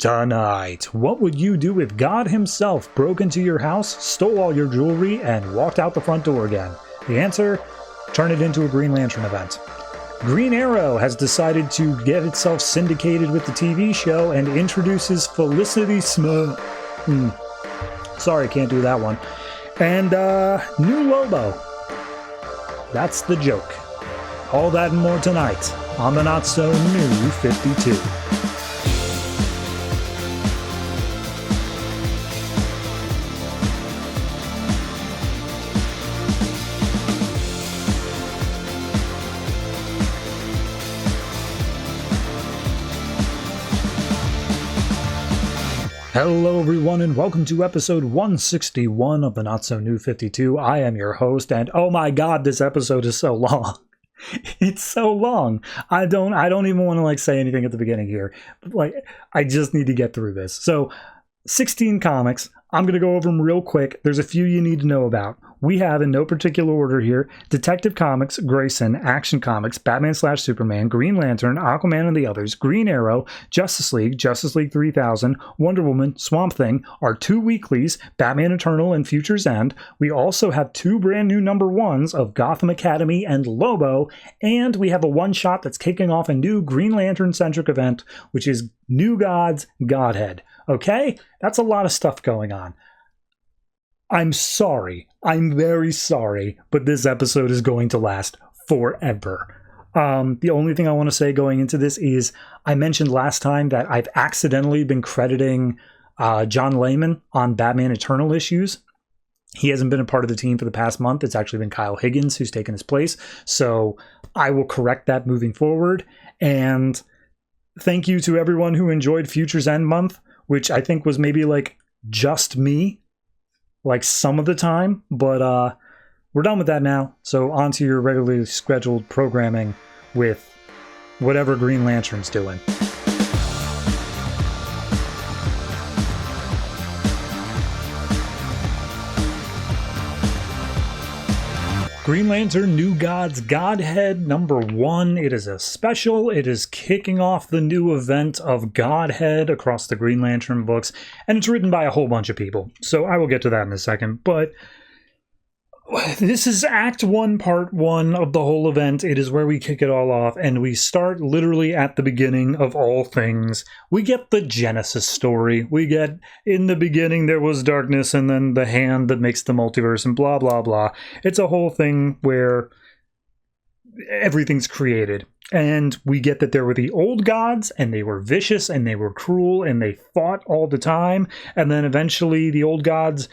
Tonight, what would you do if God himself broke into your house, stole all your jewelry, and walked out the front door again? The answer? Turn it into a Green Lantern event. Green Arrow has decided to get itself syndicated with the TV show and introduces Felicity Smoke. Sorry, can't do that one. And, new Lobo. That's the joke. All that and more tonight on the Not-So-New 52. Hello everyone and welcome to episode 161 of the Not-So-New 52. I am your host and oh my god, this episode is so long. It's so long. I don't even want to say anything at the beginning here. I just need to get through this. So 16 comics. I'm going to go over them real quick. There's a few you need to know about. We have, in no particular order here, Detective Comics, Grayson, Action Comics, Batman/Superman, Green Lantern, Aquaman and the Others, Green Arrow, Justice League 3000, Wonder Woman, Swamp Thing, our two weeklies, Batman Eternal and Future's End. We also have two brand new number ones of Gotham Academy and Lobo, and we have a one-shot that's kicking off a new Green Lantern-centric event, which is New Gods, Godhead. Okay? That's a lot of stuff going on. I'm sorry. I'm very sorry, but this episode is going to last forever. The only thing I want to say going into this is I mentioned last time that I've accidentally been crediting John Layman on Batman Eternal issues. He hasn't been a part of the team for the past month. It's actually been Kyle Higgins who's taken his place. So I will correct that moving forward. And thank you to everyone who enjoyed Future's End month, which I think was maybe just me. Some of the time, but we're done with that now. So on to your regularly scheduled programming with whatever Green Lantern's doing. Green Lantern New Gods Godhead number 1. It is a special. It is kicking off the new event of Godhead across the Green Lantern books, and it's written by a whole bunch of people. So I will get to that in a second, but this is Act 1, Part 1 of the whole event. It is where we kick it all off, and we start literally at the beginning of all things. We get the Genesis story. We get, in the beginning, there was darkness, and then the hand that makes the multiverse, and blah, blah, blah. It's a whole thing where everything's created. And we get that there were the old gods, and they were vicious, and they were cruel, and they fought all the time. And then eventually the old gods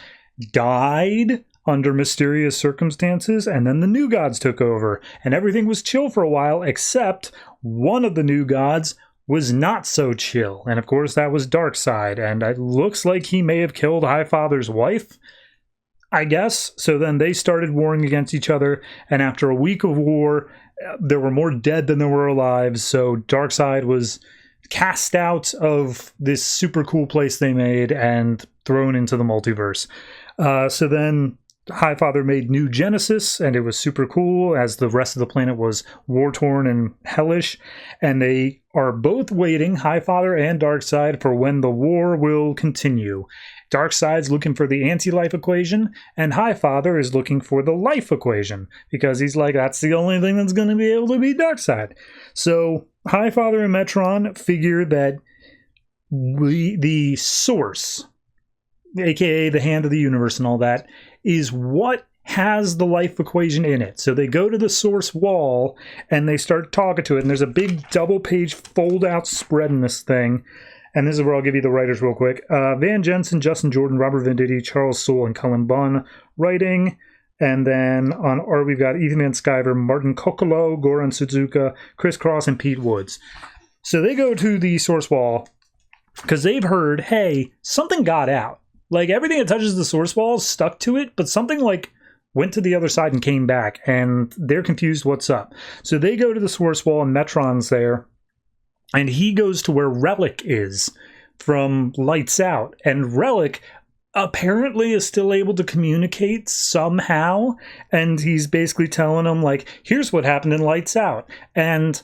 died under mysterious circumstances, and then the new gods took over, and everything was chill for a while, except one of the new gods was not so chill, and of course that was Darkseid, and it looks like he may have killed Highfather's wife, I guess. So then they started warring against each other, and after a week of war, there were more dead than there were alive, so Darkseid was cast out of this super cool place they made and thrown into the multiverse. So then Highfather made New Genesis, and it was super cool, as the rest of the planet was war-torn and hellish, and they are both waiting, Highfather and Darkseid, for when the war will continue. Darkseid's looking for the anti-life equation, and Highfather is looking for the life equation, because he's like, that's the only thing that's going to be able to beat Darkseid. So Highfather and Metron figure that the source, aka the hand of the universe and all that, is what has the life equation in it. So they go to the source wall and they start talking to it, and there's a big double-page fold-out spread in this thing. And this is where I'll give you the writers real quick. Jensen, Justin Jordan, Robert Venditti, Charles Soule, and Cullen Bunn writing. And then on art, we've got Ethan Van Sciver, Martin Kokolo, Goran Suzuka, Chris Cross, and Pete Woods. So they go to the source wall because they've heard, hey, something got out. Everything that touches the source wall is stuck to it, but something went to the other side and came back, and they're confused what's up. So they go to the source wall, and Metron's there, and he goes to where Relic is from Lights Out, and Relic apparently is still able to communicate somehow, and he's basically telling him, here's what happened in Lights Out, and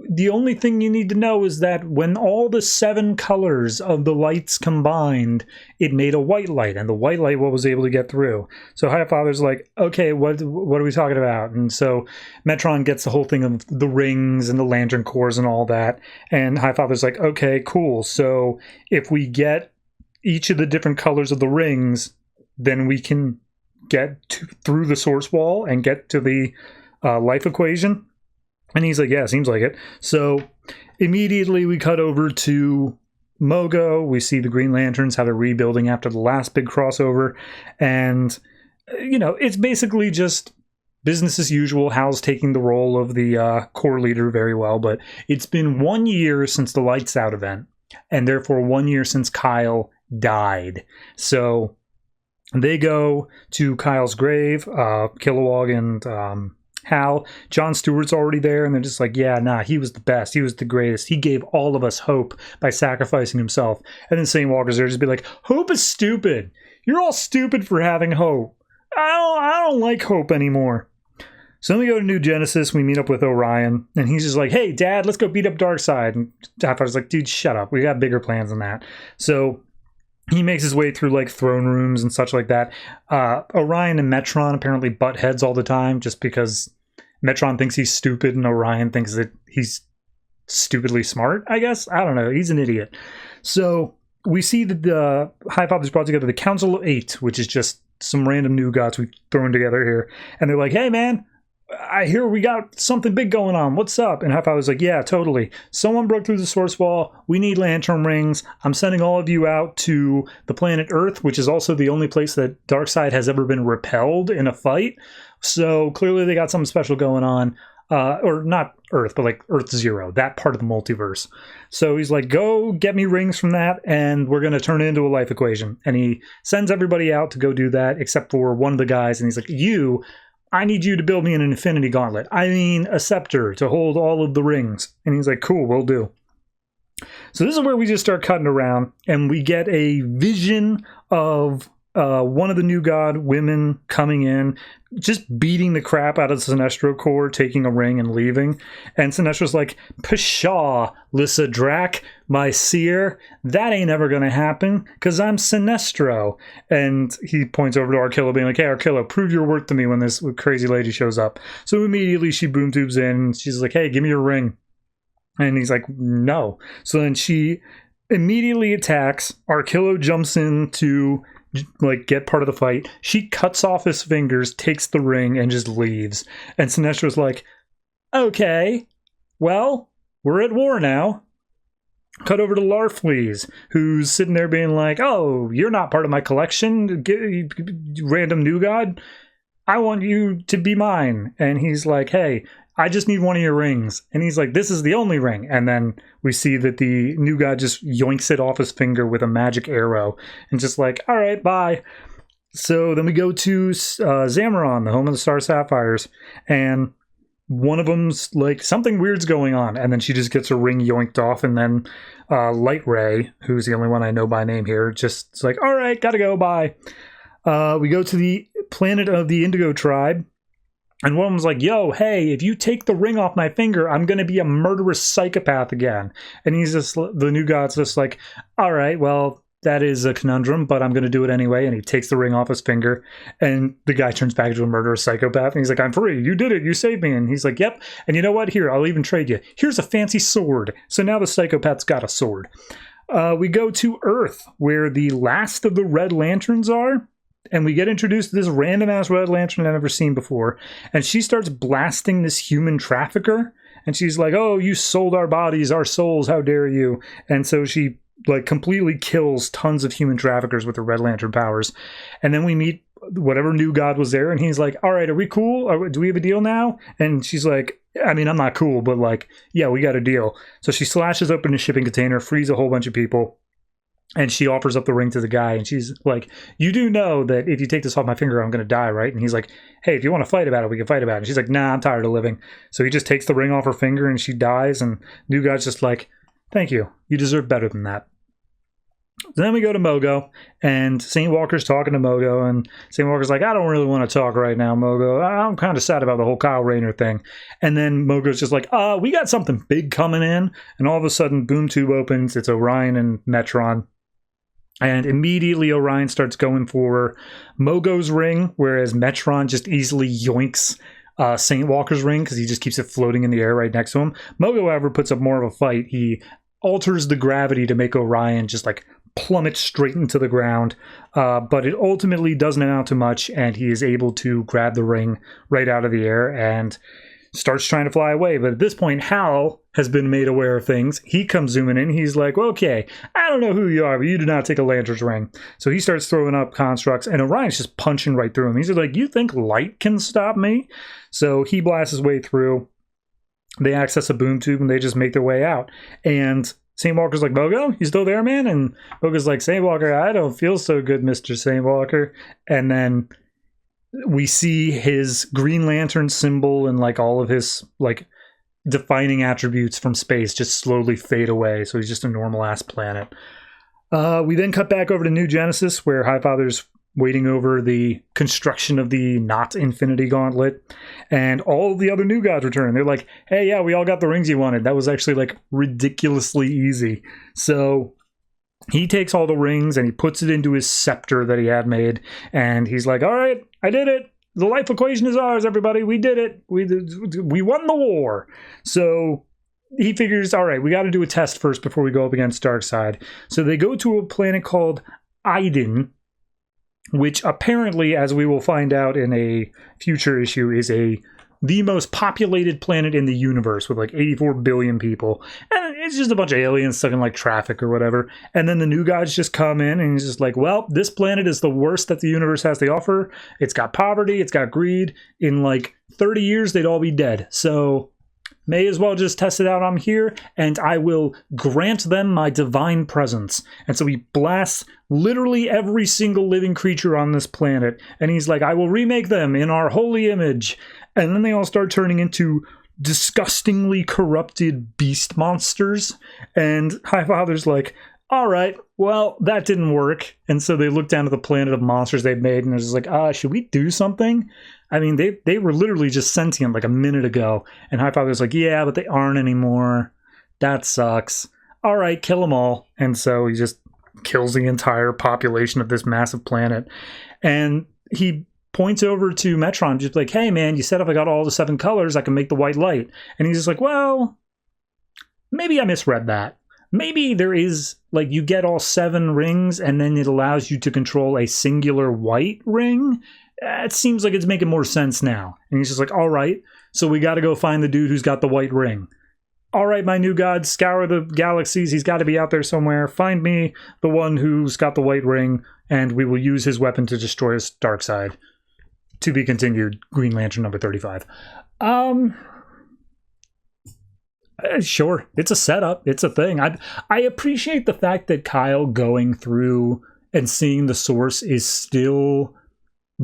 the only thing you need to know is that when all the 7 colors of the lights combined, it made a white light, and the white light was able to get through. So Highfather's like, okay, what are we talking about? And so Metron gets the whole thing of the rings and the lantern cores and all that, and Highfather's like, okay, cool. So if we get each of the different colors of the rings, then we can get through the source wall and get to the life equation. And he's like, yeah, seems like it. So immediately we cut over to Mogo. We see the Green Lanterns, how they're rebuilding after the last big crossover. And, it's basically just business as usual. Hal's taking the role of the core leader very well. But it's been 1 year since the Lights Out event. And therefore 1 year since Kyle died. So they go to Kyle's grave. Kilowog and Hal. John Stewart's already there, and they're just like, yeah, nah, he was the best. He was the greatest. He gave all of us hope by sacrificing himself. And then St. Walker's there just be like, hope is stupid. You're all stupid for having hope. I don't like hope anymore. So then we go to New Genesis. We meet up with Orion, and he's just like, hey, Dad, let's go beat up Darkseid. And Highfather's like, dude, shut up. We got bigger plans than that. So he makes his way through, like, throne rooms and such like that. Orion and Metron apparently butt heads all the time just because Metron thinks he's stupid and Orion thinks that he's stupidly smart, I guess. I don't know. He's an idiot. So we see that the Highfather's brought together the Council of 8, which is just some random new gods we've thrown together here. And they're like, hey, man, I hear we got something big going on. What's up? And Highfather's like, yeah, totally. Someone broke through the source wall. We need lantern rings. I'm sending all of you out to the planet Earth, which is also the only place that Darkseid has ever been repelled in a fight. So clearly they got something special going on. Or not Earth, but like Earth Zero, that part of the multiverse. So he's like, go get me rings from that, and we're going to turn it into a life equation. And he sends everybody out to go do that, except for one of the guys. And he's like, I need you to build me an infinity gauntlet. I mean, a scepter to hold all of the rings. And he's like, cool, will do. So this is where we just start cutting around, and we get a vision of one of the new god women coming in, just beating the crap out of Sinestro Corps, taking a ring and leaving. And Sinestro's like, pshaw, Lissa Drac, my seer, that ain't ever gonna happen, because I'm Sinestro. And he points over to Arkilla, being like, hey, Arkilla, prove your worth to me when this crazy lady shows up. So immediately she boom tubes in, and she's like, hey, give me your ring. And he's like, no. So then she immediately attacks. Arkilla jumps in to get part of the fight. She cuts off his fingers, takes the ring, and just leaves. And Sinestro's like, okay, well, we're at war now. Cut over to Larfleeze, who's sitting there being like, oh, you're not part of my collection, random new god. I want you to be mine. And he's like, hey, I just need one of your rings. And he's like, this is the only ring. And then we see that the new god just yoinks it off his finger with a magic arrow and just like, all right, bye. So then we go to Zamaron, the home of the Star Sapphires. And one of them's like, something weird's going on. And then she just gets her ring yoinked off. And then Light Ray, who's the only one I know by name here, just is like, all right, gotta go, bye. We go to the planet of the Indigo tribe. And one of them's like, yo, hey, if you take the ring off my finger, I'm going to be a murderous psychopath again. And he's just, the new god's just like, all right, well, that is a conundrum, but I'm going to do it anyway. And he takes the ring off his finger, and the guy turns back into a murderous psychopath. And he's like, I'm free. You did it. You saved me. And he's like, yep. And you know what? Here, I'll even trade you. Here's a fancy sword. So now the psychopath's got a sword. We go to Earth, where the last of the Red Lanterns are. And we get introduced to this random-ass Red Lantern I've never seen before. And she starts blasting this human trafficker. And she's like, oh, you sold our bodies, our souls, how dare you. And so she completely kills tons of human traffickers with her Red Lantern powers. And then we meet whatever new god was there. And he's like, all right, are we cool? Do we have a deal now? And she's like, I mean, I'm not cool, but yeah, we got a deal. So she slashes open a shipping container, frees a whole bunch of people. And she offers up the ring to the guy, and she's like, you do know that if you take this off my finger, I'm going to die, right? And he's like, hey, if you want to fight about it, we can fight about it. And she's like, nah, I'm tired of living. So he just takes the ring off her finger, and she dies, and new guy's just like, thank you. You deserve better than that. Then we go to Mogo, and St. Walker's talking to Mogo, and St. Walker's like, I don't really want to talk right now, Mogo. I'm kind of sad about the whole Kyle Rayner thing. And then Mogo's just like, we got something big coming in. And all of a sudden, Boom Tube opens. It's Orion and Metron. And immediately Orion starts going for Mogo's ring, whereas Metron just easily yoinks St. Walker's ring because he just keeps it floating in the air right next to him. Mogo, however, puts up more of a fight. He alters the gravity to make Orion just like plummet straight into the ground, but it ultimately doesn't amount to much, and he is able to grab the ring right out of the air and starts trying to fly away. But at this point, Hal has been made aware of things. He comes zooming in. He's like, okay, I don't know who you are, but you do not take a Lantern's ring. So he starts throwing up constructs, and Orion's just punching right through him. He's like, you think light can stop me? So he blasts his way through. They access a boom tube, and they just make their way out. And St. Walker's like, Mogo, you still there, man? And Mogo's like, St. Walker, I don't feel so good, Mr. St. Walker. And then we see his Green Lantern symbol and like all of his like defining attributes from space just slowly fade away. So he's just a normal ass planet. We then cut back over to New Genesis, where Highfather's waiting over the construction of the not Infinity Gauntlet, and all the other new gods return. They're like, hey, yeah, we all got the rings you wanted. That was actually like ridiculously easy. So he takes all the rings and he puts it into his scepter that he had made, and he's like, all right, I did it. The life equation is ours, everybody. We did it. We won the war. So he figures, all right, we got to do a test first before we go up against Darkseid. So they go to a planet called Iden, which apparently, as we will find out in a future issue, is the most populated planet in the universe with like 84 billion people. And it's just a bunch of aliens stuck in like traffic or whatever. And then the new guys just come in and he's just like, well, this planet is the worst that the universe has to offer. It's got poverty. It's got greed. In like 30 years, they'd all be dead. So may as well just test it out. I'm here, and I will grant them my divine presence. And so he blasts literally every single living creature on this planet. And he's like, I will remake them in our holy image. And then they all start turning into disgustingly corrupted beast monsters. And Highfather's like, all right, well, that didn't work. And so they look down at the planet of monsters they've made, and they're just like, should we do something? I mean, they were literally just sentient like a minute ago. And Highfather's like, yeah, but they aren't anymore. That sucks. All right, kill them all. And so he just kills the entire population of this massive planet. And he points over to Metron, just like, hey, man, you said if I got all the 7 colors, I can make the white light. And he's just like, well, maybe I misread that. Maybe there is, like, you get all 7 rings, and then it allows you to control a singular white ring. It seems like it's making more sense now. And he's just like, all right, so we got to go find the dude who's got the white ring. All right, my new god, scour the galaxies. He's got to be out there somewhere. Find me the one who's got the white ring, and we will use his weapon to destroy his Darkseid. To be continued, Green Lantern number 35. Sure, it's a setup. It's a thing. I appreciate the fact that Kyle going through and seeing the source is still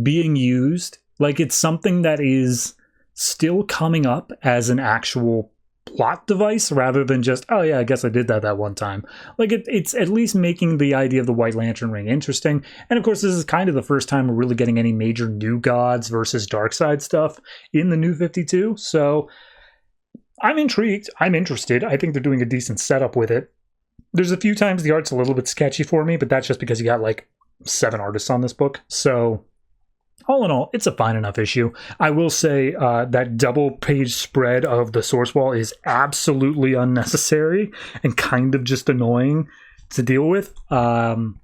being used. Like, it's something that is still coming up as an actual plot device rather than just, oh yeah, I guess I did that one time. Like, it's at least making the idea of the White Lantern ring interesting. And of course, this is kind of the first time we're really getting any major new gods versus Darkseid stuff in the New 52. So I'm intrigued. I'm interested. I think they're doing a decent setup with it. There's a few times the art's a little bit sketchy for me, but that's just because you got like 7 artists on this book. So all in all, it's a fine enough issue. I will say that double-page spread of the source wall is absolutely unnecessary and kind of just annoying to deal with. Don't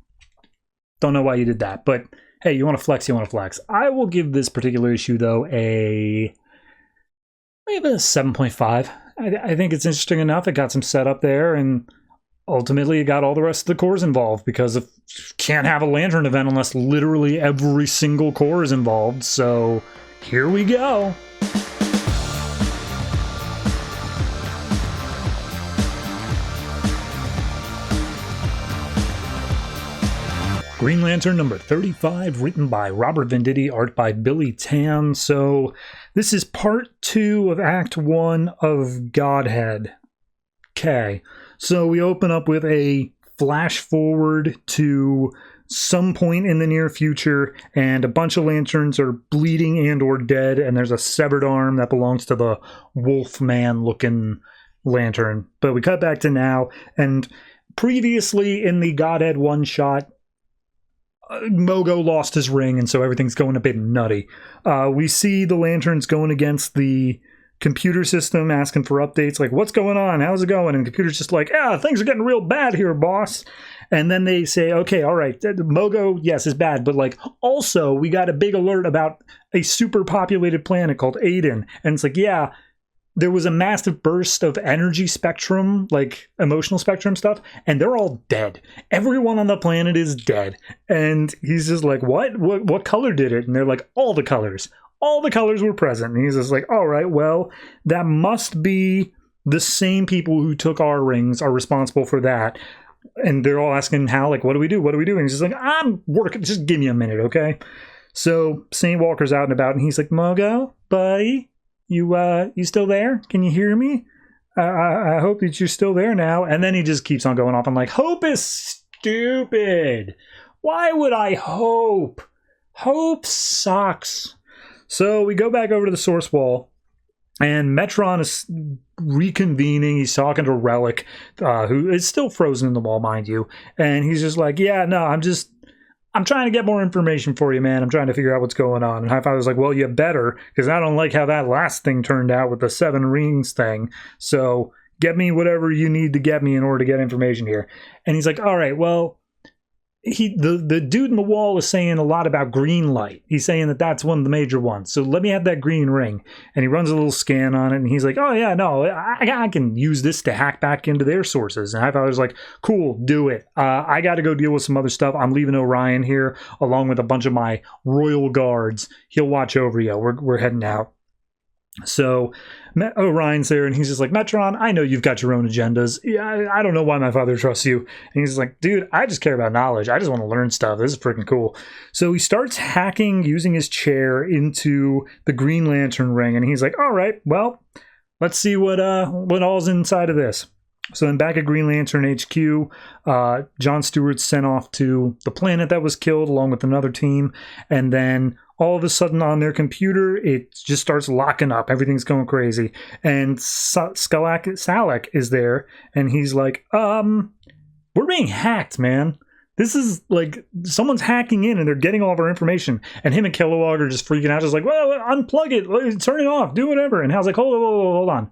know why you did that, but hey, you want to flex, you want to flex. I will give this particular issue, though, maybe a 7.5. I think it's interesting enough. It got some setup there, and ultimately it got all the rest of the cores involved, because you can't have a Lantern event unless literally every single core is involved. So here we go. Green Lantern number 35, written by Robert Venditti, art by Billy Tan. So this is part 2 of Act 1 of Godhead. Okay, so we open up with a flash forward to some point in the near future, and a bunch of lanterns are bleeding and or dead, and there's a severed arm that belongs to the Wolfman looking lantern. But we cut back to now, and previously in the Godhead one shot, Mogo lost his ring, and so everything's going a bit nutty. We see the lanterns going against the computer system, asking for updates, like, what's going on? How's it going? And the computer's just like, things are getting real bad here, boss. And then they say, okay, all right, Mogo, yes, is bad, but like, also, we got a big alert about a super populated planet called Aiden. And it's like, yeah, there was a massive burst of energy spectrum, like emotional spectrum stuff, and they're all dead. Everyone on the planet is dead. And he's just like, what color did it? And they're like, all the colors. All the colors were present. And he's just like, all right, well, that must be the same people who took our rings are responsible for that. And they're all asking how, like, what do we do? What do we do? And he's just like, I'm working. Just give me a minute, okay? So St. Walker's out and about, and he's like, Mogo, buddy, you still there? Can you hear me? I hope that you're still there now. And then he just keeps on going off. I'm like, hope is stupid. Why would I hope? Hope sucks. So we go back over to the source wall, and Metron is reconvening. He's talking to Relic, who is still frozen in the wall, mind you. And he's just like, yeah, no, I'm trying to get more information for you, man. I'm trying to figure out what's going on. And Hi-Fi was like, well, you better, because I don't like how that last thing turned out with the 7 rings thing. So get me whatever you need to get me in order to get information here. And he's like, all right, well, the dude in the wall is saying a lot about green light. He's saying that that's one of the major ones. So let me have that green ring. And he runs a little scan on it, and he's like, oh yeah, no, I can use this to hack back into their sources. And Hi-Fi was like, cool, do it. I got to go deal with some other stuff. I'm leaving Orion here along with a bunch of my royal guards. He'll watch over you. We're heading out. So Orion's there, and he's just like, Metron, I know you've got your own agendas. I don't know why my father trusts you. And he's like, dude, I just care about knowledge. I just want to learn stuff. This is freaking cool. So he starts hacking using his chair into the Green Lantern ring, and he's like, all right, well, let's see what all's inside of this. So then back at Green Lantern HQ, John Stewart's sent off to the planet that was killed along with another team, and then all of a sudden on their computer, it just starts locking up. Everything's going crazy. And Salak is there, and he's like, we're being hacked, man. This is like, someone's hacking in, and they're getting all of our information. And him and Kilowog are just freaking out, just like, well, unplug it, turn it off, do whatever. And Hal's like, hold on.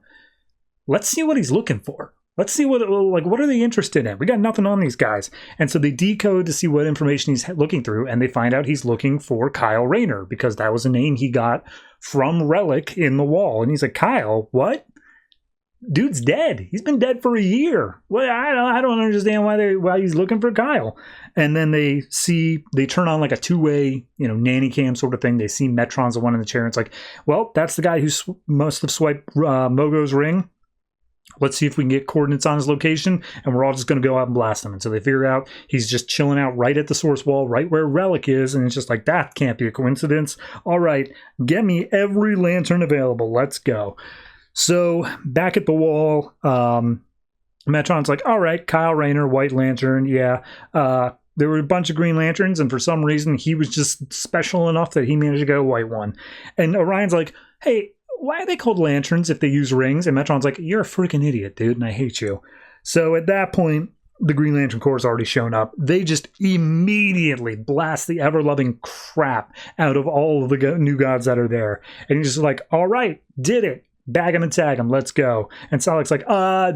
Let's see what he's looking for. Let's see what are they interested in? We got nothing on these guys. And so they decode to see what information he's looking through, and they find out he's looking for Kyle Rayner, because that was a name he got from Relic in the wall. And he's like, Kyle, what? Dude's dead. He's been dead for a year. Well, I don't understand why he's looking for Kyle. And then they turn on like a two-way, nanny cam sort of thing. They see Metron's the one in the chair. And it's like, well, that's the guy who must have swiped Mogo's ring. Let's see if we can get coordinates on his location, and we're all just going to go out and blast him. And so they figure out he's just chilling out right at the source wall, right where Relic is, and it's just like, that can't be a coincidence. All right, get me every lantern available. Let's go. So back at the wall, Metron's like, all right, Kyle Rayner, White Lantern, yeah. There were a bunch of Green Lanterns, and for some reason, he was just special enough that he managed to get a white one. And Orion's like, hey, why are they called lanterns if they use rings? And Metron's like, you're a freaking idiot, dude, and I hate you. So at that point, the Green Lantern Corps has already shown up. They just immediately blast the ever-loving crap out of all of the new gods that are there. And he's just like, all right, did it. Bag him and tag him, let's go. And Salak's like,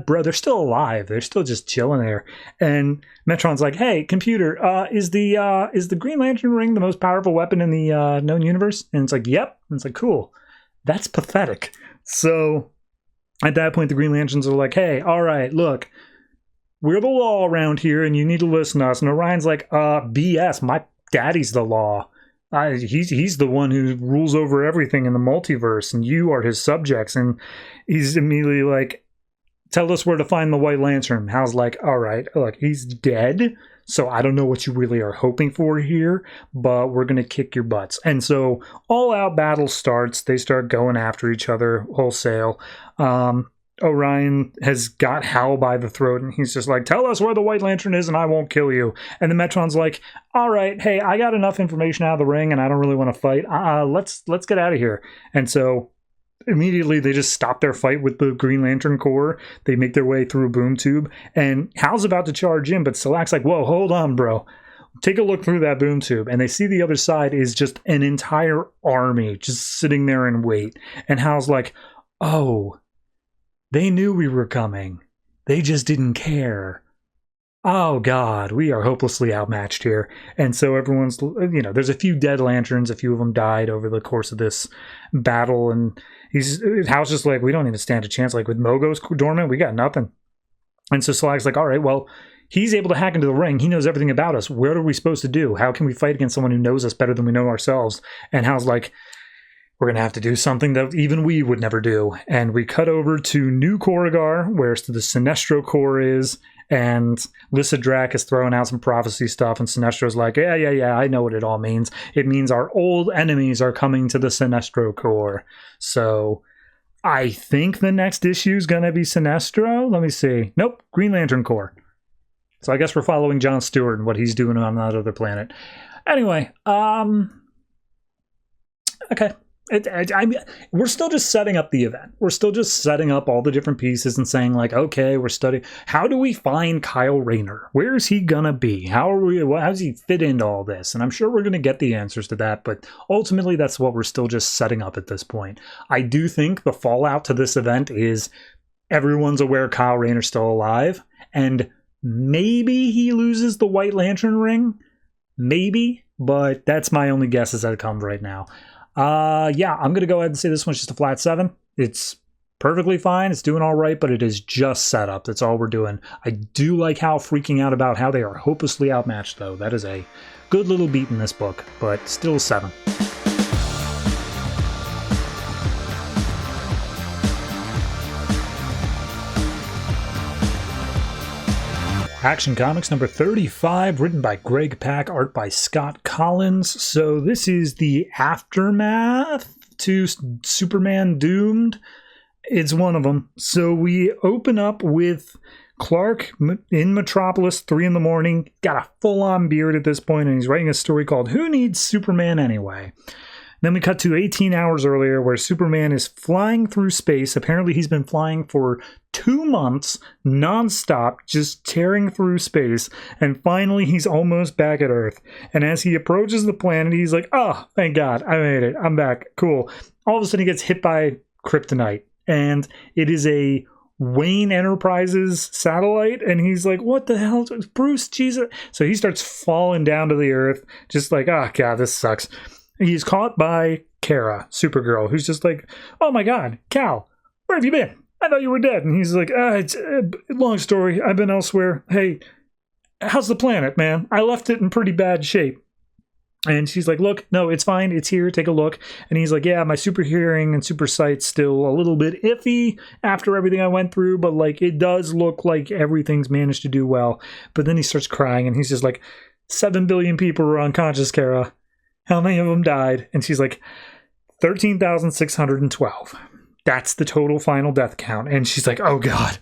bro, they're still alive. They're still just chilling there. And Metron's like, hey, computer, is the Green Lantern ring the most powerful weapon in the known universe? And it's like, yep. And it's like, cool. That's pathetic. So at that point, the Green Lanterns are like, hey, all right, look, we're the law around here, and you need to listen to us. And Orion's like, BS, my daddy's the law. He's the one who rules over everything in the multiverse, and you are his subjects. And he's immediately like, tell us where to find the White Lantern. Hal's like, all right, look, he's dead, so I don't know what you really are hoping for here, but we're going to kick your butts. And so all-out battle starts. They start going after each other wholesale. Orion has got Hal by the throat, and he's just like, tell us where the White Lantern is and I won't kill you. And the Metron's like, all right, hey, I got enough information out of the ring and I don't really want to fight. Let's get out of here. And so immediately they just stop their fight with the Green Lantern Corps. They make their way through a boom tube, and Hal's about to charge in, but Selac's like, whoa, hold on, bro. Take a look through that boom tube, and they see the other side is just an entire army just sitting there in wait. And Hal's like, oh, they knew we were coming. They just didn't care. Oh, God, we are hopelessly outmatched here. And so everyone's, there's a few dead lanterns. A few of them died over the course of this battle. And Hal's just like, we don't even stand a chance. Like, with Mogo's dormant, we got nothing. And so Slag's like, all right, well, he's able to hack into the ring. He knows everything about us. What are we supposed to do? How can we fight against someone who knows us better than we know ourselves? And Hal's like, we're going to have to do something that even we would never do. And we cut over to New Corrigar, where the Sinestro Corps is, and Lyssa Drac is throwing out some prophecy stuff, and Sinestro's like, yeah, I know what it all means. It means our old enemies are coming to the Sinestro Corps. So I think the next issue is going to be Sinestro. Let me see. Nope, Green Lantern Corps. So I guess we're following John Stewart and what he's doing on that other planet. Anyway, okay. We're still just setting up the event. We're still just setting up all the different pieces and saying, like, okay, we're studying. How do we find Kyle Rayner? Where is he gonna be? How does he fit into all this? And I'm sure we're gonna get the answers to that, but ultimately that's what we're still just setting up at this point. I do think the fallout to this event is everyone's aware Kyle Rayner's still alive, and maybe he loses the White Lantern ring. Maybe, but that's my only guess as that comes right now. Yeah, I'm going to go ahead and say this one's just a flat 7. It's perfectly fine. It's doing all right, but it is just setup. That's all we're doing. I do like Hal freaking out about how they are hopelessly outmatched, though. That is a good little beat in this book, but still 7. Action Comics number 35, written by Greg Pak, art by Scott Kolins. So this is the aftermath to Superman Doomed. It's one of them. So we open up with Clark in Metropolis, 3 in the morning. Got a full-on beard at this point, and he's writing a story called Who Needs Superman Anyway? Then we cut to 18 hours earlier where Superman is flying through space. Apparently he's been flying for 2 months nonstop, just tearing through space. And finally he's almost back at Earth. And as he approaches the planet, he's like, oh, thank God, I made it. I'm back. Cool. All of a sudden he gets hit by kryptonite. And it is a Wayne Enterprises satellite. And he's like, what the hell? Bruce, Jesus. So he starts falling down to the Earth. Just like, oh, God, this sucks. He's caught by Kara, Supergirl, who's just like, oh my God, Cal, where have you been? I thought you were dead. And he's like, it's a long story. I've been elsewhere. Hey, how's the planet, man? I left it in pretty bad shape. And she's like, look, no, it's fine. It's here. Take a look. And he's like, yeah, my super hearing and super sight's still a little bit iffy after everything I went through, but like it does look like everything's managed to do well. But then he starts crying and he's just like, 7 billion people were unconscious, Kara. How many of them died? And she's like, 13,612. That's the total final death count. And she's like, oh God,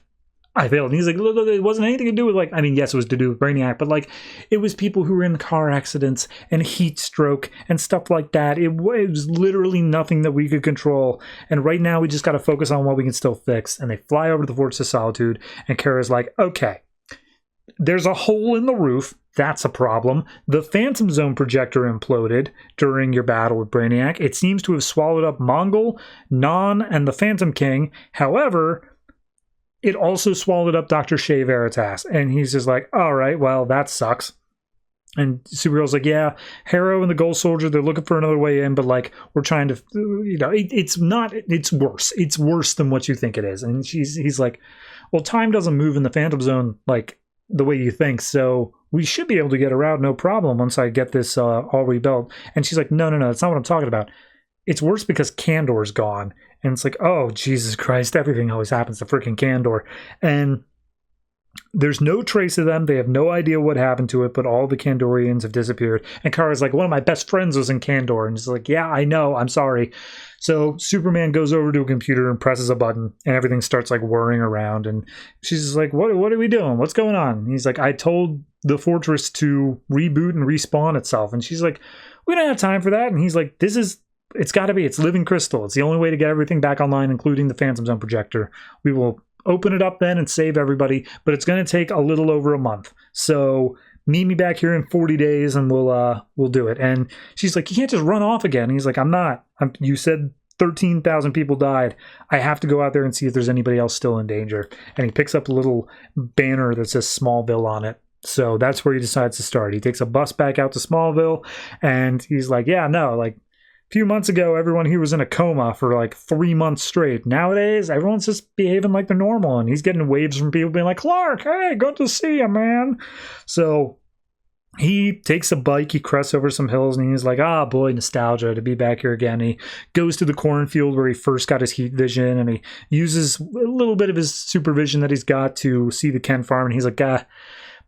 I failed. And he's like, look, it wasn't anything to do with yes, it was to do with Brainiac, but like it was people who were in car accidents and heat stroke and stuff like that. It was literally nothing that we could control. And right now we just got to focus on what we can still fix. And they fly over to the Fortress of Solitude and Kara's like, okay, there's a hole in the roof. That's a problem. The Phantom Zone projector imploded during your battle with Brainiac. It seems to have swallowed up Mongol, Non, and the Phantom King. However, it also swallowed up Dr. Shea Veritas. And he's just like, all right, well, that sucks. And Supergirl's like, yeah, Harrow and the Gold Soldier, they're looking for another way in, but like, we're trying to, it's worse. It's worse than what you think it is. And he's like, well, time doesn't move in the Phantom Zone, like, the way you think, so we should be able to get around no problem once I get this all rebuilt. And she's like, no, that's not what I'm talking about. It's worse because Kandor's gone. And it's like, oh, Jesus Christ, everything always happens to freaking Kandor. And There's no trace of them. They have no idea what happened to it, but all the Kandorians have disappeared. And Kara's like, one of my best friends was in Kandor. And he's like, yeah, I know. I'm sorry. So Superman goes over to a computer and presses a button, and everything starts like whirring around. And she's just like, what are we doing? What's going on? And he's like, I told the fortress to reboot and respawn itself. And she's like, we don't have time for that. And he's like, it's got to be. It's living crystal. It's the only way to get everything back online, including the Phantom Zone projector. We will open it up then and save everybody, but it's going to take a little over a month. So meet me back here in 40 days and we'll do it. And she's like, you can't just run off again. And he's like, I'm not. You said 13,000 people died. I have to go out there and see if there's anybody else still in danger. And he picks up a little banner that says Smallville on it. So that's where he decides to start. He takes a bus back out to Smallville, and he's like, yeah, no, like, few months ago, everyone here was in a coma for like 3 months straight. Nowadays, everyone's just behaving like they're normal, and he's getting waves from people being like, Clark, hey, good to see you, man. So he takes a bike, he crests over some hills, and he's like, ah, boy, nostalgia to be back here again. He goes to the cornfield where he first got his heat vision, and he uses a little bit of his supervision that he's got to see the Ken farm, and he's like,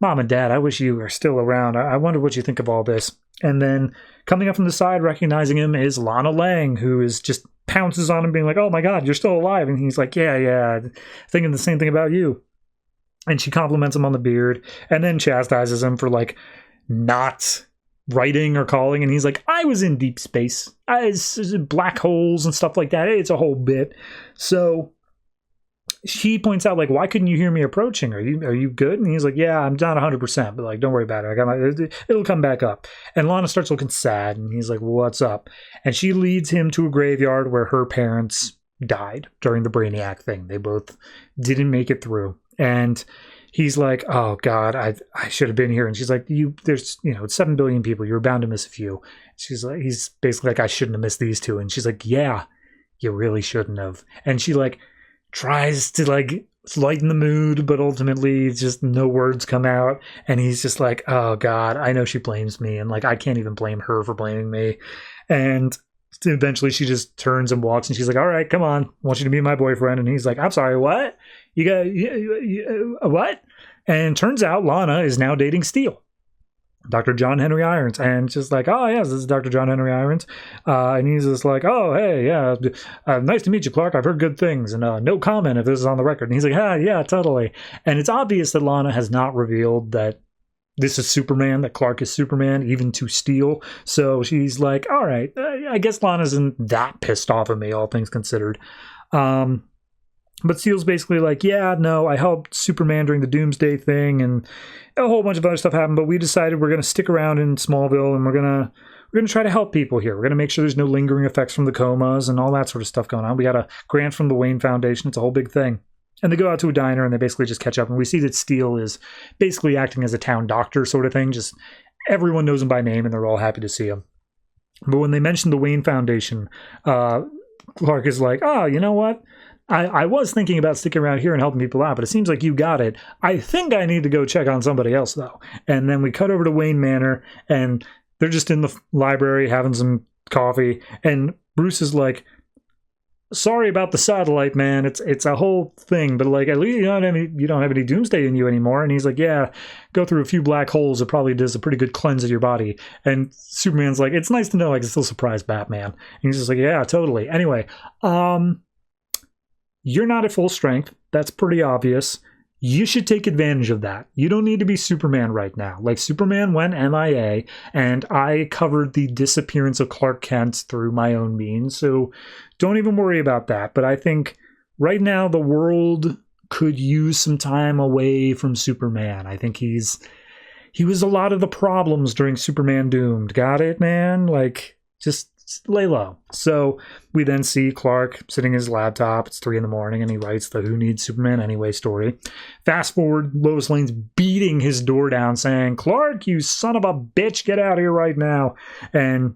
Mom and Dad, I wish you were still around. I wonder what you think of all this. And then coming up from the side, recognizing him, is Lana Lang, who is just pounces on him, being like, oh my God, you're still alive. And he's like, yeah, thinking the same thing about you. And she compliments him on the beard and then chastises him for like not writing or calling. And he's like, I was in deep space. Black holes and stuff like that. It's a whole bit. So she points out, like, why couldn't you hear me approaching? Are you good? And he's like, yeah, I'm not 100%, but like, don't worry about it. It'll come back up. And Lana starts looking sad, and he's like, what's up? And she leads him to a graveyard where her parents died during the Brainiac thing. They both didn't make it through. And he's like, oh God, I should have been here. And she's like, it's 7 billion people. You were bound to miss a few. He's basically like, I shouldn't have missed these two. And she's like, yeah, you really shouldn't have. And she like tries to like lighten the mood, but ultimately just no words come out. And he's just like, oh God, I know she blames me. And like, I can't even blame her for blaming me. And eventually she just turns and walks, and she's like, all right, come on, I want you to be my boyfriend. And he's like, I'm sorry, what? What? And turns out Lana is now dating Steele, Dr. John Henry Irons. And just like, oh yes, this is Dr. John Henry Irons. And he's just like, oh hey, yeah, nice to meet you, Clark. I've heard good things, and no comment if this is on the record. And he's like, yeah, totally. And it's obvious that Lana has not revealed that this is Superman, that Clark is Superman, even to Steele. So she's like, all right, I guess Lana's isn't that pissed off at me, all things considered. But Steele's basically like, yeah, no, I helped Superman during the Doomsday thing, and a whole bunch of other stuff happened, but we decided we're going to stick around in Smallville, and we're going to try to help people here. We're going to make sure there's no lingering effects from the comas and all that sort of stuff going on. We got a grant from the Wayne Foundation. It's a whole big thing. And they go out to a diner, and they basically just catch up. And we see that Steele is basically acting as a town doctor sort of thing. Just everyone knows him by name, and they're all happy to see him. But when they mention the Wayne Foundation, Clark is like, oh, you know what? I was thinking about sticking around here and helping people out, but it seems like you got it. I think I need to go check on somebody else, though. And then we cut over to Wayne Manor, and they're just in the library having some coffee. And Bruce is like, sorry about the satellite, man. It's a whole thing, but like, at least you don't have any doomsday in you anymore. And he's like, yeah, go through a few black holes. It probably does a pretty good cleanse of your body. And Superman's like, it's nice to know I can still surprise Batman. And he's just like, yeah, totally. Anyway, you're not at full strength. That's pretty obvious. You should take advantage of that. You don't need to be Superman right now. Like, Superman went MIA, and I covered the disappearance of Clark Kent through my own means, so don't even worry about that. But I think right now the world could use some time away from Superman. I think he was a lot of the problems during Superman Doomed. Got it, man? Like, just lay low. So we then see Clark sitting at his laptop. It's 3 a.m, and he writes the Who Needs Superman Anyway story. Fast forward, Lois Lane's beating his door down, saying, Clark, you son of a bitch, get out of here right now. And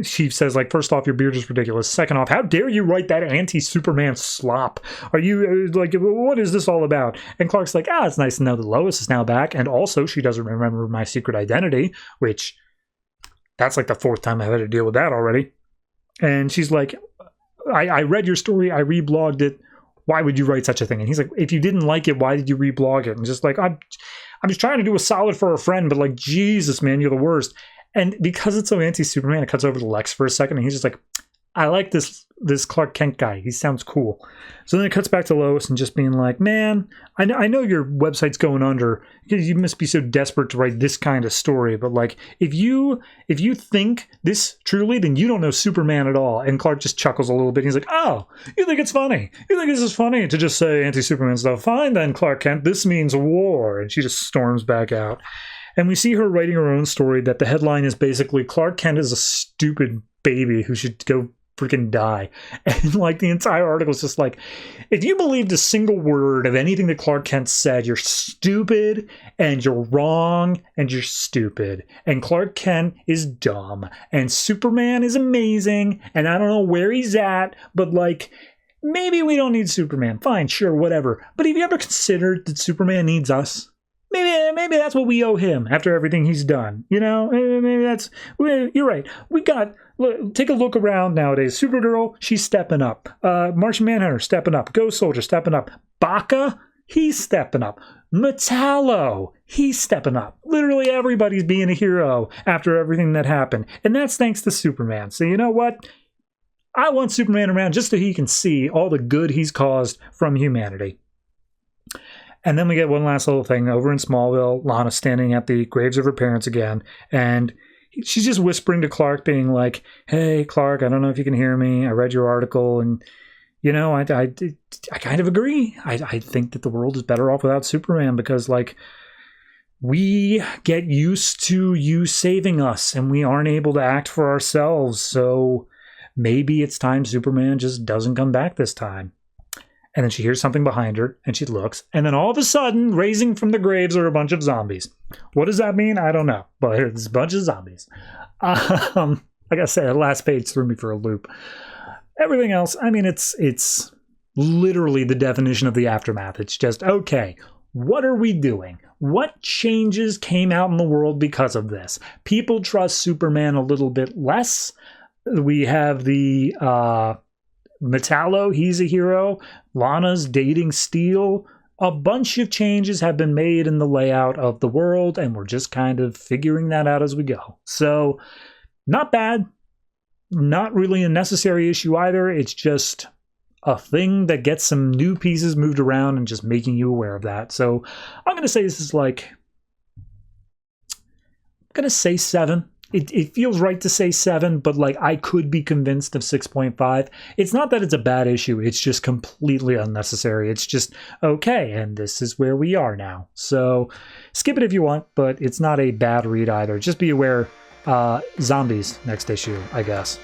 she says, like, first off, your beard is ridiculous. Second off, how dare you write that anti-Superman slop? Are you, like, what is this all about? And Clark's like, it's nice to know that Lois is now back, and also she doesn't remember my secret identity, which that's like the 4th time I've had to deal with that already. And she's like, I read your story, I reblogged it. why would you write such a thing? And he's like, if you didn't like it, why did you reblog it? And just like, I'm just trying to do a solid for a friend, but like, Jesus, man, you're the worst. And because it's so anti-Superman, it cuts over to Lex for a second, and he's just like, I like this Clark Kent guy. He sounds cool. So then it cuts back to Lois and just being like, man, I know your website's going under because you must be so desperate to write this kind of story. But like, if you think this truly, then you don't know Superman at all. And Clark just chuckles a little bit. He's like, oh, you think it's funny? You think this is funny to just say anti-Superman stuff? Fine then, Clark Kent. This means war. And she just storms back out. And we see her writing her own story that the headline is basically Clark Kent is a stupid baby who should go freaking die. And like the entire article is just like, if you believed a single word of anything that Clark Kent said, you're stupid and you're wrong and you're stupid. And Clark Kent is dumb and Superman is amazing and I don't know where he's at, but like, maybe we don't need Superman. Fine, sure, whatever. But have you ever considered that Superman needs us? Maybe that's what we owe him after everything he's done. You know, maybe that's, you're right. Take a look around nowadays. Supergirl, she's stepping up. Martian Manhunter, stepping up. Ghost Soldier, stepping up. Baka, he's stepping up. Metallo, he's stepping up. Literally everybody's being a hero after everything that happened. And that's thanks to Superman. So you know what? I want Superman around just so he can see all the good he's caused from humanity. And then we get one last little thing over in Smallville. Lana's standing at the graves of her parents again, and she's just whispering to Clark, being like, hey, Clark, I don't know if you can hear me. I read your article, and, you know, I kind of agree. I think that the world is better off without Superman because, like, we get used to you saving us, and we aren't able to act for ourselves, so maybe it's time Superman just doesn't come back this time. And then she hears something behind her, and she looks, and then all of a sudden, raising from the graves are a bunch of zombies. What does that mean? I don't know, but it's a bunch of zombies. Like I said, the last page threw me for a loop. Everything else, I mean, it's literally the definition of the aftermath. It's just, okay, what are we doing? What changes came out in the world because of this? People trust Superman a little bit less. We have the Metallo, he's a hero. Lana's dating Steel. A bunch of changes have been made in the layout of the world, and we're just kind of figuring that out as we go. So, not bad. Not really a necessary issue either. It's just a thing that gets some new pieces moved around and just making you aware of that. So, I'm going to say this is like, I'm going to say 7. It feels right to say 7, but like I could be convinced of 6.5. It's not that it's a bad issue. It's just completely unnecessary. It's just, okay, and this is where we are now. So skip it if you want, but it's not a bad read either. Just be aware, zombies next issue, I guess.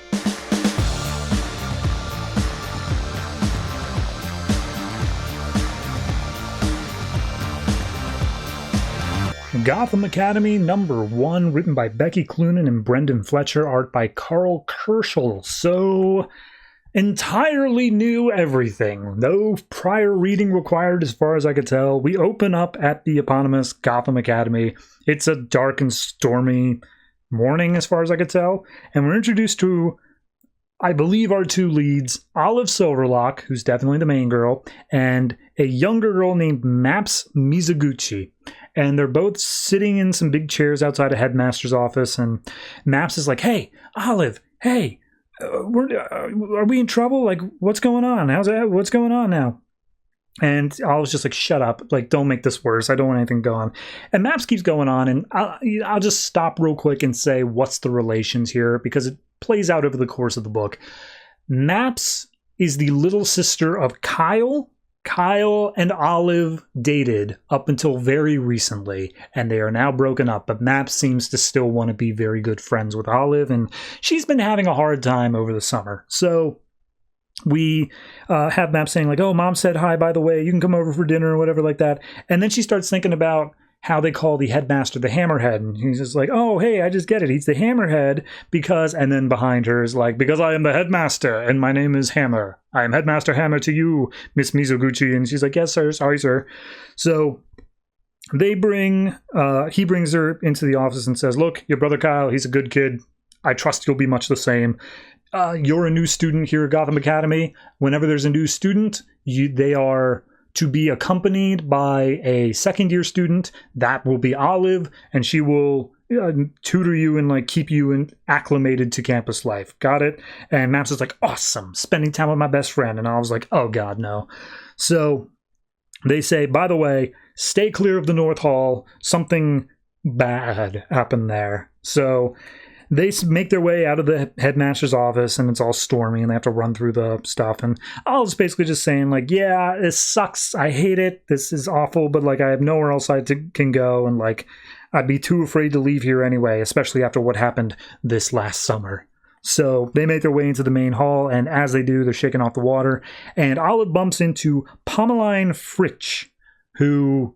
Gotham Academy #1, written by Becky Cloonan and Brendan Fletcher, art by Karl Kerschl. So, entirely new everything. No prior reading required as far as I could tell. We open up at the eponymous Gotham Academy. It's a dark and stormy morning as far as I could tell. And we're introduced to, I believe, our two leads, Olive Silverlock, who's definitely the main girl, and a younger girl named Maps Mizuguchi. And they're both sitting in some big chairs outside a headmaster's office. And Maps is like, hey, Olive, hey, are we in trouble? Like, what's going on? What's going on now? And Olive's just like, shut up. Like, don't make this worse. I don't want anything going on. And Maps keeps going on. And I'll just stop real quick and say, what's the relations here? Because it plays out over the course of the book. Maps is the little sister of Kyle. Kyle and Olive dated up until very recently, and they are now broken up, but Maps seems to still want to be very good friends with Olive, and she's been having a hard time over the summer. So we have Maps saying like, oh, Mom said hi, by the way, you can come over for dinner or whatever like that. And then she starts thinking about how they call the headmaster the Hammerhead. And he's just like, oh, hey, I just get it. He's the Hammerhead because, and then behind her is like, because I am the headmaster and my name is Hammer. I am Headmaster Hammer to you, Miss Mizuguchi. And she's like, yes, sir. Sorry, sir. So he brings her into the office and says, look, your brother Kyle, he's a good kid. I trust you'll be much the same. you're a new student here at Gotham Academy. Whenever there's a new student, they are to be accompanied by a second-year student. That will be Olive, and she will tutor you and like keep you acclimated to campus life. Got it? And Maps is like, awesome, spending time with my best friend. And I was like, oh god, no. So they say, by the way, stay clear of the North Hall. Something bad happened there. So they make their way out of the headmaster's office, and it's all stormy, and they have to run through the stuff. And Olive's basically just saying, like, yeah, this sucks. I hate it. This is awful, but, like, I have nowhere else I can go, and, like, I'd be too afraid to leave here anyway, especially after what happened this last summer. So they make their way into the main hall, and as they do, they're shaking off the water, and Olive bumps into Pommeline Fritsch, who...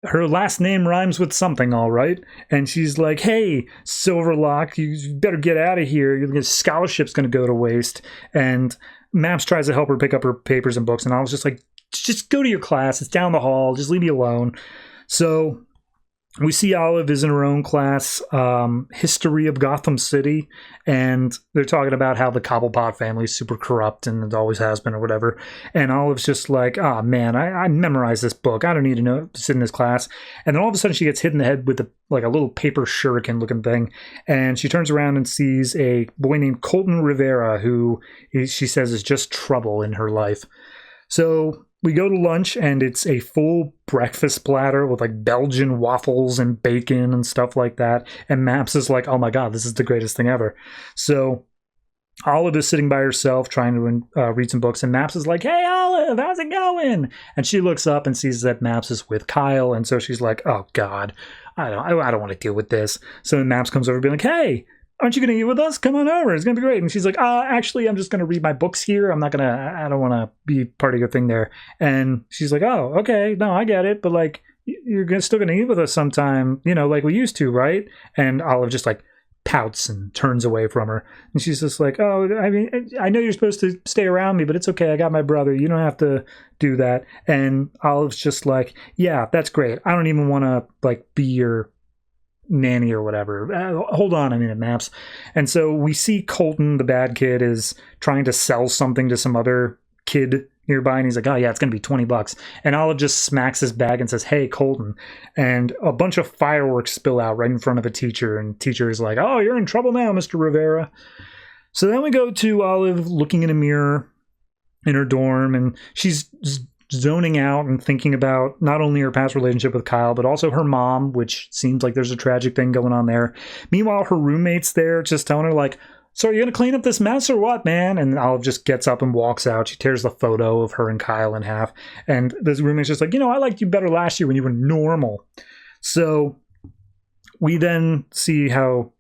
her last name rhymes with something, all right. And she's like, hey, Silverlock, you better get out of here. Your scholarship's going to go to waste. And Maps tries to help her pick up her papers and books. And I was just like, just go to your class. It's down the hall. Just leave me alone. So we see Olive is in her own class, History of Gotham City, and they're talking about how the Cobblepot family is super corrupt and it always has been or whatever. And Olive's just like, oh man, I memorized this book. I don't need to know to sit in this class. And then all of a sudden she gets hit in the head with a little paper shuriken looking thing. And she turns around and sees a boy named Colton Rivera, who she says is just trouble in her life. So we go to lunch, and it's a full breakfast platter with like Belgian waffles and bacon and stuff like that. And Maps is like, oh my god, this is the greatest thing ever. So Olive is sitting by herself trying to read some books, and Maps is like, hey Olive, how's it going? And she looks up and sees that Maps is with Kyle, and so she's like, oh god, I don't want to deal with this. So then Maps comes over and be like, hey, aren't you going to eat with us? Come on over. It's going to be great. And she's like, actually, I'm just going to read my books here. I don't want to be part of your thing there. And she's like, oh, okay. No, I get it. But like, you're still going to eat with us sometime, like we used to, right? And Olive just like pouts and turns away from her. And she's just like, oh, I mean, I know you're supposed to stay around me, but it's okay. I got my brother. You don't have to do that. And Olive's just like, yeah, that's great. I don't even want to like be your nanny or whatever. Hold on a minute, Maps. And so we see Colton, the bad kid, is trying to sell something to some other kid nearby, and he's like, oh yeah, it's gonna be $20. And Olive just smacks his bag and says, hey Colton. And a bunch of fireworks spill out right in front of a teacher, and teacher is like, oh, you're in trouble now, Mr. Rivera. So then we go to Olive looking in a mirror in her dorm, and she's zoning out and thinking about not only her past relationship with Kyle, but also her mom, which seems like there's a tragic thing going on there. Meanwhile, her roommate's there just telling her like, so are you going to clean up this mess or what, man? And Olive just gets up and walks out. She tears the photo of her and Kyle in half. And this roommate's just like, I liked you better last year when you were normal. So we then see how,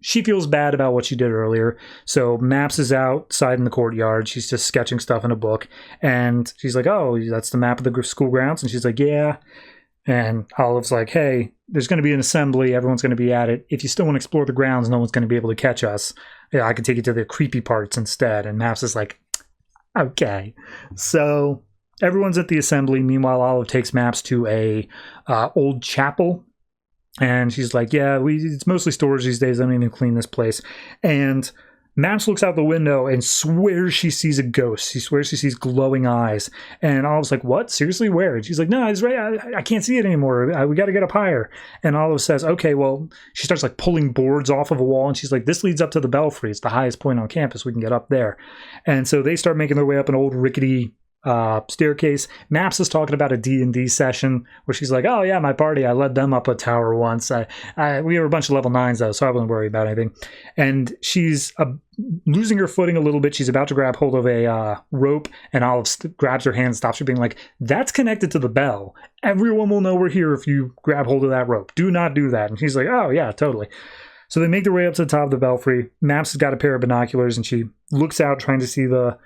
she feels bad about what she did earlier. So Maps is outside in the courtyard. She's just sketching stuff in a book. And she's like, oh, that's the map of the school grounds? And she's like, yeah. And Olive's like, hey, there's going to be an assembly. Everyone's going to be at it. If you still want to explore the grounds, no one's going to be able to catch us. Yeah, I can take you to the creepy parts instead. And Maps is like, okay. So everyone's at the assembly. Meanwhile, Olive takes Maps to a old chapel. And she's like, yeah, it's mostly storage these days. I don't even clean this place. And Maps looks out the window and swears she sees a ghost. She swears she sees glowing eyes. And Olive's like, what? Seriously? Where? And she's like, no, it's right. I can't see it anymore. We got to get up higher. And Olive says, okay, well, she starts like pulling boards off of a wall. And she's like, this leads up to the belfry. It's the highest point on campus. We can get up there. And so they start making their way up an old rickety staircase. Maps is talking about a D&D session where she's like, oh yeah, my party, I led them up a tower once. We were a bunch of level 9s though, so I wasn't worried about anything. And she's losing her footing a little bit. She's about to grab hold of a rope, and Olive grabs her hand and stops her, being like, that's connected to the bell. Everyone will know we're here if you grab hold of that rope. Do not do that. And she's like, oh yeah, totally. So they make their way up to the top of the belfry. Maps has got a pair of binoculars, and she looks out trying to see the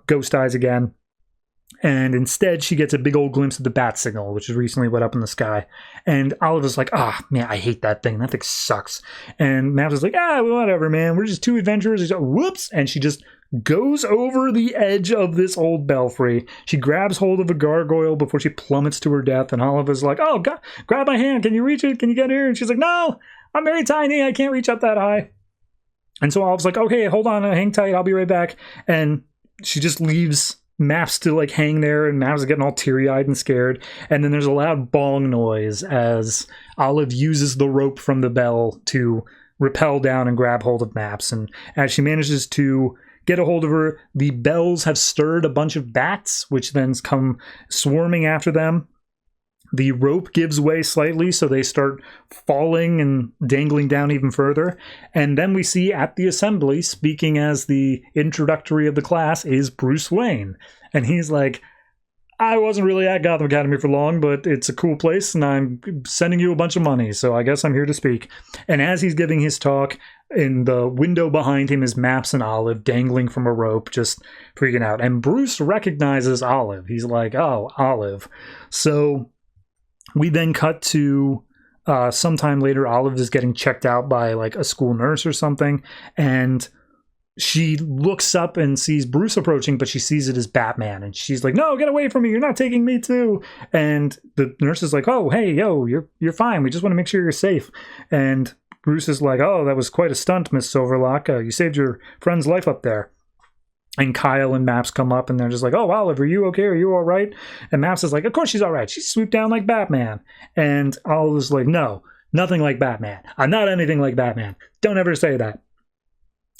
ghost eyes again. And instead, she gets a big old glimpse of the bat signal, which is recently lit up in the sky. And Olive is like, man, I hate that thing. That thing sucks. And Maps is like, whatever, man. We're just two adventurers. Whoops. And she just goes over the edge of this old belfry. She grabs hold of a gargoyle before she plummets to her death. And Olive is like, oh, God, grab my hand. Can you reach it? Can you get here? And she's like, no, I'm very tiny. I can't reach up that high. And so Olive's like, okay, hold on, hang tight, I'll be right back. And she just leaves Maps to like hang there, and Maps is getting all teary-eyed and scared. And then there's a loud bong noise as Olive uses the rope from the bell to rappel down and grab hold of Maps. And as she manages to get a hold of her, the bells have stirred a bunch of bats, which then come swarming after them. The rope gives way slightly, so they start falling and dangling down even further. And then we see at the assembly, speaking as the introductory of the class, is Bruce Wayne. And he's like, I wasn't really at Gotham Academy for long, but it's a cool place, and I'm sending you a bunch of money, so I guess I'm here to speak. And as he's giving his talk, in the window behind him is Maps and Olive dangling from a rope, just freaking out. And Bruce recognizes Olive. He's like, oh, Olive. So we then cut to sometime later. Olive is getting checked out by like a school nurse or something, and she looks up and sees Bruce approaching, but she sees it as Batman, and she's like, no, get away from me, you're not taking me too. And the nurse is like, oh, hey, yo, you're fine, we just want to make sure you're safe. And Bruce is like, oh, that was quite a stunt, Miss Silverlock, you saved your friend's life up there. And Kyle and Maps come up, and they're just like, oh, Olive, are you okay? Are you all right? And Maps is like, of course she's all right. She swooped down like Batman. And Olive is like, no, nothing like Batman. I'm not anything like Batman. Don't ever say that.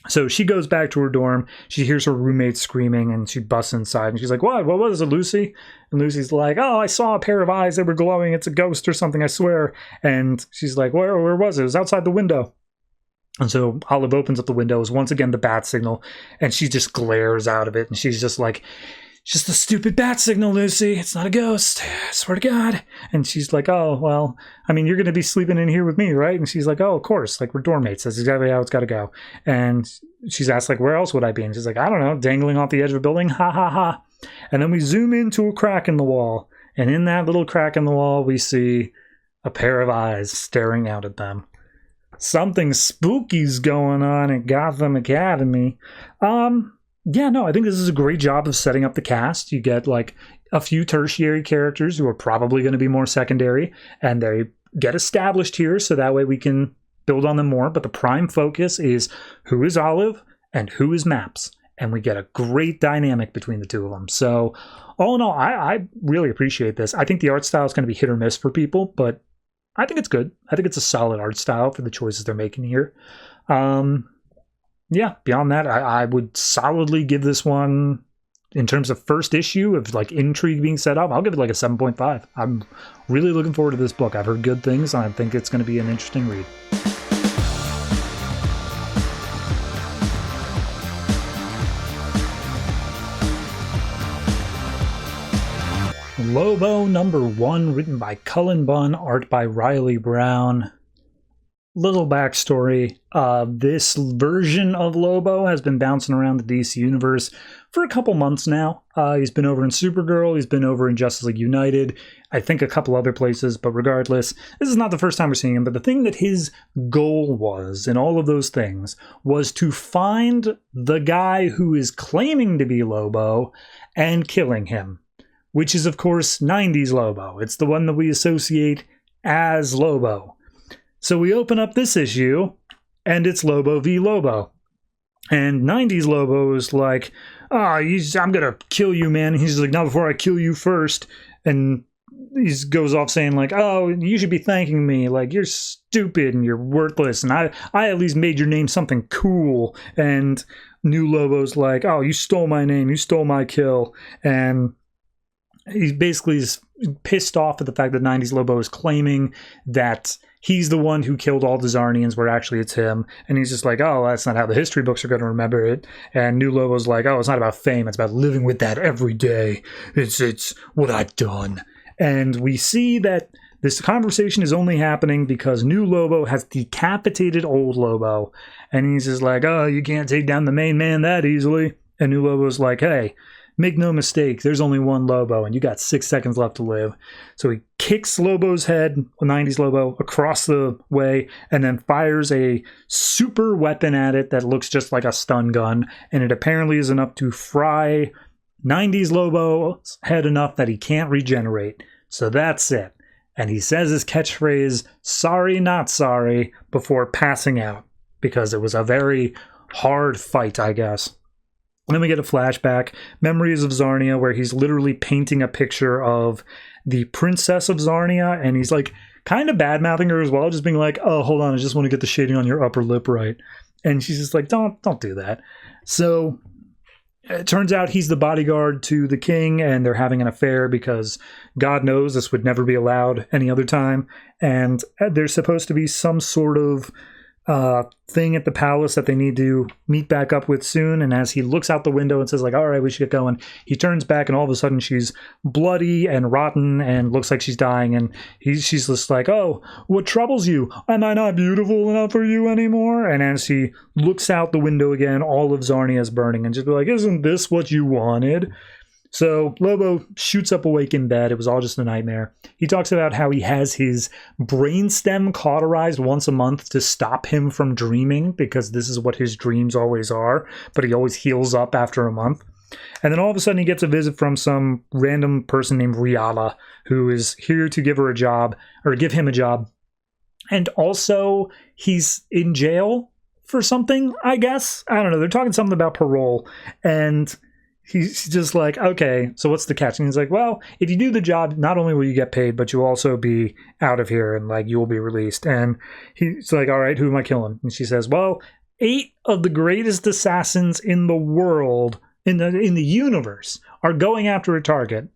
So she goes back to her dorm. She hears her roommate screaming, and she busts inside. And she's like, what was it, Lucy? And Lucy's like, oh, I saw a pair of eyes that were glowing. It's a ghost or something, I swear. And she's like, where was it? It was outside the window. And so Olive opens up the window, is once again the bat signal, and she just glares out of it, and she's just like, it's just a stupid bat signal, Lucy. It's not a ghost. I swear to God. And she's like, oh, well, I mean, you're going to be sleeping in here with me, right? And she's like, oh, of course. Like, we're dorm mates. That's exactly how it's got to go. And she's asked, like, where else would I be? And she's like, I don't know, dangling off the edge of a building. Ha, ha, ha. And then we zoom into a crack in the wall. And in that little crack in the wall, we see a pair of eyes staring out at them. Something spooky's going on at Gotham Academy. Yeah, no, I think this is a great job of setting up the cast. You get like a few tertiary characters who are probably going to be more secondary, and they get established here, so that way we can build on them more. But the prime focus is who is Olive and who is Maps, and we get a great dynamic between the two of them. So all in all, I really appreciate this. I think the art style is going to be hit or miss for people, but I think it's good. I think it's a solid art style for the choices they're making here. Yeah, beyond that, I would solidly give this one, in terms of first issue of like intrigue being set up, I'll give it like a 7.5. I'm really looking forward to this book. I've heard good things, and I think it's going to be an interesting read. Lobo #1, written by Cullen Bunn, art by Reilly Brown. Little backstory. This version of Lobo has been bouncing around the DC universe for a couple months now. He's been over in Supergirl, he's been over in Justice League United, I think a couple other places, but regardless, this is not the first time we're seeing him. But the thing that his goal was in all of those things was to find the guy who is claiming to be Lobo and killing him. Which is, of course, 90s Lobo. It's the one that we associate as Lobo. So we open up this issue, and it's Lobo v. Lobo. And 90s Lobo is like, oh, I'm going to kill you, man. And he's like, not before I kill you first. And he goes off saying, like, oh, you should be thanking me. Like, you're stupid and you're worthless. And I at least made your name something cool. And New Lobo's like, oh, you stole my name. You stole my kill. And he basically is pissed off at the fact that 90s Lobo is claiming that he's the one who killed all the Zarnians, where actually it's him. And he's just like, oh, that's not how the history books are going to remember it. And New Lobo's like, oh, it's not about fame. It's about living with that every day. It's what I've done. And we see that this conversation is only happening because New Lobo has decapitated old Lobo. And he's just like, oh, you can't take down the main man that easily. And New Lobo's like, hey, make no mistake, there's only one Lobo, and you got 6 seconds left to live. So he kicks Lobo's head, 90s Lobo, across the way, and then fires a super weapon at it that looks just like a stun gun, and it apparently is enough to fry 90s Lobo's head enough that he can't regenerate. So that's it. And he says his catchphrase, sorry, not sorry, before passing out. because it was a very hard fight, I guess. And then we get a flashback, Memories of Zarnia, where he's literally painting a picture of the Princess of Zarnia, and he's like kind of bad-mouthing her as well, just being like, oh, hold on, I just want to get the shading on your upper lip right. And she's just like, don't do that. So it turns out he's the bodyguard to the king, and they're having an affair because God knows this would never be allowed any other time. And there's supposed to be some sort of thing at the palace that they need to meet back up with soon. And as he looks out the window and says, like, all right, we should get going, he turns back, and all of a sudden she's bloody and rotten and looks like she's dying. And she's just like, oh, what troubles you? Am I not beautiful enough for you anymore? And as he looks out the window again, all of Zarnia is burning, and just be like, isn't this what you wanted? So Lobo shoots up awake in bed. It was all just a nightmare. He talks about how he has his brainstem cauterized once a month to stop him from dreaming, because this is what his dreams always are, but he always heals up after a month. And then all of a sudden he gets a visit from some random person named Reilly, who is here to give her a job, or give him a job. And also he's in jail for something, I guess. I don't know. They're talking something about parole, and he's just like, okay, so what's the catch? And he's like, well, if you do the job, not only will you get paid, but you'll also be out of here, and like you will be released. And he's like, all right, who am I killing? And she says, well, 8 of the greatest assassins in the world, in the universe, are going after a target.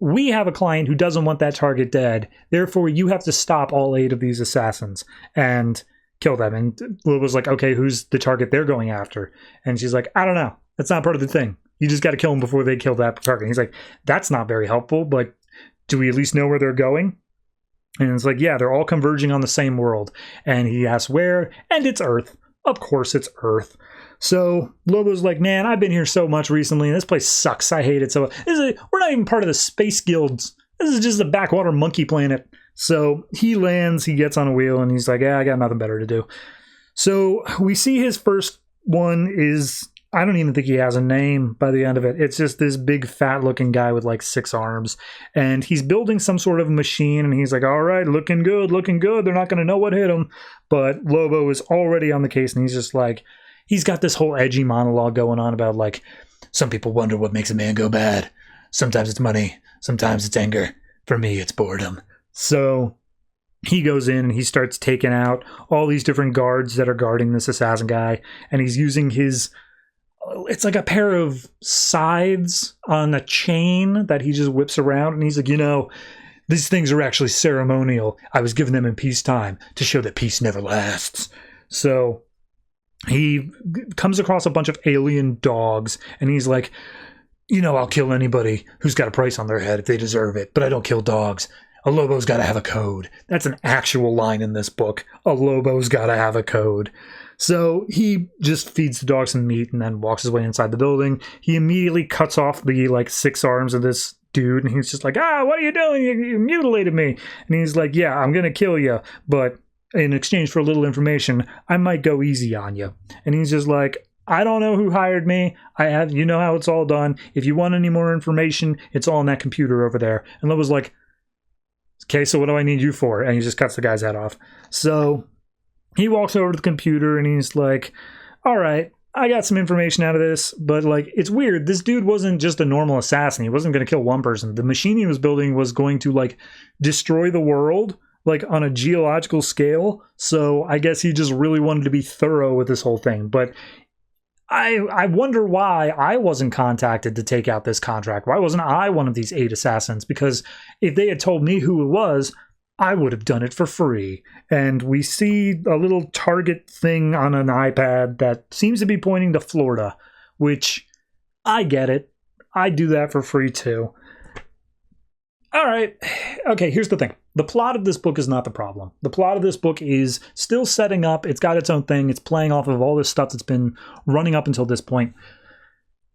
We have a client who doesn't want that target dead. Therefore, you have to stop all 8 of these assassins and kill them. And Lobo's like, okay, who's the target they're going after? And she's like, I don't know. That's not part of the thing. You just got to kill them before they kill that target. And he's like, that's not very helpful, but do we at least know where they're going? And it's like, yeah, they're all converging on the same world. And he asks where, and it's Earth. Of course it's Earth. So Lobo's like, man, I've been here so much recently, and this place sucks. I hate it. So we're not even part of the space guilds. This is just a backwater monkey planet. So he lands, he gets on a wheel, and he's like, yeah, I got nothing better to do. So we see his first one is, I don't even think he has a name by the end of it. It's just this big fat looking guy with like 6 arms, and he's building some sort of machine, and he's like, all right, looking good. They're not going to know what hit him. But Lobo is already on the case, and he's just like, he's got this whole edgy monologue going on about like, some people wonder what makes a man go bad. Sometimes it's money. Sometimes it's anger. For me, it's boredom. So he goes in and he starts taking out all these different guards that are guarding this assassin guy, and he's using his, it's like a pair of scythes on a chain that he just whips around, and he's like, you know, these things are actually ceremonial. I was given them in peacetime to show that peace never lasts. So he comes across a bunch of alien dogs, and he's like, you know, I'll kill anybody who's got a price on their head if they deserve it, but I don't kill dogs. A Lobo's got to have a code. That's an actual line in this book. A Lobo's got to have a code. So he just feeds the dog some meat and then walks his way inside the building. He immediately cuts off the like 6 arms of this dude, and he's just like, what are you doing? You mutilated me. And he's like, yeah, I'm going to kill you, but in exchange for a little information, I might go easy on you. And he's just like, I don't know who hired me. You know how it's all done. If you want any more information, it's all in that computer over there. And Lobo's like, okay, so what do I need you for? And he just cuts the guy's head off. So he walks over to the computer and he's like, all right, I got some information out of this, but like, it's weird. This dude wasn't just a normal assassin. He wasn't going to kill one person. The machine he was building was going to like destroy the world, like on a geological scale. So I guess he just really wanted to be thorough with this whole thing. But I wonder why I wasn't contacted to take out this contract. Why wasn't I one of these 8 assassins? Because if they had told me who it was, I would have done it for free. And we see a little target thing on an iPad that seems to be pointing to Florida, which I get it. I do that for free too. All right. Okay, here's the thing. The plot of this book is not the problem. The plot of this book is still setting up. It's got its own thing. It's playing off of all this stuff that's been running up until this point.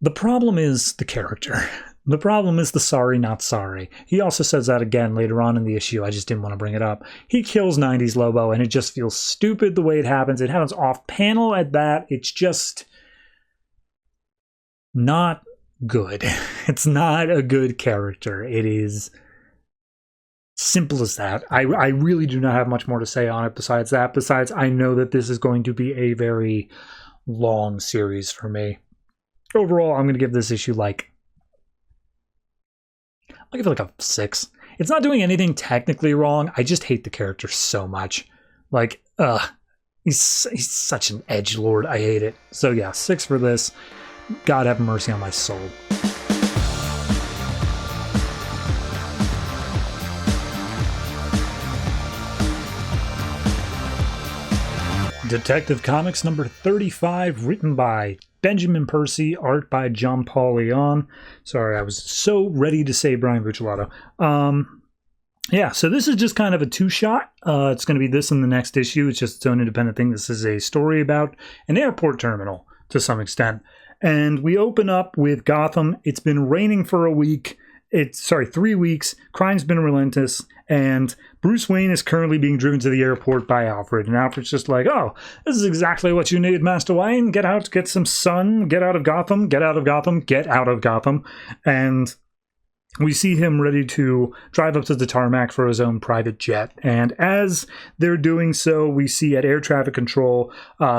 The problem is the character. The problem is the sorry, not sorry. He also says that again later on in the issue. I just didn't want to bring it up. He kills 90s Lobo, and it just feels stupid the way it happens. It happens off panel at that. It's just not good. It's not a good character. It is simple as that. I really do not have much more to say on it besides that. Besides, I know that this is going to be a very long series for me. Overall, I'm going to give this issue like... I'll give it like a 6. It's not doing anything technically wrong. I just hate the character so much. Like, he's such an edgelord. I hate it. So yeah, 6 for this. God have mercy on my soul. Detective Comics number 35, written by Benjamin Percy, art by John Paul Leon. Sorry, I was so ready to say Brian Buccellato. Yeah, so this is just kind of a two-shot. It's going to be this in the next issue. It's just its own independent thing. This is a story about an airport terminal to some extent. And we open up with Gotham. It's been raining for a week. 3 weeks. Crime's been relentless. And Bruce Wayne is currently being driven to the airport by Alfred. And Alfred's just like, oh, this is exactly what you need, Master Wayne. Get out, get some sun. Get out of Gotham. Get out of Gotham. Get out of Gotham. And we see him ready to drive up to the tarmac for his own private jet. And as they're doing so, we see at air traffic control,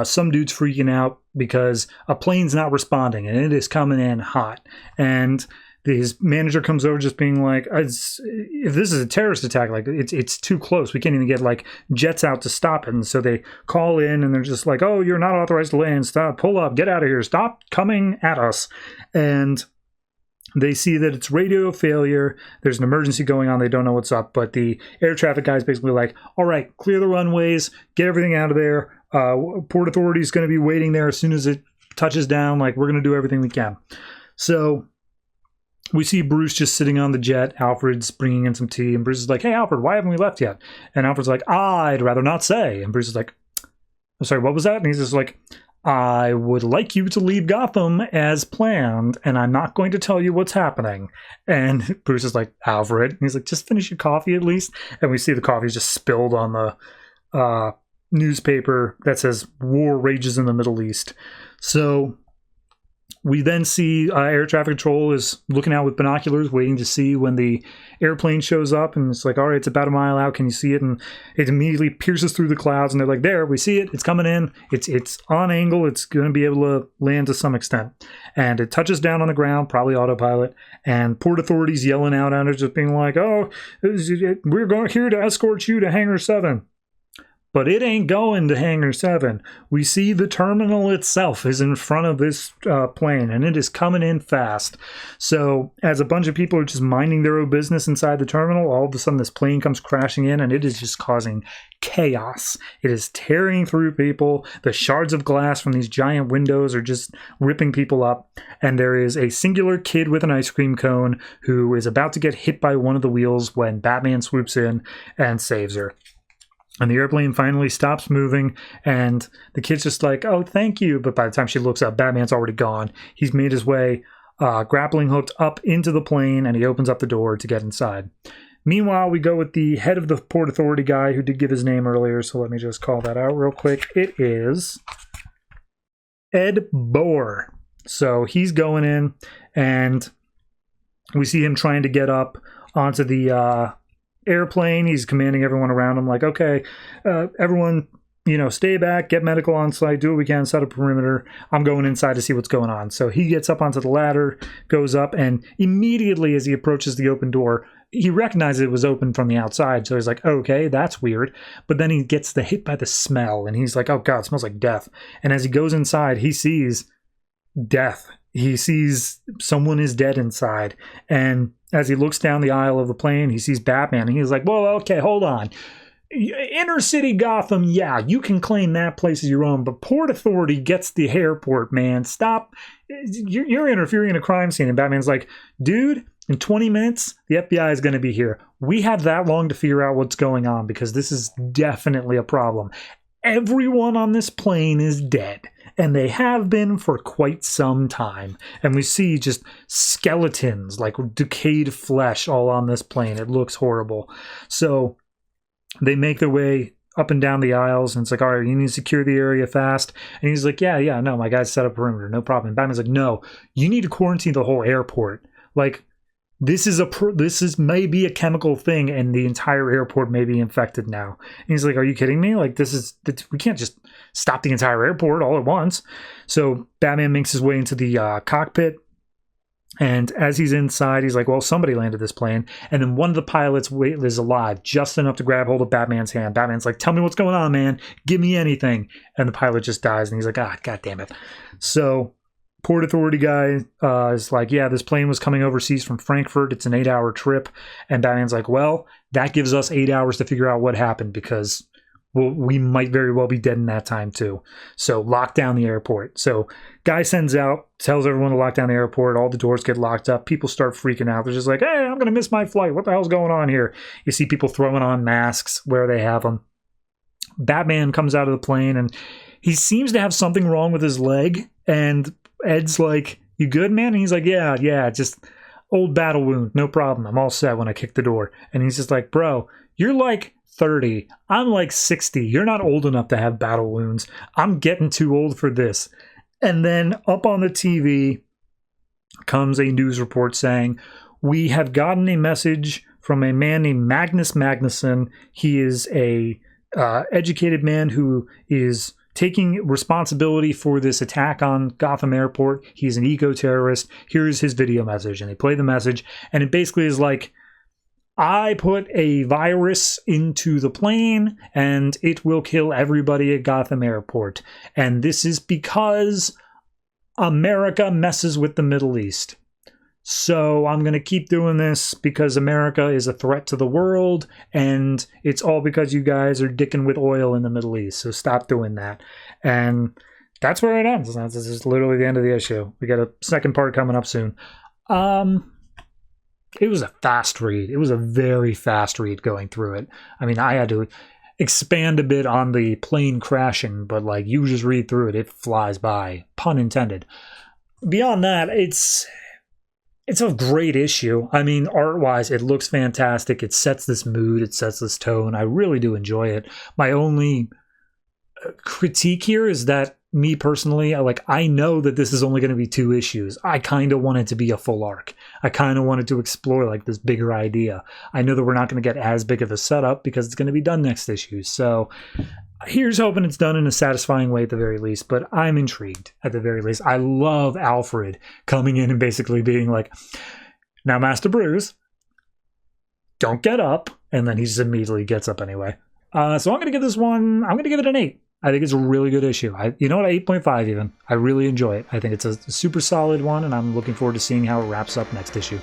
some dude's freaking out because a plane's not responding and it is coming in hot. And his manager comes over just being like, if this is a terrorist attack, like it's too close. We can't even get like jets out to stop it. And so they call in and they're just like, oh, you're not authorized to land. Stop, pull up, get out of here. Stop coming at us. And they see that it's radio failure. There's an emergency going on. They don't know what's up. But the air traffic guy is basically like, all right, clear the runways, get everything out of there. Port Authority is going to be waiting there as soon as it touches down. Like, we're going to do everything we can. So we see Bruce just sitting on the jet. Alfred's bringing in some tea. And Bruce is like, hey, Alfred, why haven't we left yet? And Alfred's like, I'd rather not say. And Bruce is like, I'm sorry, what was that? And he's just like, I would like you to leave Gotham as planned, and I'm not going to tell you what's happening. And Bruce is like, Alfred. And he's like, just finish your coffee at least. And we see the coffee just spilled on the newspaper that says war rages in the Middle East. So we then see air traffic control is looking out with binoculars, waiting to see when the airplane shows up. And it's like, all right, it's about a mile out. Can you see it? And it immediately pierces through the clouds. And they're like, there, we see it. It's coming in. It's on angle. It's going to be able to land to some extent. And it touches down on the ground, probably autopilot. And Port Authority's yelling out at it, just being like, oh, we're going here to escort you to Hangar 7. But it ain't going to Hangar 7. We see the terminal itself is in front of this plane, and it is coming in fast. So as a bunch of people are just minding their own business inside the terminal, all of a sudden this plane comes crashing in, and it is just causing chaos. It is tearing through people. The shards of glass from these giant windows are just ripping people up. And there is a singular kid with an ice cream cone who is about to get hit by one of the wheels when Batman swoops in and saves her. And the airplane finally stops moving, and the kid's just like, oh, thank you. But by the time she looks up, Batman's already gone. He's made his way, grappling hooked up into the plane, and he opens up the door to get inside. Meanwhile, we go with the head of the Port Authority guy who did give his name earlier, so let me just call that out real quick. It is Ed Boer. So he's going in, and we see him trying to get up onto the airplane. He's commanding everyone around him like, okay, everyone, stay back, get medical on site, do what we can, set a perimeter. I'm going inside to see what's going on. So he gets up onto the ladder, goes up, and immediately as he approaches the open door, he recognizes it was open from the outside. So he's like, okay, that's weird. But then he gets hit by the smell, and he's like, oh God, it smells like death. And as he goes inside, he sees death. He sees someone is dead inside. And as he looks down the aisle of the plane, he sees Batman. And he's like, whoa, okay, hold on. Inner city Gotham, yeah, you can claim that place as your own. But Port Authority gets the airport, man. Stop. You're interfering in a crime scene. And Batman's like, dude, in 20 minutes, the FBI is going to be here. We have that long to figure out what's going on because this is definitely a problem. Everyone on this plane is dead. And they have been for quite some time. And we see just skeletons, like decayed flesh all on this plane. It looks horrible. So they make their way up and down the aisles, and it's like, all right, you need to secure the area fast. And he's like, yeah, no, my guys set up a perimeter, no problem. And Batman's like, no, you need to quarantine the whole airport. Like, this is maybe a chemical thing, and the entire airport may be infected now. And he's like, are you kidding me? Like, we can't just stop the entire airport all at once. So Batman makes his way into the cockpit. And as he's inside, he's like, well, somebody landed this plane. And then one of the pilots is alive, just enough to grab hold of Batman's hand. Batman's like, tell me what's going on, man. Give me anything. And the pilot just dies. And he's like, God damn it. So Port Authority guy is like, yeah, this plane was coming overseas from Frankfurt. It's an 8-hour trip. And Batman's like, well, that gives us 8 hours to figure out what happened, because we might very well be dead in that time too. So lock down the airport. So guy sends out, tells everyone to lock down the airport. All the doors get locked up. People start freaking out. They're just like, hey, I'm going to miss my flight. What the hell's going on here? You see people throwing on masks where they have them. Batman comes out of the plane, and he seems to have something wrong with his leg. And Ed's like, you good, man? And he's like, yeah, just old battle wound. No problem. I'm all set when I kick the door. And he's just like, bro, you're like 30. I'm like 60. You're not old enough to have battle wounds. I'm getting too old for this. And then up on the TV comes a news report saying, we have gotten a message from a man named Magnus Magnusson. He is a educated man who is taking responsibility for this attack on Gotham Airport. He's an eco-terrorist. Here's his video message. And they play the message, and it basically is like, I put a virus into the plane and it will kill everybody at Gotham Airport. And this is because America messes with the Middle East. So I'm going to keep doing this because America is a threat to the world, and it's all because you guys are dicking with oil in the Middle East. So stop doing that. And that's where it ends. This is literally the end of the issue. We got a second part coming up soon. It was a fast read. It was a very fast read going through it. I mean, I had to expand a bit on the plane crashing, but like, you just read through it, it flies by. Pun intended. Beyond that, it's a great issue. I mean, art-wise, it looks fantastic. It sets this mood. It sets this tone. I really do enjoy it. My only critique here is that, me personally, I know that this is only going to be 2 issues. I kind of want it to be a full arc. I kind of wanted to explore like this bigger idea. I know that we're not going to get as big of a setup because it's going to be done next issue. So here's hoping it's done in a satisfying way at the very least, but I'm intrigued at the very least. I love Alfred coming in and basically being like, now, Master Bruce, don't get up. And then he just immediately gets up anyway. So I'm going to give this one, I'm going to give it an 8. I think it's a really good issue. You know what, 8.5 even. I really enjoy it. I think it's a super solid one, and I'm looking forward to seeing how it wraps up next issue.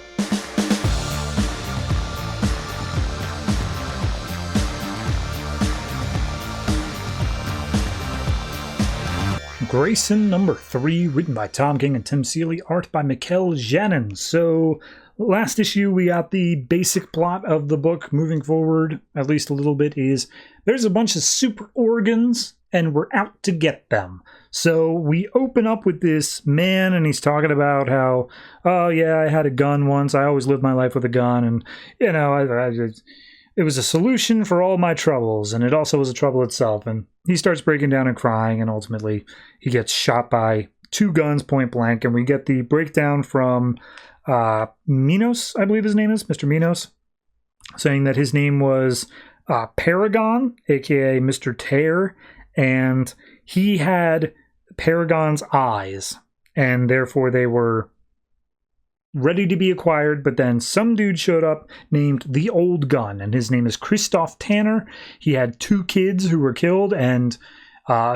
Grayson number 3, written by Tom King and Tim Seeley, art by Mikel Janin. So last issue, we got the basic plot of the book moving forward, at least a little bit, is there's a bunch of super organs, and we're out to get them. So we open up with this man, and he's talking about how, oh yeah, I had a gun once. I always lived my life with a gun, and you know, it was a solution for all my troubles, and it also was a trouble itself. And he starts breaking down and crying, and ultimately he gets shot by 2 guns point blank. And we get the breakdown from Minos, I believe his name is, Mr. Minos, saying that his name was Paragon, aka Mr. Tear, and he had Paragon's eyes, and therefore they were ready to be acquired. But then some dude showed up named the Old Gun, and his name is Christoph Tanner. He had 2 kids who were killed, and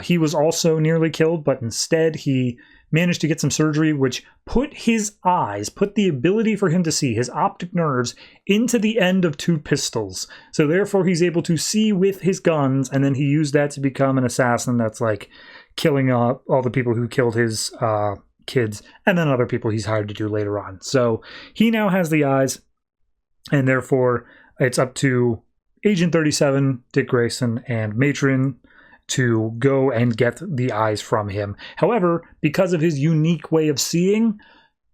he was also nearly killed, but instead he managed to get some surgery which put his eyes, put the ability for him to see, his optic nerves, into the end of 2 pistols. So therefore he's able to see with his guns, and then he used that to become an assassin that's like killing all the people who killed his kids, and then other people he's hired to do later on. So he now has the eyes, and therefore it's up to Agent 37, Dick Grayson, and Matron to go and get the eyes from him. However, because of his unique way of seeing,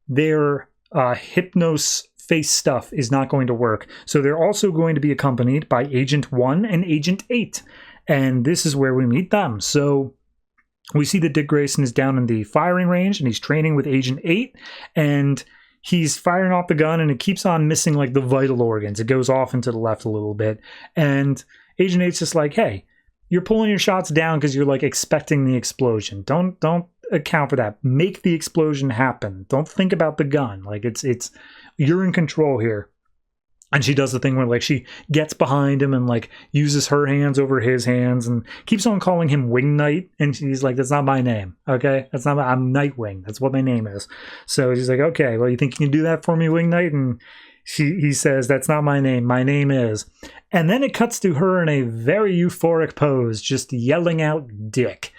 their Hypnos face stuff is not going to work. So they're also going to be accompanied by Agent 1 and Agent 8. And this is where we meet them. So we see that Dick Grayson is down in the firing range, and he's training with Agent 8. And he's firing off the gun and it keeps on missing like the vital organs. It goes off into the left a little bit. And Agent 8's just like, hey, you're pulling your shots down because you're like expecting the explosion. Don't account for that. Make the explosion happen. Don't think about the gun. Like it's you're in control here. And she does the thing where like she gets behind him and like uses her hands over his hands and keeps on calling him Wing Knight. And she's like, that's not my name. Okay. I'm Nightwing. That's what my name is. So she's like, okay, well, you think you can do that for me, Wing Knight? And he says, that's not my name. My name is. And then it cuts to her in a very euphoric pose, just yelling out Dick.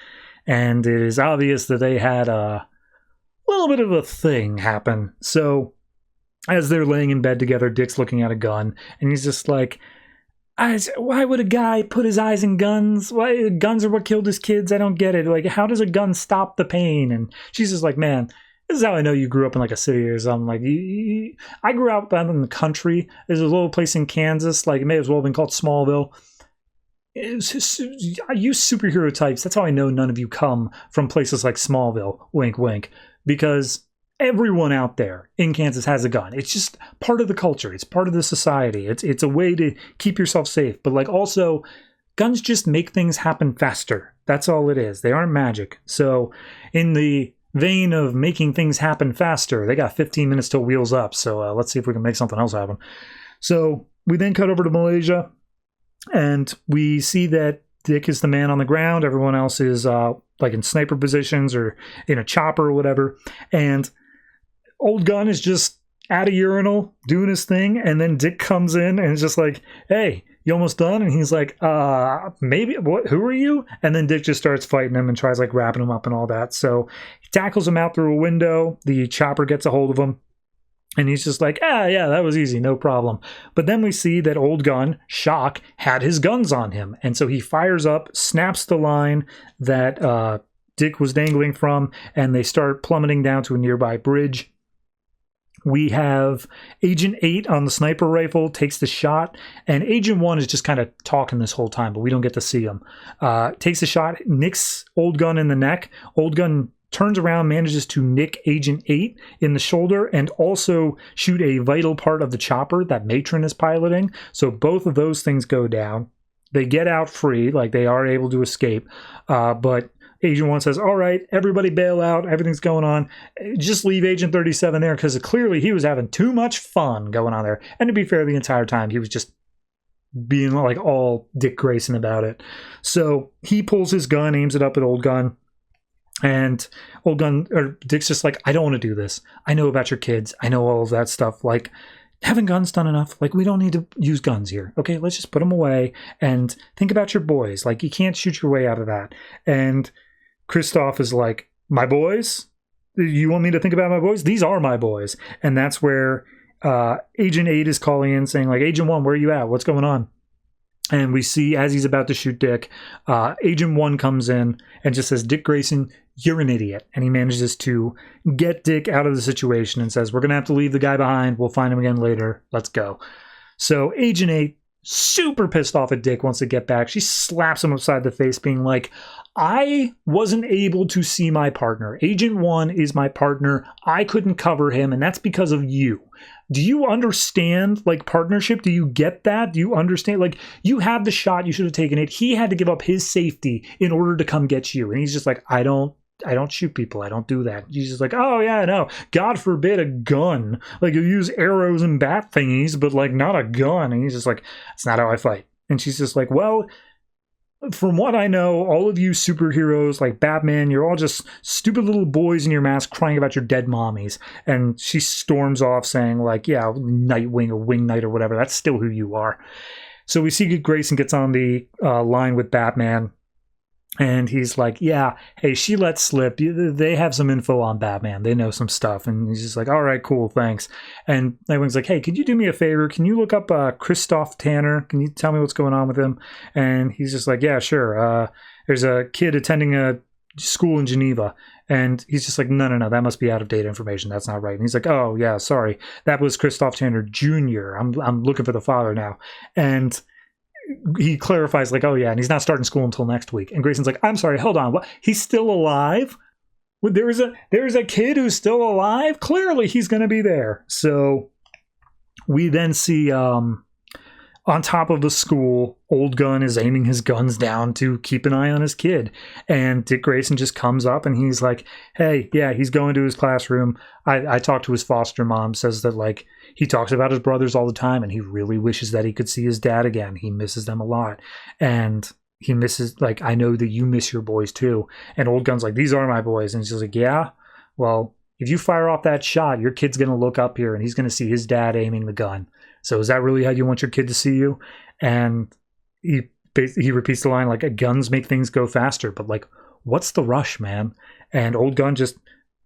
And it is obvious that they had a little bit of a thing happen. So as they're laying in bed together, Dick's looking at a gun, and he's just like, why would a guy put his eyes in guns? Why guns are what killed his kids? I don't get it. Like, how does a gun stop the pain? And she's just like, man, this is how I know you grew up in like a city or something. Like, I grew up out in the country. There's a little place in Kansas, like it may as well have been called Smallville. I use superhero types. That's how I know none of you come from places like Smallville. Wink, wink. Because everyone out there in Kansas has a gun. It's just part of the culture. It's part of the society. It's a way to keep yourself safe. But like also, guns just make things happen faster. That's all it is. They aren't magic. So in the vein of making things happen faster, they got 15 minutes till wheels up. So let's see if we can make something else happen. So we then cut over to Malaysia, and we see that Dick is the man on the ground. Everyone else is like in sniper positions or in a chopper or whatever. And Old Gun is just at a urinal doing his thing, and then Dick comes in and is just like, hey, you almost done? And he's like, maybe, what, who are you? And then Dick just starts fighting him and tries like wrapping him up and all that. So he tackles him out through a window. The chopper gets a hold of him, and he's just like, yeah, that was easy, no problem. But then we see that Old Gun, Shock, had his guns on him. And so he fires up, snaps the line that Dick was dangling from, and they start plummeting down to a nearby bridge. We have Agent 8 on the sniper rifle, takes the shot, and Agent 1 is just kind of talking this whole time, but we don't get to see him. Takes the shot, nicks Old Gun in the neck. Old Gun turns around, manages to nick Agent 8 in the shoulder, and also shoot a vital part of the chopper that Matron is piloting. So both of those things go down. They get out free, like they are able to escape, but Agent 1 says, all right, everybody bail out. Everything's going on. Just leave Agent 37 there, because clearly he was having too much fun going on there. And to be fair, the entire time he was just being like all Dick Grayson about it. So he pulls his gun, aims it up at Old Gun. And Old Gun, or Dick's just like, I don't want to do this. I know about your kids. I know all of that stuff. Like, haven't guns done enough? Like, we don't need to use guns here. Okay, let's just put them away and think about your boys. Like, you can't shoot your way out of that. And Christoph is like, my boys? You want me to think about my boys? These are my boys. And that's where Agent 8 is calling in saying, like, Agent 1, where are you at? What's going on? And we see, as he's about to shoot Dick, Agent 1 comes in and just says, Dick Grayson, you're an idiot. And he manages to get Dick out of the situation and says, we're going to have to leave the guy behind. We'll find him again later. Let's go. So Agent 8, super pissed off at Dick, wants to get back. She slaps him upside the face, being like, I wasn't able to see my partner. Agent 1 is my partner. I couldn't cover him, and that's because of you. Do you understand, like, partnership? Do you get that? Do you understand? Like, you had the shot. You should have taken it. He had to give up his safety in order to come get you. And he's just like, I don't shoot people. I don't do that. He's just like, oh, yeah, no. God forbid a gun. Like, you use arrows and bat thingies, but, like, not a gun. And he's just like, that's not how I fight. And she's just like, well, from what I know, all of you superheroes like Batman, you're all just stupid little boys in your mask crying about your dead mommies. And she storms off saying like, yeah, Nightwing or Wing Knight or whatever. That's still who you are. So we see Grayson gets on the line with Batman. And he's like, yeah, hey, she let slip. They have some info on Batman. They know some stuff. And he's just like, all right, cool, thanks. And Nightwing's like, hey, could you do me a favor? Can you look up Christoph Tanner? Can you tell me what's going on with him? And he's just like, yeah, sure. There's a kid attending a school in Geneva. And he's just like, no, that must be out-of-date information. That's not right. And he's like, oh, yeah, sorry. That was Christoph Tanner Jr. I'm looking for the father now. And he clarifies like, oh yeah, and he's not starting school until next week. And Grayson's like, I'm sorry, hold on, what? He's still alive? there's a kid who's still alive. Clearly, he's going to be there. So we then see on top of the school, Old Gun is aiming his guns down to keep an eye on his kid. And Dick Grayson just comes up and he's like, hey, yeah, he's going to his classroom. I talked to his foster mom, says that like he talks about his brothers all the time and he really wishes that he could see his dad again. He misses them a lot. And he misses, like, I know that you miss your boys too. And Old Gun's like, these are my boys. And he's like, yeah, well, if you fire off that shot, your kid's going to look up here and he's going to see his dad aiming the gun. So is that really how you want your kid to see you? And he repeats the line like, guns make things go faster, but like, what's the rush, man? And Old Gun just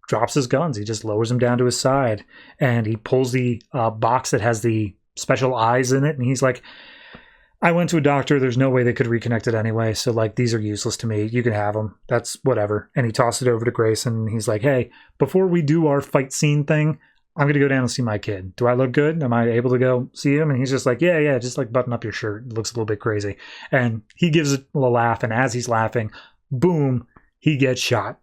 drops his guns. He just lowers them down to his side and he pulls the box that has the special eyes in it. And he's like, I went to a doctor. There's no way they could reconnect it anyway. So like, these are useless to me. You can have them. That's whatever. And he tosses it over to Grayson. And he's like, hey, before we do our fight scene thing, I'm going to go down and see my kid. Do I look good? Am I able to go see him? And he's just like, yeah, just like button up your shirt. It looks a little bit crazy. And he gives it a laugh. And as he's laughing, boom, he gets shot.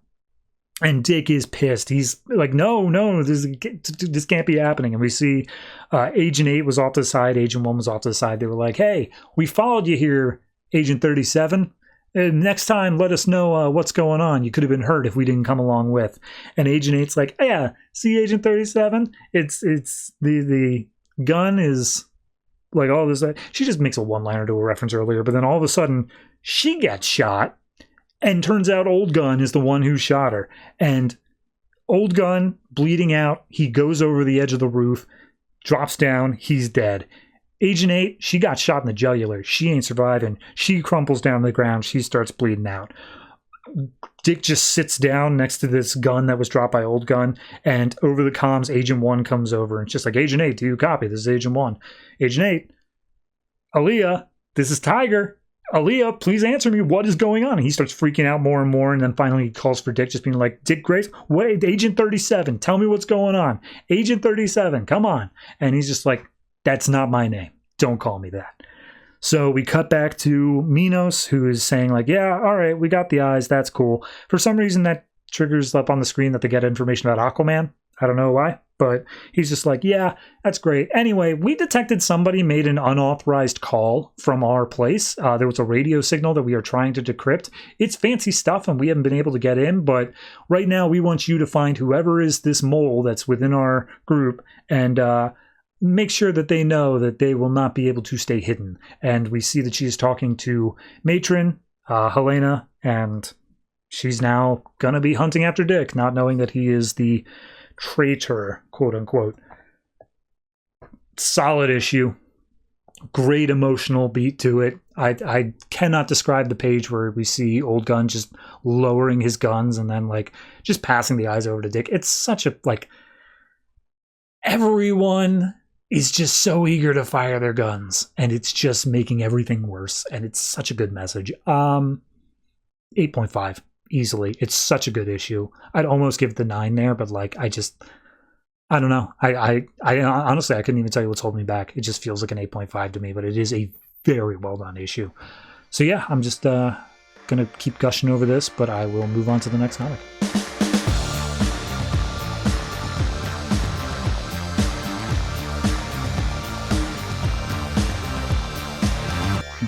And Dick is pissed. He's like, no, this can't be happening. And we see Agent 8 was off to the side. Agent 1 was off to the side. They were like, hey, we followed you here, Agent 37. Next time, let us know what's going on. You could have been hurt if we didn't come along with. And Agent 8's like, yeah, see, Agent 37? It's the gun is like all this. She just makes a one-liner to a reference earlier, but then all of a sudden, she gets shot. And turns out Old Gun is the one who shot her. And Old Gun, bleeding out, he goes over the edge of the roof, drops down, he's dead. Agent 8, she got shot in the jugular. She ain't surviving. She crumples down to the ground. She starts bleeding out. Dick just sits down next to this gun that was dropped by Old Gun. And over the comms, Agent 1 comes over. And it's just like, Agent 8, do you copy? This is Agent 1. Agent 8, Aaliyah, this is Tiger. Aaliyah, please answer me. What is going on? And he starts freaking out more and more. And then finally he calls for Dick, just being like, Dick Grace, wait, Agent 37, tell me what's going on. Agent 37, come on. And he's just like, that's not my name. Don't call me that. So we cut back to Minos, who is saying like, yeah, all right, we got the eyes. That's cool. For some reason that triggers up on the screen that they get information about Aquaman. I don't know why, but he's just like, yeah, that's great. Anyway, we detected somebody made an unauthorized call from our place. There was a radio signal that we are trying to decrypt. It's fancy stuff and we haven't been able to get in, but right now we want you to find whoever is this mole that's within our group and make sure that they know that they will not be able to stay hidden. And we see that she's talking to Matron, Helena, and she's now going to be hunting after Dick, not knowing that he is the traitor, quote unquote. Solid issue. Great emotional beat to it. I cannot describe the page where we see Old Gun just lowering his guns and then like just passing the eyes over to Dick. It's such a like everyone is just so eager to fire their guns and it's just making everything worse and it's such a good message. 8.5 easily. It's such a good issue. I'd almost give it the 9 there, but like I don't know. I honestly I couldn't even tell you what's holding me back. It just feels like an 8.5 to me, but it is a very well done issue. So yeah, I'm just gonna keep gushing over this, but I will move on to the next comic.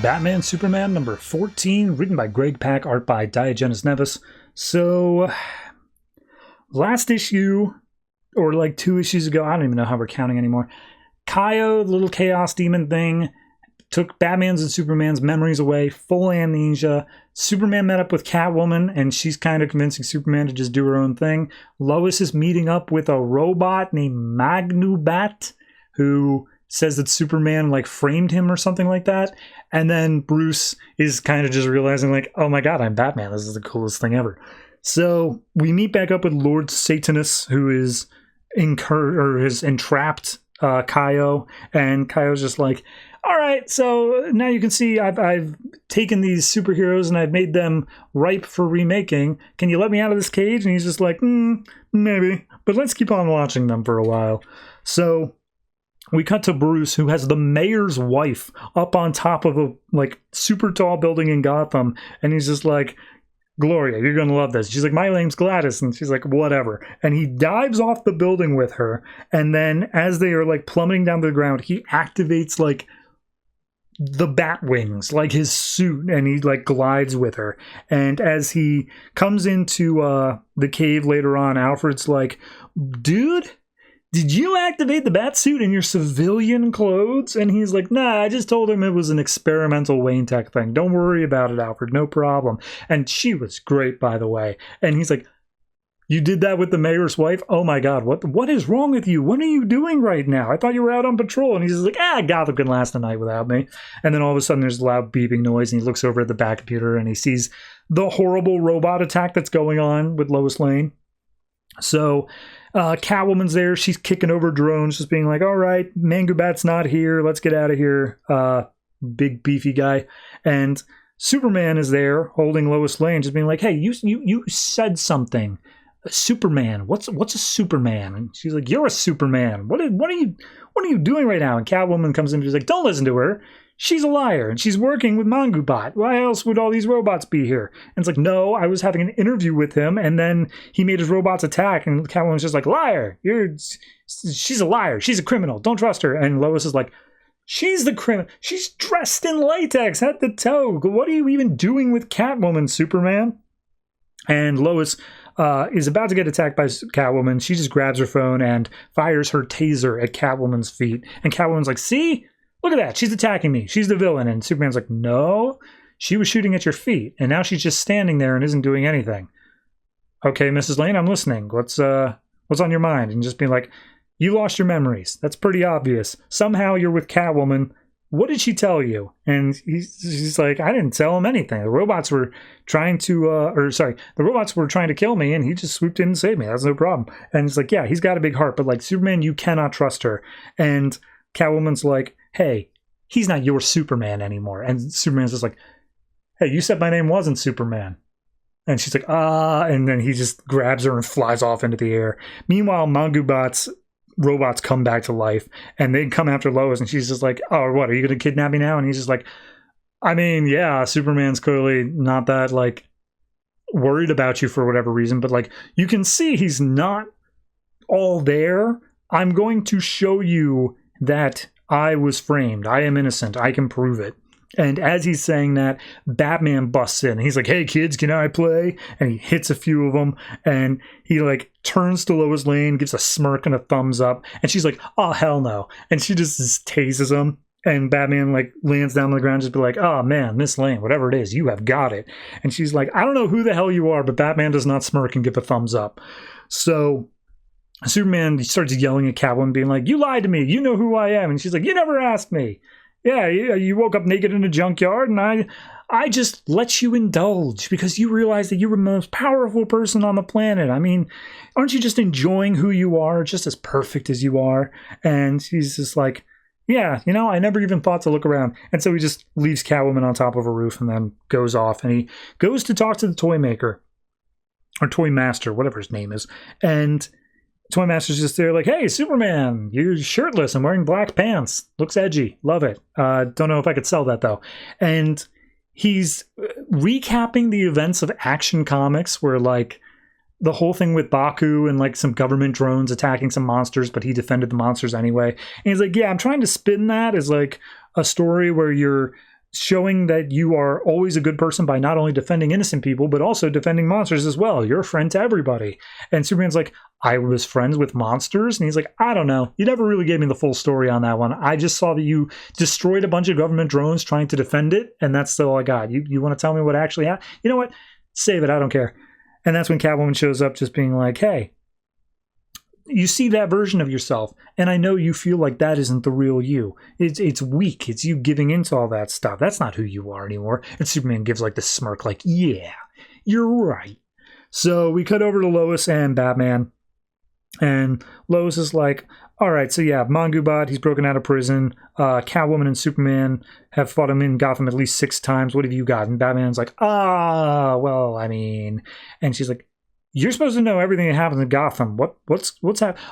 Batman Superman number 14, written by Greg Pak, art by Diogenes Neves. So, last issue, or like 2 issues ago, I don't even know how we're counting anymore, Kaio, the little chaos demon thing, took Batman's and Superman's memories away, full amnesia. Superman met up with Catwoman, and she's kind of convincing Superman to just do her own thing. Lois is meeting up with a robot named Magnubat, who says that Superman like framed him or something like that. And then Bruce is kind of just realizing like, oh my god, I'm Batman. This is the coolest thing ever. So we meet back up with Lord Satanus, who is has entrapped Kaio, and Kaio's just like, all right, so now you can see I've taken these superheroes and I've made them ripe for remaking. Can you let me out of this cage? And he's just like, maybe, but let's keep on watching them for a while. So we cut to Bruce, who has the mayor's wife up on top of a like super tall building in Gotham, and he's just like, Gloria, you're going to love this. She's like, my name's Gladys. And she's like, whatever. And he dives off the building with her. And then as they are like plummeting down to the ground, he activates like the bat wings, like his suit, and he like glides with her. And as he comes into the cave later on, Alfred's like, dude, did you activate the bat suit in your civilian clothes? And he's like, nah, I just told him it was an experimental Wayne Tech thing. Don't worry about it, Alfred, no problem. And she was great, by the way. And he's like, you did that with the mayor's wife? Oh my God, what is wrong with you? What are you doing right now? I thought you were out on patrol. And he's like, Gotham can last a night without me. And then all of a sudden there's a loud beeping noise, and he looks over at the back computer and he sees the horrible robot attack that's going on with Lois Lane. So Catwoman's there. She's kicking over drones, just being like, all right, Mangubat's not here. Let's get out of here. Big beefy guy. And Superman is there holding Lois Lane, just being like, hey, you said something. Superman. What's a Superman? And she's like, you're a Superman. What are you doing right now? And Catwoman comes in and she's like, don't listen to her. She's a liar, and she's working with Mangubot. Why else would all these robots be here? And it's like, no, I was having an interview with him, and then he made his robots attack, and Catwoman's just like, liar. She's a liar. She's a criminal. Don't trust her. And Lois is like, she's the criminal. She's dressed in latex head to toe. What are you even doing with Catwoman, Superman? And Lois is about to get attacked by Catwoman. She just grabs her phone and fires her taser at Catwoman's feet. And Catwoman's like, see? Look at that. She's attacking me. She's the villain. And Superman's like, no, she was shooting at your feet. And now she's just standing there and isn't doing anything. Okay, Mrs. Lane, I'm listening. What's on your mind? And just being like, you lost your memories. That's pretty obvious. Somehow you're with Catwoman. What did she tell you? And she's like, I didn't tell him anything. The robots were trying to, the robots were trying to kill me, and he just swooped in and saved me. That's no problem. And it's like, yeah, he's got a big heart, but like Superman, you cannot trust her. And Catwoman's like, hey, he's not your Superman anymore. And Superman's just like, hey, you said my name wasn't Superman. And she's like, and then he just grabs her and flies off into the air. Meanwhile, Mangubot's robots come back to life, and they come after Lois, and she's just like, oh, what, are you going to kidnap me now? And he's just like, I mean, yeah, Superman's clearly not that, like, worried about you for whatever reason, but, like, you can see he's not all there. I'm going to show you that I was framed. I am innocent. I can prove it. And as he's saying that, Batman busts in. He's like, hey, kids, can I play? And he hits a few of them. And he, like, turns to Lois Lane, gives a smirk and a thumbs up. And she's like, oh, hell no. And she just tases him. And Batman, like, lands down on the ground, just be like, oh, man, Miss Lane, whatever it is, you have got it. And she's like, I don't know who the hell you are, but Batman does not smirk and give a thumbs up. So Superman starts yelling at Catwoman, being like, you lied to me. You know who I am. And she's like, you never asked me. Yeah, you woke up naked in a junkyard, and I just let you indulge because you realized that you were the most powerful person on the planet. I mean, aren't you just enjoying who you are, just as perfect as you are? And she's just like, yeah, you know, I never even thought to look around. And so he just leaves Catwoman on top of a roof and then goes off, and he goes to talk to the toy maker, or toy master, whatever his name is. And Toy Master's just there like, hey, Superman, you're shirtless and wearing black pants. Looks edgy. Love it. Don't know if I could sell that, though. And he's recapping the events of Action Comics, where, like, the whole thing with Baku and, like, some government drones attacking some monsters, but he defended the monsters anyway. And he's like, yeah, I'm trying to spin that as, like, a story where you're showing that you are always a good person by not only defending innocent people, but also defending monsters as well. You're a friend to everybody. And Superman's like, I was friends with monsters? And he's like, I don't know. You never really gave me the full story on that one. I just saw that you destroyed a bunch of government drones trying to defend it, and that's all I got. You want to tell me what actually happened? You know what? Save it. I don't care. And that's when Catwoman shows up, just being like, hey, you see that version of yourself, and I know you feel like that isn't the real you. It's weak. It's you giving into all that stuff. That's not who you are anymore. And Superman gives, like, the smirk, like, yeah, you're right. So we cut over to Lois and Batman, and Lois is like, all right, so yeah, Mangubot, he's broken out of prison. Catwoman and Superman have fought him in Gotham at least 6 times. What have you got? And Batman's like, well, I mean, and she's like, you're supposed to know everything that happens in Gotham. What's happening?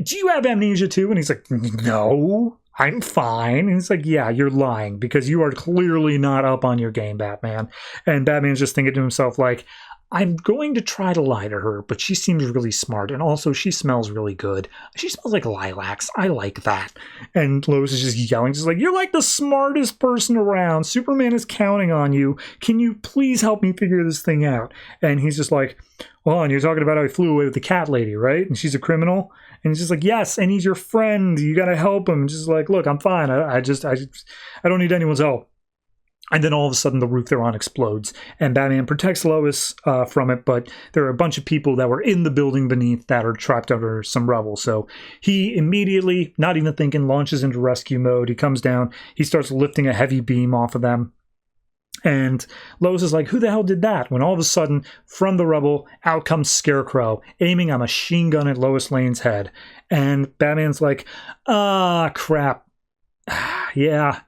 Do you have amnesia too? And he's like, no. I'm fine. And it's like, yeah, you're lying because you are clearly not up on your game, Batman. And Batman's just thinking to himself, like, I'm going to try to lie to her, but she seems really smart. And also, she smells really good. She smells like lilacs. I like that. And Lois is just yelling, just like, you're like the smartest person around. Superman is counting on you. Can you please help me figure this thing out? And he's just like, well, and you're talking about how he flew away with the cat lady, right? And she's a criminal. And he's just like, yes, and he's your friend. You got to help him. And just like, look, I'm fine. I don't need anyone's help. And then all of a sudden the roof they're on explodes, and Batman protects Lois from it, but there are a bunch of people that were in the building beneath that are trapped under some rubble. So he immediately, not even thinking, launches into rescue mode. He comes down, he starts lifting a heavy beam off of them. And Lois is like, who the hell did that? When all of a sudden, from the rubble, out comes Scarecrow, aiming a machine gun at Lois Lane's head. And Batman's like, crap. Yeah.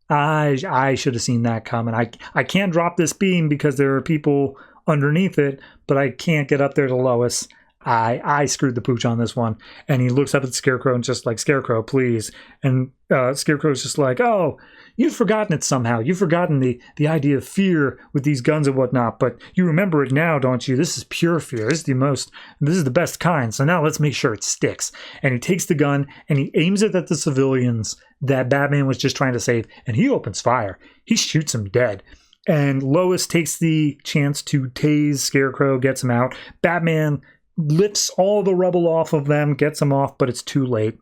I should have seen that coming. I can't drop this beam because there are people underneath it, but I can't get up there to Lois. I screwed the pooch on this one. And he looks up at Scarecrow and just like, Scarecrow, please. And Scarecrow's just like, oh, you've forgotten it somehow. You've forgotten the idea of fear with these guns and whatnot, but you remember it now, don't you? This is pure fear. This is the best kind. So now let's make sure it sticks. And he takes the gun and he aims it at the civilians that Batman was just trying to save, and he opens fire. He shoots him dead. And Lois takes the chance to tase Scarecrow, gets him out. Batman lifts all the rubble off of them, gets him off, but it's too late.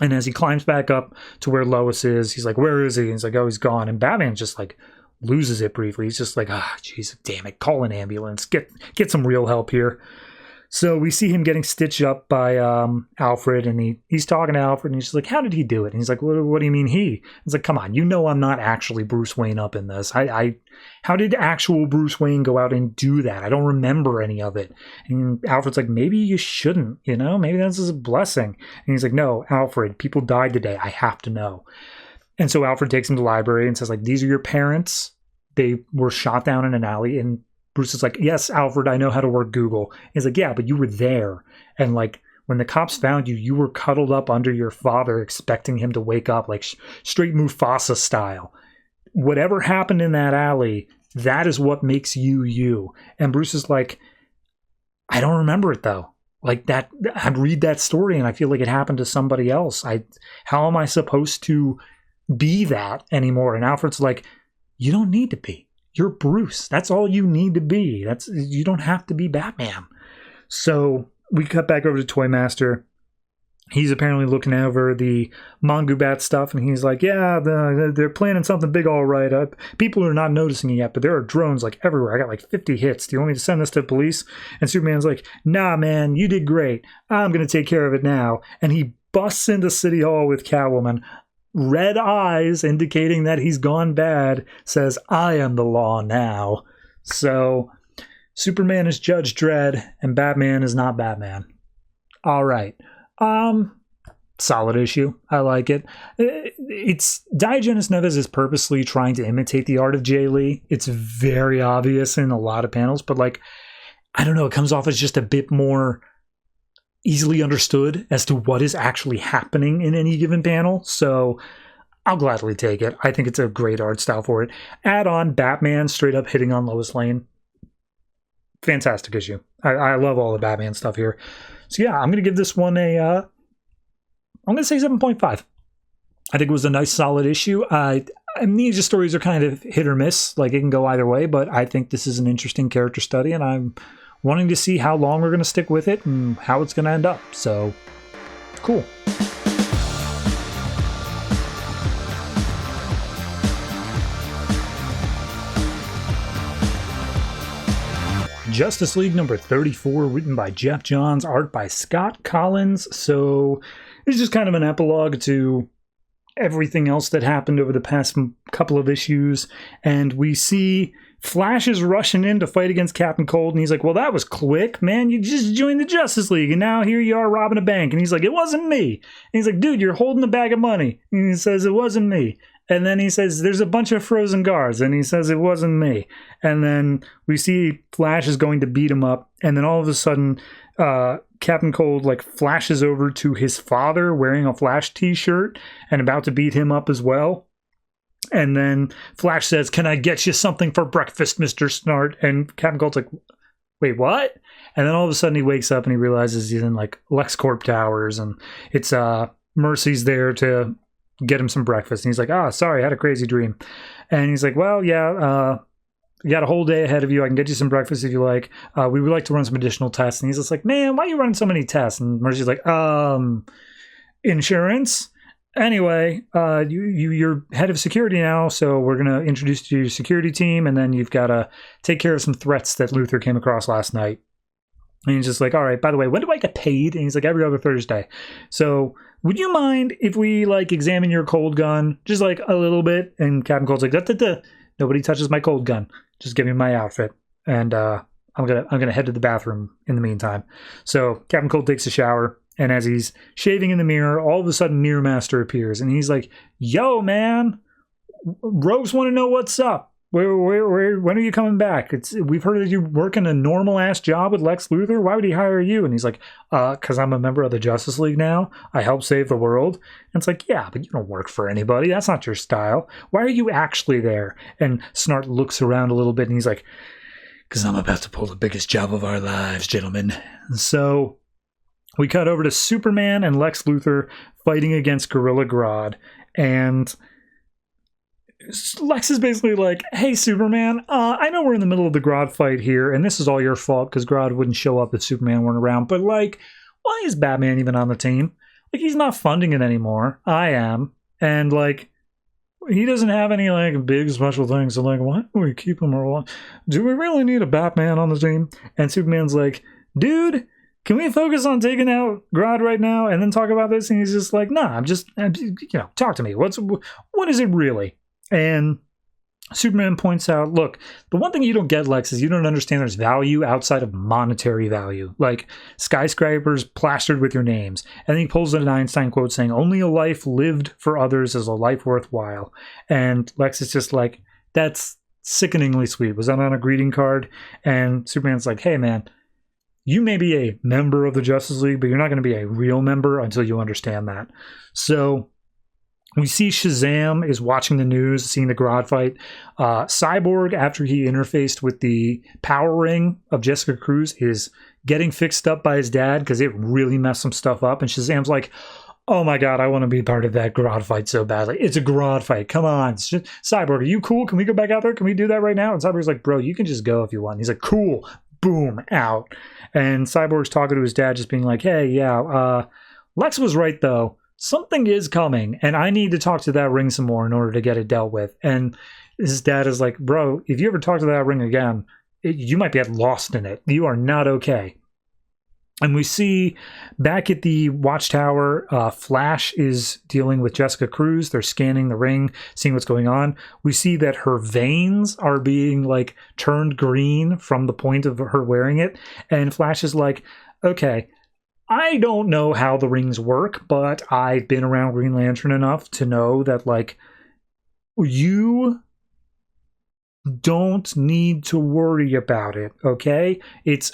And as he climbs back up to where Lois is, he's like, where is he? And he's like, oh, he's gone. And Batman just like loses it briefly. He's just like, jeez, damn it, call an ambulance. Get some real help here. So we see him getting stitched up by Alfred, and he's talking to Alfred, and he's just like, how did he do it? And he's like, what do you mean he? He's like, come on, you know I'm not actually Bruce Wayne up in this. How did actual Bruce Wayne go out and do that? I don't remember any of it. And Alfred's like, maybe you shouldn't, maybe that's a blessing. And he's like, no, Alfred, people died today. I have to know. And so Alfred takes him to the library and says, like, these are your parents. They were shot down in an alley, and Bruce is like, yes, Alfred, I know how to work Google. He's like, yeah, but you were there. And like, when the cops found you, you were cuddled up under your father, expecting him to wake up, like straight Mufasa style. Whatever happened in that alley, that is what makes you you. And Bruce is like, I don't remember it though. Like that, I'd read that story and I feel like it happened to somebody else. How am I supposed to be that anymore? And Alfred's like, you don't need to be. You're Bruce. That's all you need to be. You don't have to be Batman. So we cut back over to Toy Master. He's apparently looking over the Mongobat stuff, and he's like, yeah, they're planning something big all right. People are not noticing it yet, but there are drones like everywhere. I got like 50 hits. Do you want me to send this to the police? And Superman's like, nah, man, you did great. I'm going to take care of it now. And he busts into City Hall with Catwoman. Red eyes indicating that he's gone bad, says, I am the law now. So Superman is Judge Dredd and Batman is not Batman. All right. Solid issue. I like it. It's Diogenes Neves is purposely trying to imitate the art of Jay Lee. It's very obvious in a lot of panels, but like, I don't know, it comes off as just a bit more easily understood as to what is actually happening in any given panel. So I'll gladly take it. I think it's a great art style for it. Add on Batman straight up hitting on Lois Lane. Fantastic issue. I love all the Batman stuff here. So yeah, I'm going to give this one I'm going to say 7.5. I think it was a nice solid issue. Amnesia stories are kind of hit or miss. Like it can go either way, but I think this is an interesting character study, and I'm wanting to see how long we're going to stick with it and how it's going to end up. So, cool. Justice League number 34, written by Geoff Johns, art by Scott Kolins. So, it's just kind of an epilogue to everything else that happened over the past couple of issues. And we see Flash is rushing in to fight against Captain Cold, and he's like, well, that was quick, man. You just joined the Justice League, and now here you are robbing a bank. And he's like, it wasn't me. And he's like, dude, you're holding a bag of money. And he says, it wasn't me. And then he says, there's a bunch of frozen guards. And he says, it wasn't me. And then we see Flash is going to beat him up. And then all of a sudden, Captain Cold like flashes over to his father wearing a Flash t-shirt and about to beat him up as well. And then Flash says, "Can I get you something for breakfast, Mr. Snart?" And Captain Cold's like, "Wait, what?" And then all of a sudden he wakes up and he realizes he's in like LexCorp Towers, and it's Mercy's there to get him some breakfast. And he's like, sorry, I had a crazy dream. And he's like, well, yeah, you got a whole day ahead of you. I can get you some breakfast if you like. We would like to run some additional tests. And he's just like, man, why are you running so many tests? And Mercy's like, insurance. Anyway, you're head of security now, so we're going to introduce you to your security team, and then you've got to take care of some threats that Luthor came across last night. And he's just like, all right, by the way, when do I get paid? And he's like, every other Thursday. So would you mind if we like examine your cold gun just like a little bit? And Captain Cold's like, nobody touches my cold gun. Just give me my outfit. And I'm gonna head to the bathroom in the meantime. So Captain Cold takes a shower. And as he's shaving in the mirror, all of a sudden Mirror Master appears. And he's like, yo, man, rogues want to know what's up. When are you coming back? We've heard that you working a normal-ass job with Lex Luthor. Why would he hire you? And he's like, because I'm a member of the Justice League now. I help save the world. And it's like, yeah, but you don't work for anybody. That's not your style. Why are you actually there? And Snart looks around a little bit, and he's like, because I'm about to pull the biggest job of our lives, gentlemen. So we cut over to Superman and Lex Luthor fighting against Gorilla Grodd. And Lex is basically like, hey, Superman, I know we're in the middle of the Grodd fight here, and this is all your fault because Grodd wouldn't show up if Superman weren't around. But, like, why is Batman even on the team? Like, he's not funding it anymore. I am. And, like, he doesn't have any, like, big special things. So, like, why do we keep him around? Do we really need a Batman on the team? And Superman's like, dude, can we focus on taking out Grodd right now and then talk about this? And he's just like, nah, talk to me. What is it really? And Superman points out, look, the one thing you don't get, Lex, is you don't understand there's value outside of monetary value. Like skyscrapers plastered with your names. And then he pulls an Einstein quote saying, only a life lived for others is a life worthwhile. And Lex is just like, that's sickeningly sweet. Was that on a greeting card? And Superman's like, hey, man, you may be a member of the Justice League, but you're not going to be a real member until you understand that. So we see Shazam is watching the news, seeing the Grodd fight. Cyborg, after he interfaced with the power ring of Jessica Cruz, is getting fixed up by his dad because it really messed some stuff up. And Shazam's like, oh my God, I want to be part of that Grodd fight so badly. It's a Grodd fight. Come on. Cyborg, are you cool? Can we go back out there? Can we do that right now? And Cyborg's like, bro, you can just go if you want. And he's like, cool. Boom, out. And Cyborg's talking to his dad, just being like, hey, yeah, Lex was right, though. Something is coming, and I need to talk to that ring some more in order to get it dealt with. And his dad is like, bro, if you ever talk to that ring again, you might get lost in it. You are not okay. And we see back at the Watchtower, Flash is dealing with Jessica Cruz. They're scanning the ring, seeing what's going on. We see that her veins are being like turned green from the point of her wearing it. And Flash is like, okay, I don't know how the rings work, but I've been around Green Lantern enough to know that, like, you don't need to worry about it, okay? It's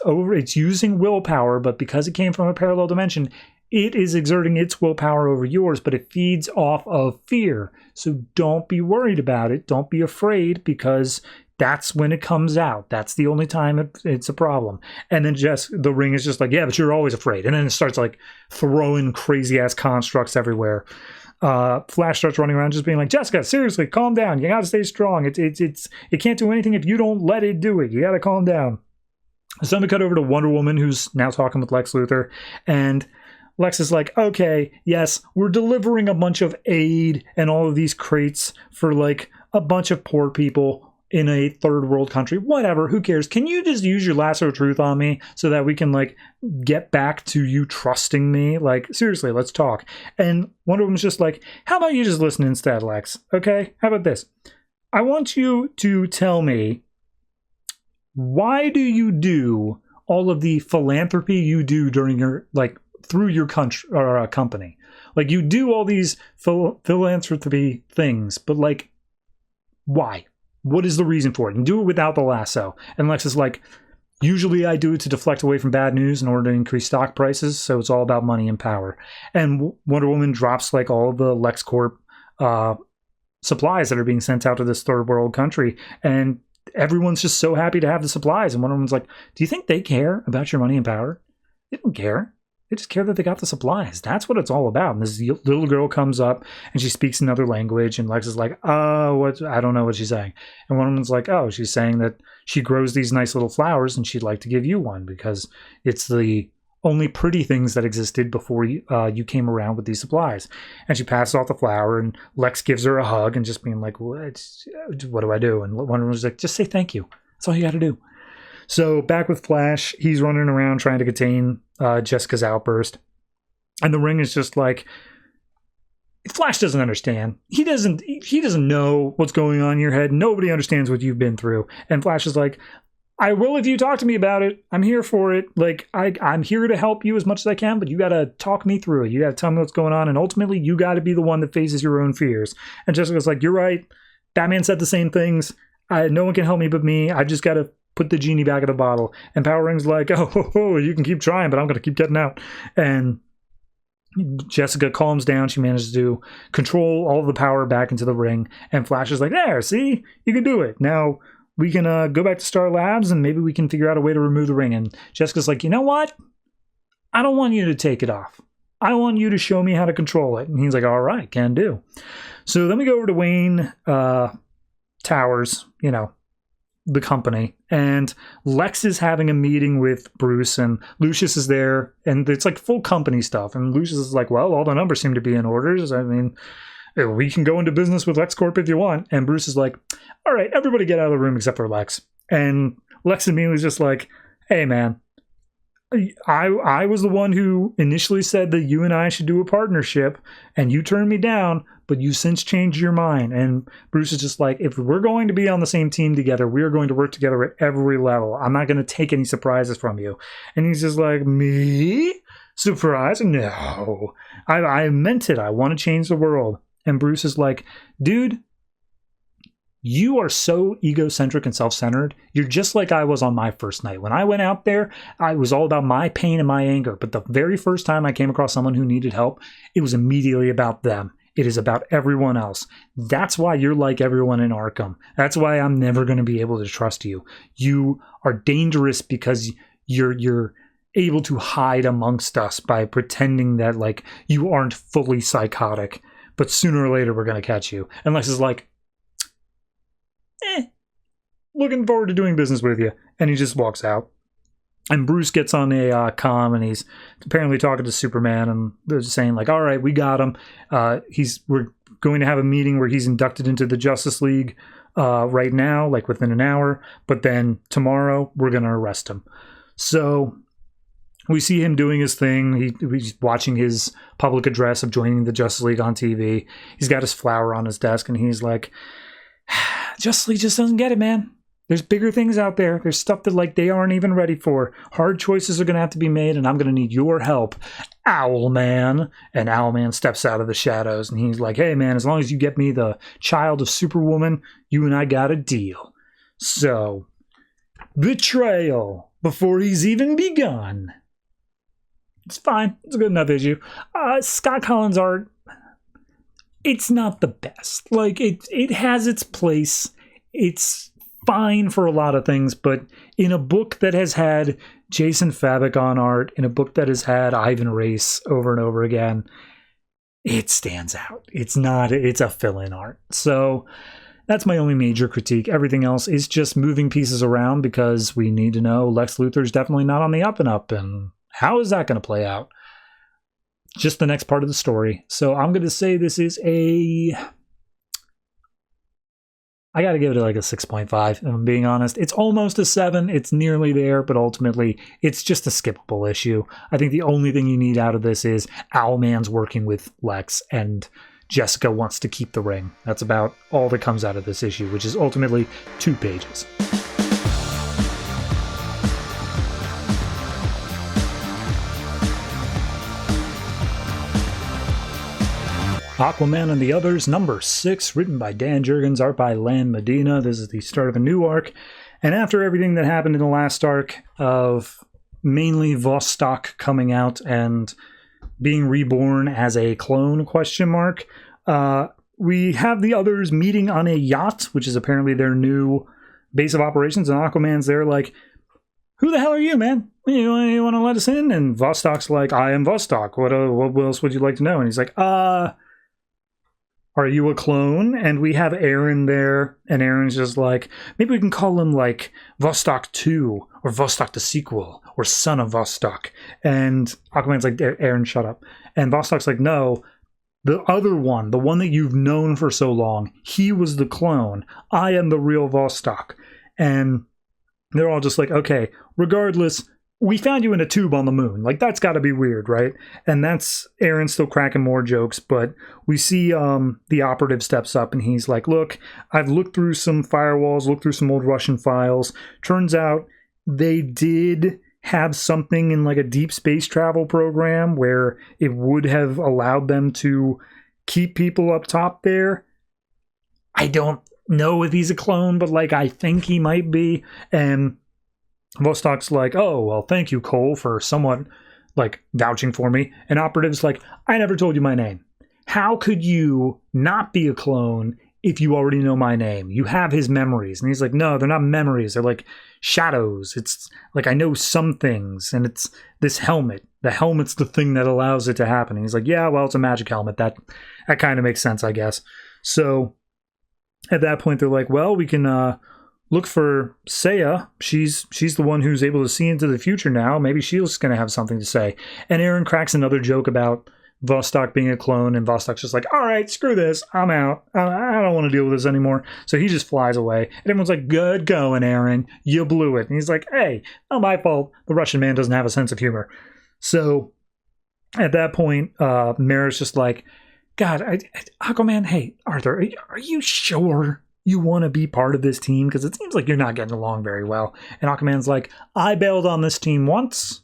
using willpower, but because it came from a parallel dimension, it is exerting its willpower over yours, but it feeds off of fear. So don't be worried about it. Don't be afraid, because that's when it comes out. That's the only time it's a problem. And then the ring is just like, yeah, but you're always afraid. And then it starts like throwing crazy ass constructs everywhere. Flash starts running around just being like, Jessica, seriously, calm down. You gotta stay strong. It can't do anything if you don't let it do it. You gotta calm down. So then we cut over to Wonder Woman, who's now talking with Lex Luthor. And Lex is like, okay, yes, we're delivering a bunch of aid and all of these crates for like a bunch of poor people in a third world country. Whatever, who cares? Can you just use your lasso of truth on me so that we can like get back to you trusting me? Like, seriously, let's talk. And Wonder Woman's just like, how about you just listen instead, Lex? Okay, how about this? I want you to tell me, why do you do all of the philanthropy you do during your, like, through your country or company? Like, you do all these philanthropy things, but like, why? What is the reason for it? And do it without the lasso. And Lex is like, Usually I do it to deflect away from bad news in order to increase stock prices, so it's all about money and power. And Wonder Woman drops like all the LexCorp supplies that are being sent out to this third world country, and everyone's just so happy to have the supplies. And Wonder Woman's like, do you think they care about your money and power? They don't care. They just care that they got the supplies. That's what it's all about. And this little girl comes up and she speaks another language, and Lex is like, oh, what? I don't know what she's saying. And Wonder Woman's like, oh, she's saying that she grows these nice little flowers and she'd like to give you one because it's the only pretty things that existed before you came around with these supplies. And she passes off the flower, and Lex gives her a hug and just being like, what do I do? And Wonder Woman's like, just say thank you. That's all you got to do. So back with Flash, he's running around trying to contain Jessica's outburst. And the Ring is just like, Flash doesn't understand. He doesn't know what's going on in your head. Nobody understands what you've been through. And Flash is like, I will if you talk to me about it. I'm here for it. Like, I'm here to help you as much as I can, but you got to talk me through it. You got to tell me what's going on. And ultimately, you got to be the one that faces your own fears. And Jessica's like, you're right. Batman said the same things. No one can help me but me. I just got to put the genie back in the bottle. And Power Ring's like, oh, you can keep trying, but I'm going to keep getting out. And Jessica calms down. She manages to control all of the power back into the Ring. And Flash is like, there, see? You can do it. Now we can go back to Star Labs and maybe we can figure out a way to remove the Ring. And Jessica's like, you know what? I don't want you to take it off. I want you to show me how to control it. And he's like, all right, can do. So then we go over to Wayne Towers, the company, and Lex is having a meeting with Bruce, and Lucius is there, and it's like full company stuff. And Lucius is like, well, all the numbers seem to be in orders. I mean, we can go into business with LexCorp if you want. And Bruce is like, all right, everybody get out of the room except for Lex. And Lex immediately is just like, hey, man, I was the one who initially said that you and I should do a partnership, and you turned me down, but you since changed your mind. And Bruce is just like, if we're going to be on the same team together, we're going to work together at every level. I'm not going to take any surprises from you. And he's just like, me? Surprise? No. I meant it. I want to change the world. And Bruce is like, dude, you are so egocentric and self-centered. You're just like I was on my first night. When I went out there, I was all about my pain and my anger. But the very first time I came across someone who needed help, it was immediately about them. It is about everyone else. That's why you're like everyone in Arkham. That's why I'm never going to be able to trust you. You are dangerous because you're able to hide amongst us by pretending that like you aren't fully psychotic. But sooner or later, we're going to catch you. And Lex is like, looking forward to doing business with you. And he just walks out. And Bruce gets on a comm, and he's apparently talking to Superman, and they're just saying like, all right, we got him. We're going to have a meeting where he's inducted into the Justice League right now, like within an hour. But then tomorrow, we're going to arrest him. So we see him doing his thing. He's watching his public address of joining the Justice League on TV. He's got his flower on his desk, and he's like, Justice League just doesn't get it, man. There's bigger things out there. There's stuff that like they aren't even ready for. Hard choices are going to have to be made, and I'm going to need your help, Owlman. And Owlman steps out of the shadows, and he's like, hey, man, as long as you get me the child of Superwoman, you and I got a deal. So, betrayal before he's even begun. It's fine. It's a good enough issue. Scott Kolins' art, it's not the best. Like, it has its place. It's fine for a lot of things, but in a book that has had Jason Fabok on art, in a book that has had Ivan Reis over and over again, it stands out. It's a fill-in art. So that's my only major critique. Everything else is just moving pieces around because we need to know Lex Luthor's definitely not on the up and up, and how is that going to play out? Just the next part of the story. So I'm going to say this is I got to give it like a 6.5, if I'm being honest. It's almost a 7. It's nearly there, but ultimately, it's just a skippable issue. I think the only thing you need out of this is Owlman's working with Lex, and Jessica wants to keep the ring. That's about all that comes out of this issue, which is ultimately 2 pages. Aquaman and the Others, number 6, written by Dan Jurgens, art by Lan Medina. This is the start of a new arc, And after everything that happened in the last arc of mainly Vostok coming out and being reborn as a clone, we have the others meeting on a yacht, which is apparently their new base of operations, and Aquaman's there like, who the hell are you, man? You want to let us in? And Vostok's like, I am Vostok. What else would you like to know? And he's like, are you a clone? And we have Aaron there, and Aaron's just like, maybe we can call him like Vostok 2, or Vostok the sequel, or Son of Vostok. And Aquaman's like, Aaron, shut up. And Vostok's like, no, the other one, the one that you've known for so long, he was the clone. I am the real Vostok. And they're all just like, okay, regardless, we found you in a tube on the moon. Like, that's got to be weird, right? And that's Aaron still cracking more jokes, but we see the operative steps up, and he's like, look, I've looked through some firewalls, looked through some old Russian files. Turns out they did have something in like a deep space travel program where it would have allowed them to keep people up top there. I don't know if he's a clone, but like, I think he might be. And Vostok's like, oh, well, thank you, Cole, for somewhat like vouching for me. And Operative's like, I never told you my name. How could you not be a clone if you already know my name? You have his memories. And he's like, no, they're not memories. They're like shadows. It's like, I know some things, and it's this helmet. The helmet's the thing that allows it to happen. And he's like, yeah, well, it's a magic helmet. That kind of makes sense, I guess. So at that point, they're like, well, we can look for Saya. She's the one who's able to see into the future now. Maybe she's going to have something to say. And Aaron cracks another joke about Vostok being a clone, and Vostok's just like, all right, screw this. I'm out. I don't want to deal with this anymore. So he just flies away. And everyone's like, good going, Aaron. You blew it. And he's like, hey, not my fault. The Russian man doesn't have a sense of humor. So at that point, Mara's just like, God, Aquaman, hey, Arthur, are you sure you want to be part of this team? Because it seems like you're not getting along very well. And Aquaman's like, I bailed on this team once.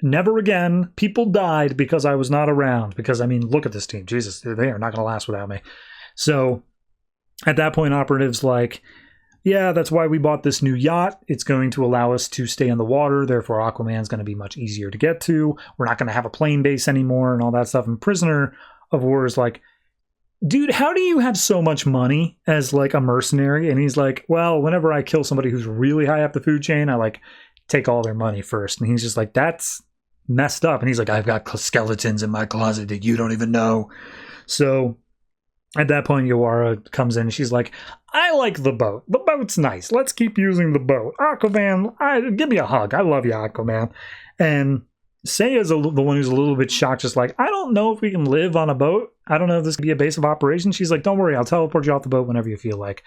Never again. People died because I was not around. Because, I mean, look at this team. Jesus, they are not going to last without me. So at that point, Operative's like, yeah, that's why we bought this new yacht. It's going to allow us to stay in the water. Therefore, Aquaman's going to be much easier to get to. We're not going to have a plane base anymore and all that stuff. And Prisoner of War is like, dude, how do you have so much money as like a mercenary? And he's like, well, whenever I kill somebody who's really high up the food chain, I like take all their money first. And he's just like, that's messed up. And he's like, I've got skeletons in my closet that you don't even know. So at that point, Yawara comes in and she's like, I like the boat. The boat's nice. Let's keep using the boat. Aquaman, give me a hug. I love you, Aquaman. And Saya's the one who's a little bit shocked, just like, I don't know if we can live on a boat. I don't know if this could be a base of operations. She's like, don't worry, I'll teleport you off the boat whenever you feel like.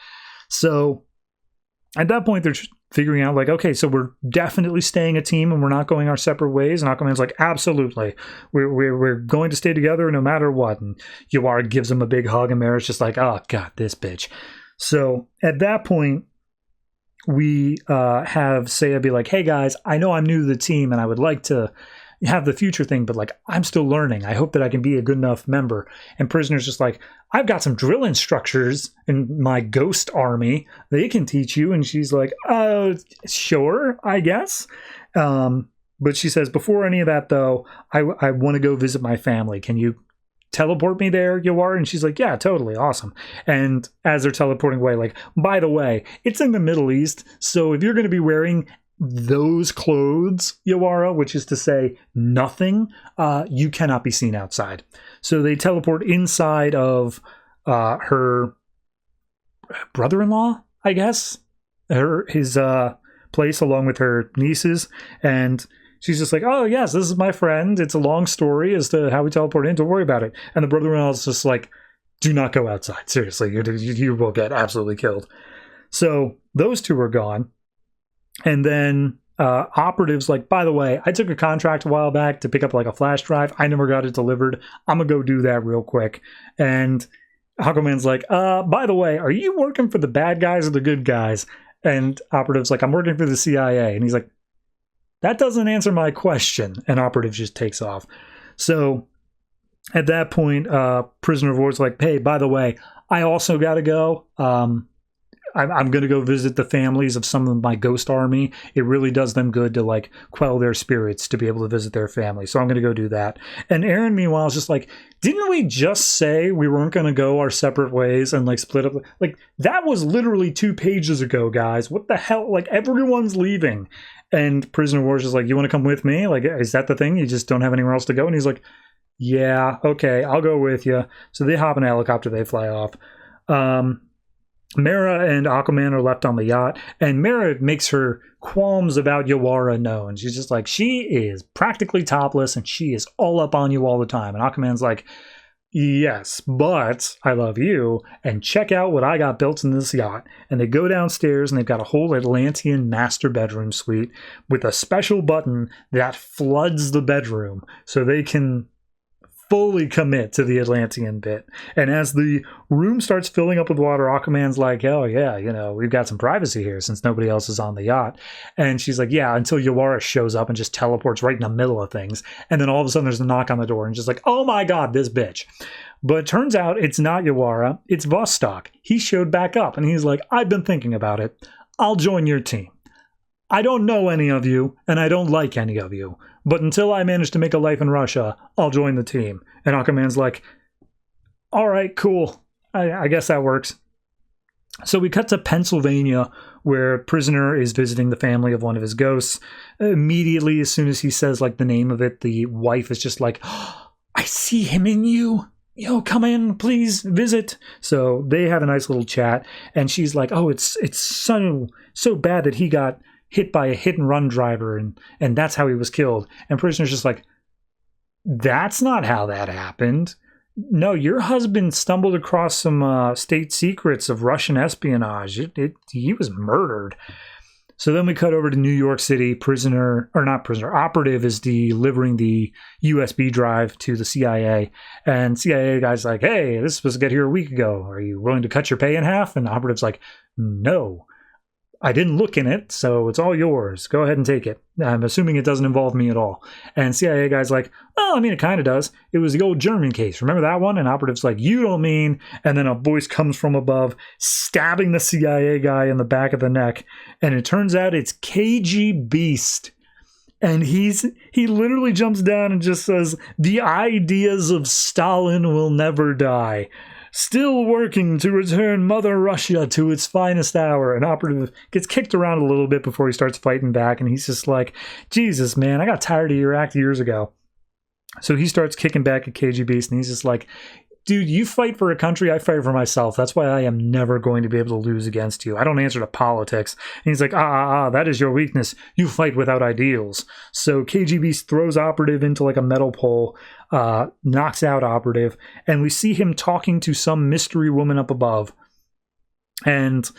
So at that point, they're figuring out, like, okay, so we're definitely staying a team and we're not going our separate ways. And Aquaman's like, absolutely. We're going to stay together no matter what. And Yawara gives him a big hug, and Mara's just like, oh, God, this bitch. So at that point, we have Saya be like, hey, guys, I know I'm new to the team and I would like to have the future thing, but like, I'm still learning. I hope that I can be a good enough member. And Prisoner's just like, I've got some drill instructors in my ghost army. They can teach you. And she's like, sure, I guess. But she says, before any of that, though, I want to go visit my family. Can you teleport me there, Yawara? And she's like, yeah, totally, awesome. And as they're teleporting away, like, by the way, it's in the Middle East, so if you're going to be wearing those clothes, Yawara, which is to say nothing, you cannot be seen outside. So they teleport inside of her brother-in-law, I guess, his place, along with her nieces, and she's just like, oh, yes, this is my friend. It's a long story as to how we teleport in. Don't worry about it. And the brother-in-law is just like, do not go outside. Seriously, you will get absolutely killed. So those two are gone. And then Operative's like, by the way, I took a contract a while back to pick up like a flash drive. I never got it delivered. I'm going to go do that real quick. And Aquaman's like, by the way, are you working for the bad guys or the good guys? And Operative's like, I'm working for the CIA. And he's like, that doesn't answer my question. And Operative just takes off. So at that point, Prisoner of War's like, hey, by the way, I also got to go. I'm going to go visit the families of some of my ghost army. It really does them good to like quell their spirits to be able to visit their family. So I'm going to go do that. And Aaron, meanwhile, is just like, didn't we just say we weren't going to go our separate ways and like split up? Like that was literally 2 pages ago, guys. What the hell? Like everyone's leaving. And Prisoner of War is just like, you want to come with me? Like, is that the thing? You just don't have anywhere else to go? And he's like, yeah, okay, I'll go with you. So they hop in a helicopter, they fly off. Mara and Aquaman are left on the yacht, and Mara makes her qualms about Yawara known. She's just like, she is practically topless, and she is all up on you all the time. And Aquaman's like, yes, but I love you, and check out what I got built in this yacht. And they go downstairs, and they've got a whole Atlantean master bedroom suite with a special button that floods the bedroom, so they can fully commit to the Atlantean bit. And as the room starts filling up with water, Aquaman's like, oh yeah, you know, we've got some privacy here since nobody else is on the yacht. And she's like, yeah, until Yawara shows up and just teleports right in the middle of things. And then all of a sudden there's a knock on the door and just like, oh my god, this bitch. But it turns out it's not Yawara, it's Vostok. He showed back up and he's like, I've been thinking about it. I'll join your team. I don't know any of you, and I don't like any of you. But until I manage to make a life in Russia, I'll join the team. And Aquaman's like, all right, cool. I guess that works. So we cut to Pennsylvania, where Prisoner is visiting the family of one of his ghosts. Immediately, as soon as he says like the name of it, the wife is just like, oh, I see him in you. Yo, come in, please visit. So they have a nice little chat, and she's like, oh, it's so bad that he got hit by a hit-and-run driver, and that's how he was killed. And Prisoner's just like, that's not how that happened. No, your husband stumbled across some state secrets of Russian espionage. He was murdered. So then we cut over to New York City. Operative is delivering the USB drive to the CIA. And CIA guy's like, hey, this was supposed to get here a week ago. Are you willing to cut your pay in half? And Operative's like, no. I didn't look in it, so it's all yours. Go ahead and take it. I'm assuming it doesn't involve me at all. And CIA guy's like, oh, I mean, it kind of does. It was the old German case. Remember that one? And Operative's like, you don't mean. And then a voice comes from above, stabbing the CIA guy in the back of the neck. And it turns out it's KG Beast. And he literally jumps down and just says, the ideas of Stalin will never die. Still working to return Mother Russia to its finest hour. And Operative gets kicked around a little bit before he starts fighting back. And he's just like, Jesus, man, I got tired of your act years ago. So he starts kicking back at KG Beast. And he's just like, dude, you fight for a country, I fight for myself. That's why I am never going to be able to lose against you. I don't answer to politics. And he's like, that is your weakness. You fight without ideals. So KG Beast throws Operative into like a metal pole, knocks out Operative, and we see him talking to some mystery woman up above. And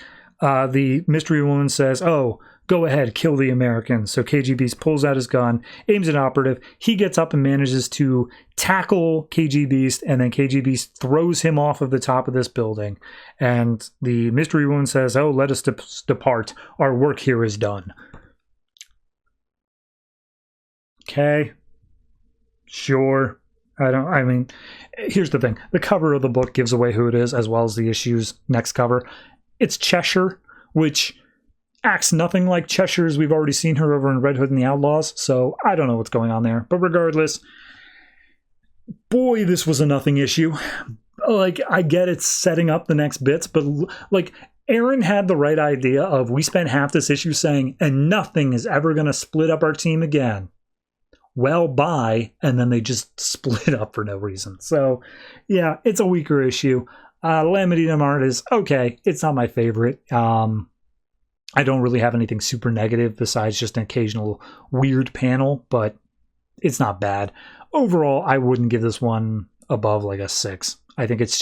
the mystery woman says, oh, go ahead, kill the Americans. So KG Beast pulls out his gun, aims at Operative. He gets up and manages to tackle KG Beast, and then KG Beast throws him off of the top of this building. And the mystery woman says, oh, let us depart. Our work here is done. Okay. Sure. Here's the thing. The cover of the book gives away who it is, as well as the issue's next cover. It's Cheshire, which acts nothing like Cheshire's we've already seen her over in Red Hood and the Outlaws, so I don't know what's going on there. But regardless, boy, this was a nothing issue. Like, I get it's setting up the next bits, but like, Aaron had the right idea of, we spent half this issue saying, and nothing is ever going to split up our team again. Well, bye. And then they just split up for no reason. So, yeah, it's a weaker issue. Medina art is okay. It's not my favorite. I don't really have anything super negative besides just an occasional weird panel, but it's not bad. Overall, I wouldn't give this one above like a 6. I think it's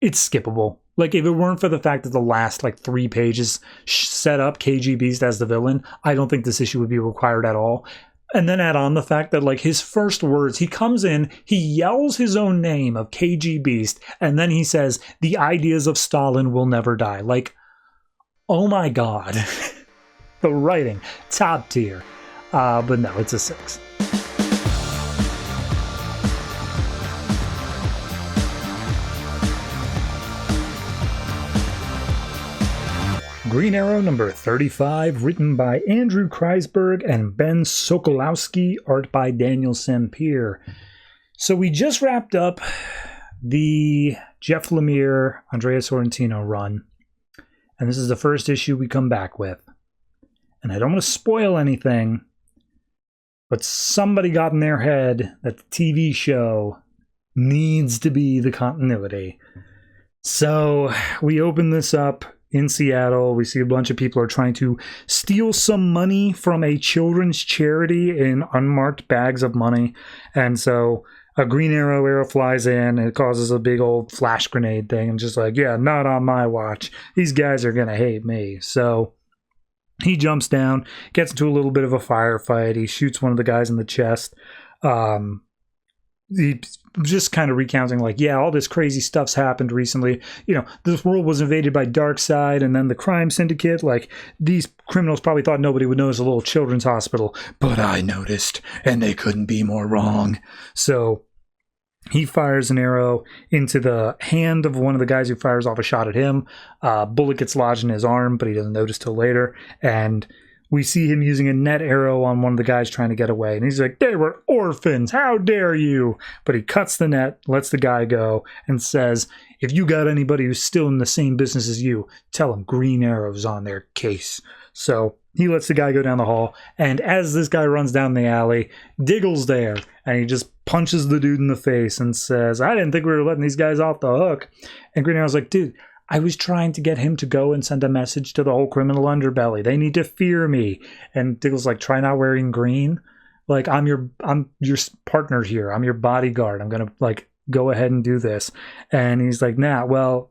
skippable. Like, if it weren't for the fact that the last like 3 pages set up KG Beast as the villain, I don't think this issue would be required at all. And then add on the fact that, like, his first words, he comes in, he yells his own name of KG Beast, and then he says, the ideas of Stalin will never die. Like, oh my god. The writing, top tier. But no, it's a 6. Green Arrow number 35, written by Andrew Kreisberg and Ben Sokolowski, art by Daniel Sampere. So we just wrapped up the Jeff Lemire, Andrea Sorrentino run, and this is the first issue we come back with. And I don't want to spoil anything, but somebody got in their head that the TV show needs to be the continuity. So we open this up in Seattle. We see a bunch of people are trying to steal some money from a children's charity in unmarked bags of money. And so a Green arrow flies in and it causes a big old flash grenade thing. And just like, yeah, not on my watch. These guys are going to hate me. So he jumps down, gets into a little bit of a firefight. He shoots one of the guys in the chest. He's just kind of recounting like, yeah, all this crazy stuff's happened recently. You know, this world was invaded by Darkseid and then the crime syndicate. Like, these criminals probably thought nobody would notice a little children's hospital. But I noticed, and they couldn't be more wrong. So he fires an arrow into the hand of one of the guys who fires off a shot at him. Bullet gets lodged in his arm, but he doesn't notice till later. And we see him using a net arrow on one of the guys trying to get away. And he's like, they were orphans. How dare you? But he cuts the net, lets the guy go, and says, if you got anybody who's still in the same business as you, tell them Green Arrow's on their case. So he lets the guy go down the hall. And as this guy runs down the alley, Diggle's there. And he just punches the dude in the face and says, I didn't think we were letting these guys off the hook. And Green Arrow's like, dude, I was trying to get him to go and send a message to the whole criminal underbelly. They need to fear me. And Diggle's like, try not wearing green. Like, I'm your partner here. I'm your bodyguard. I'm going to, like, go ahead and do this. And he's like, nah, well,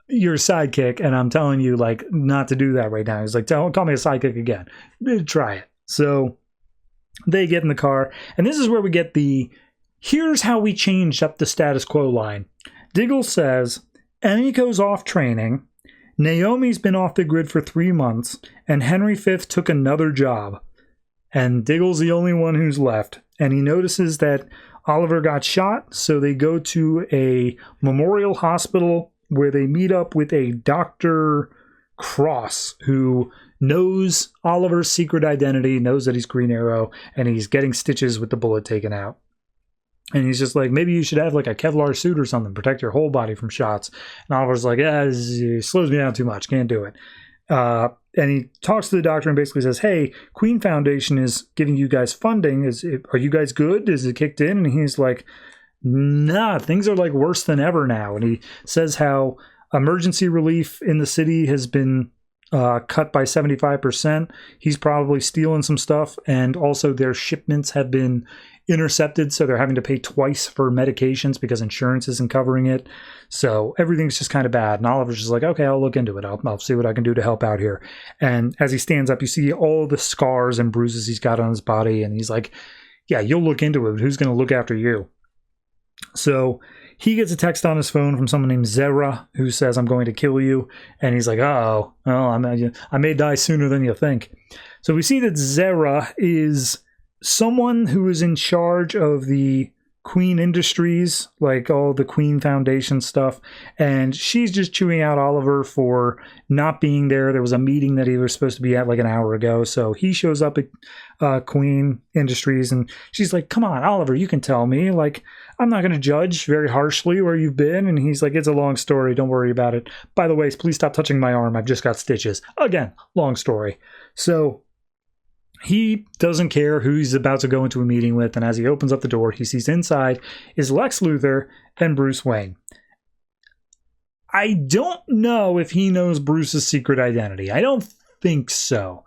you're a sidekick. And I'm telling you, like, not to do that right now. He's like, don't call me a sidekick again. Try it. So they get in the car. And this is where we get the, here's how we changed up the status quo line. Diggle says, Emiko's off training, Naomi's been off the grid for 3 months, and Henry V took another job. And Diggle's the only one who's left. And he notices that Oliver got shot, so they go to a memorial hospital where they meet up with a Dr. Cross, who knows Oliver's secret identity, knows that he's Green Arrow, and he's getting stitches with the bullet taken out. And he's just like, maybe you should have like a Kevlar suit or something, protect your whole body from shots. And Oliver's like, yeah, it slows me down too much, can't do it. And he talks to the doctor and basically says, hey, Queen Foundation is giving you guys funding. Are you guys good? Is it kicked in? And he's like, nah, things are like worse than ever now. And he says how emergency relief in the city has been cut by 75%. He's probably stealing some stuff. And also their shipments have been intercepted, so they're having to pay twice for medications because insurance isn't covering it. So everything's just kind of bad. And Oliver's just like, okay, I'll look into it. I'll see what I can do to help out here. And as he stands up, you see all the scars and bruises he's got on his body. And he's like, yeah, you'll look into it, but who's going to look after you? So he gets a text on his phone from someone named Zera who says, I'm going to kill you. And he's like, oh, well, I may die sooner than you think. So we see that Zera is someone who is in charge of the Queen Industries, like all the Queen Foundation stuff, and she's just chewing out Oliver for not being there. There was a meeting that he was supposed to be at like an hour ago, so he shows up at Queen Industries, and she's like, come on, Oliver, you can tell me. Like, I'm not going to judge very harshly where you've been. And he's like, it's a long story, don't worry about it. By the way, please stop touching my arm. I've just got stitches. Again, long story. So he doesn't care who he's about to go into a meeting with, and as he opens up the door, he sees inside is Lex Luthor and Bruce Wayne. I don't know if he knows Bruce's secret identity. I don't think so.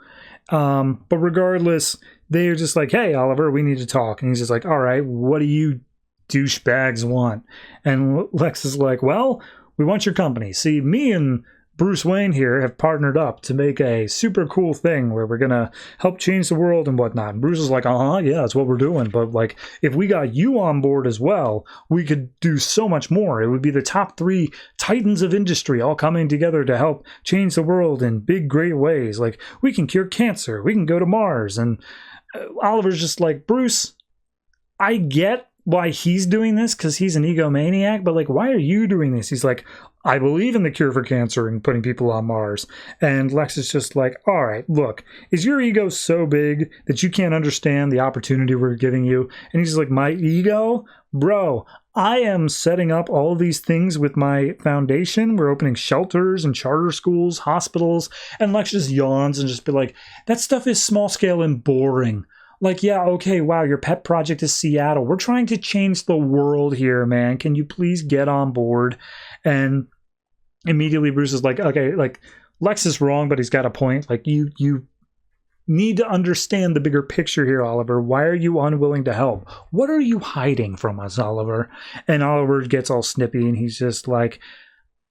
But regardless, they're just like, hey, Oliver, we need to talk. And he's just like, all right, what do you douchebags want? And Lex is like, well, we want your company. See, me and Bruce Wayne here have partnered up to make a super cool thing where we're going to help change the world and whatnot. And Bruce is like, yeah, that's what we're doing. But like, if we got you on board as well, we could do so much more. It would be the top 3 titans of industry all coming together to help change the world in big, great ways. Like, we can cure cancer. We can go to Mars. And Oliver's just like, Bruce, I get why he's doing this because he's an egomaniac, but like, why are you doing this? He's like, I believe in the cure for cancer and putting people on Mars. And Lex is just like, all right, look, is your ego so big that you can't understand the opportunity we're giving you? And he's like, my ego? Bro, I am setting up all these things with my foundation. We're opening shelters and charter schools, hospitals. And Lex just yawns and just be like, that stuff is small scale and boring. Like, yeah, okay, wow, your pet project is Seattle. We're trying to change the world here, man. Can you please get on board? And immediately Bruce is like, okay, like, Lex is wrong, but he's got a point. Like, you need to understand the bigger picture here, Oliver. Why are you unwilling to help? What are you hiding from us, Oliver? And Oliver gets all snippy, and he's just like,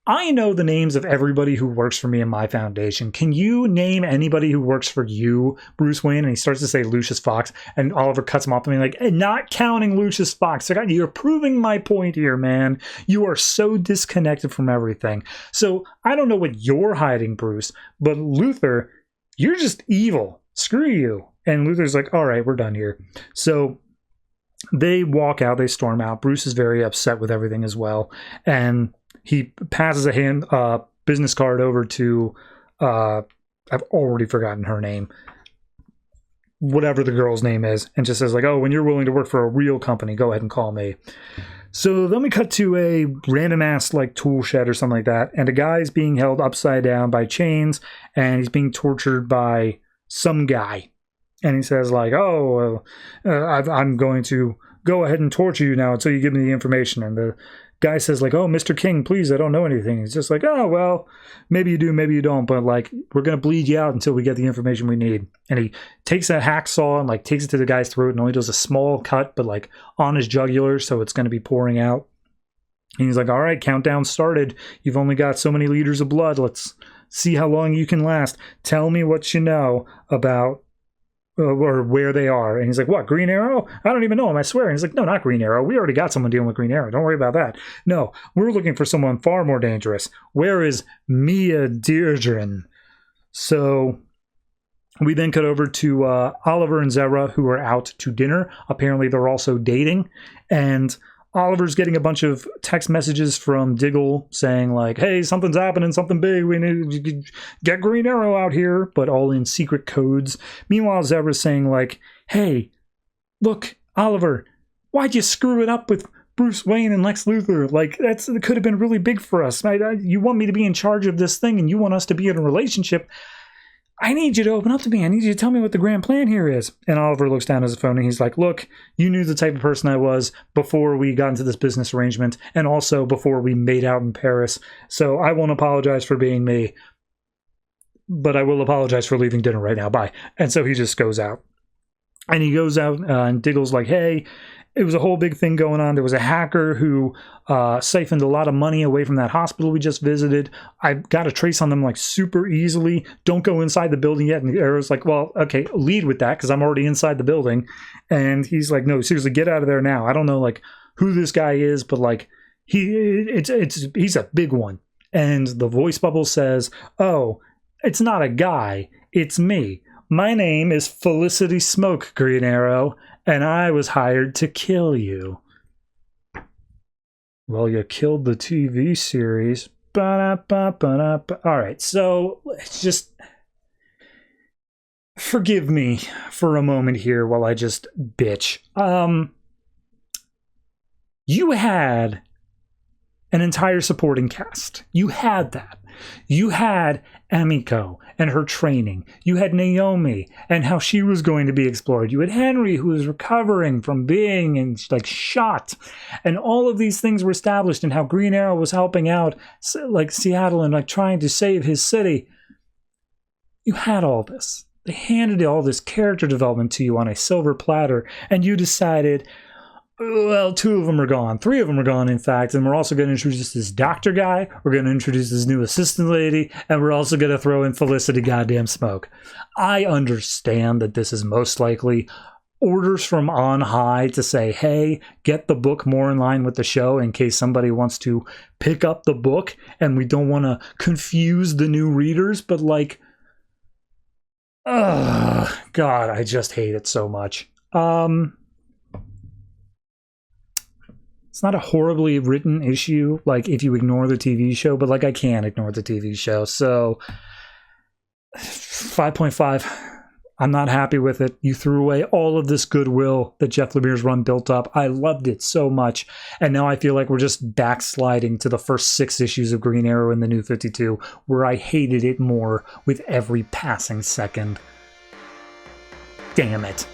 I know the names of everybody who works for me in my foundation. Can you name anybody who works for you, Bruce Wayne? And he starts to say Lucius Fox, and Oliver cuts him off and he's like, hey, not counting Lucius Fox. You're proving my point here, man. You are so disconnected from everything. So I don't know what you're hiding, Bruce, but Luther, you're just evil. Screw you. And Luther's like, all right, we're done here. So they walk out, they storm out. Bruce is very upset with everything as well. And he passes a business card over to, I've already forgotten her name, whatever the girl's name is, and just says like, oh, when you're willing to work for a real company, go ahead and call me. So then we cut to a random ass like tool shed or something like that, and a guy's being held upside down by chains, and he's being tortured by some guy. And he says like, oh, I'm going to go ahead and torture you now until you give me the information. And the guy says like, oh, Mr. King, please, I don't know anything. He's just like, oh, well, maybe you do, maybe you don't, but like, we're going to bleed you out until we get the information we need. And he takes a hacksaw and like takes it to the guy's throat and only does a small cut, but like on his jugular, so it's going to be pouring out. And he's like, all right, countdown started. You've only got so many liters of blood. Let's see how long you can last. Tell me what you know about or where they are. And he's like, what, Green Arrow? I don't even know him, I swear. And he's like, no, not Green Arrow. We already got someone dealing with Green Arrow. Don't worry about that. No, we're looking for someone far more dangerous. Where is Mia Deirdre? So we then cut over to Oliver and Zara, who are out to dinner. Apparently they're also dating. And Oliver's getting a bunch of text messages from Diggle saying like, hey, something's happening, something big, we need to get Green Arrow out here, but all in secret codes. Meanwhile, Zara's saying like, hey, look, Oliver, why'd you screw it up with Bruce Wayne and Lex Luthor? Like, it could have been really big for us. You want me to be in charge of this thing and you want us to be in a relationship. I need you to open up to me. I need you to tell me what the grand plan here is. And Oliver looks down at his phone and he's like, look, you knew the type of person I was before we got into this business arrangement and also before we made out in Paris. So I won't apologize for being me, but I will apologize for leaving dinner right now. Bye. And so he just goes out. And he goes out and Diggle's like, hey, it was a whole big thing going on. There was a hacker who siphoned a lot of money away from that hospital we just visited. I got a trace on them like super easily. Don't go inside the building yet. And the Arrow's like, well, okay, lead with that because I'm already inside the building. And he's like, no, seriously, get out of there now. I don't know like who this guy is, but like he's a big one. And the voice bubble says, oh, it's not a guy, it's me. My name is Felicity Smoke, Green Arrow, and I was hired to kill you. Well, you killed the TV series. All right, so let's just forgive me for a moment here while I just bitch. You had an entire supporting cast. You had that. You had Emiko and her training. You had Naomi and how she was going to be explored. You had Henry, who was recovering from being like shot. And all of these things were established, and how Green Arrow was helping out like Seattle and like trying to save his city. You had all this. They handed all this character development to you on a silver platter, and you decided, well, 2 of them are gone. 3 of them are gone, in fact. And we're also going to introduce this doctor guy. We're going to introduce this new assistant lady. And we're also going to throw in Felicity goddamn Smoke. I understand that this is most likely orders from on high to say, hey, get the book more in line with the show in case somebody wants to pick up the book. And we don't want to confuse the new readers. But like, God, I just hate it so much. it's not a horribly written issue, like, if you ignore the TV show, but, like, I can't ignore the TV show. So, 5.5. I'm not happy with it. You threw away all of this goodwill that Jeff Lemire's run built up. I loved it so much. And now I feel like we're just backsliding to the first 6 issues of Green Arrow in the New 52, where I hated it more with every passing second. Damn it.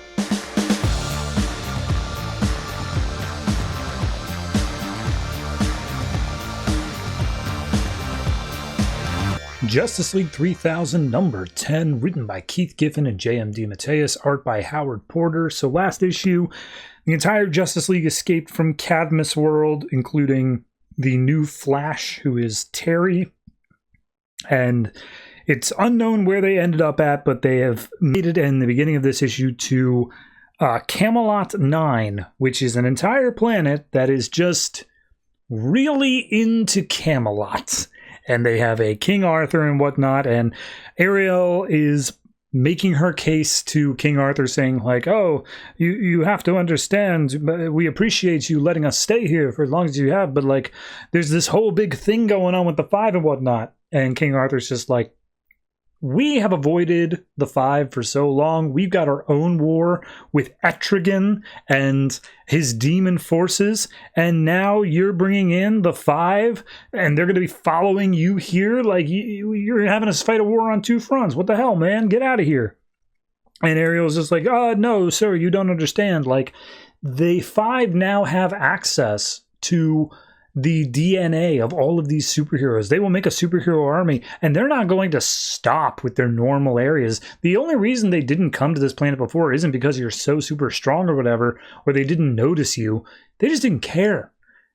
Justice League 3000 number 10, written by Keith Giffen and J.M. DeMatteis, art by Howard Porter. So last issue, the entire Justice League escaped from Cadmus World, including the new Flash, who is Terry. And it's unknown where they ended up at, but they have made it in the beginning of this issue to Camelot 9, which is an entire planet that is just really into Camelot. And they have a King Arthur and whatnot, and Ariel is making her case to King Arthur, saying, like, oh, you have to understand, we appreciate you letting us stay here for as long as you have, but, like, there's this whole big thing going on with the Five and whatnot. And King Arthur's just like, we have avoided the Five for so long. We've got our own war with Etrigan and his demon forces, and now you're bringing in the Five, and they're going to be following you here? Like, you're having us fight a war on 2 fronts. What the hell, man? Get out of here. And Ariel's just like, no, sir, you don't understand. Like, the Five now have access to the DNA of all of these superheroes. They will make a superhero army, and they're not going to stop with their normal areas. The only reason they didn't come to this planet before isn't because you're so super strong or whatever, or they didn't notice you. They just didn't care.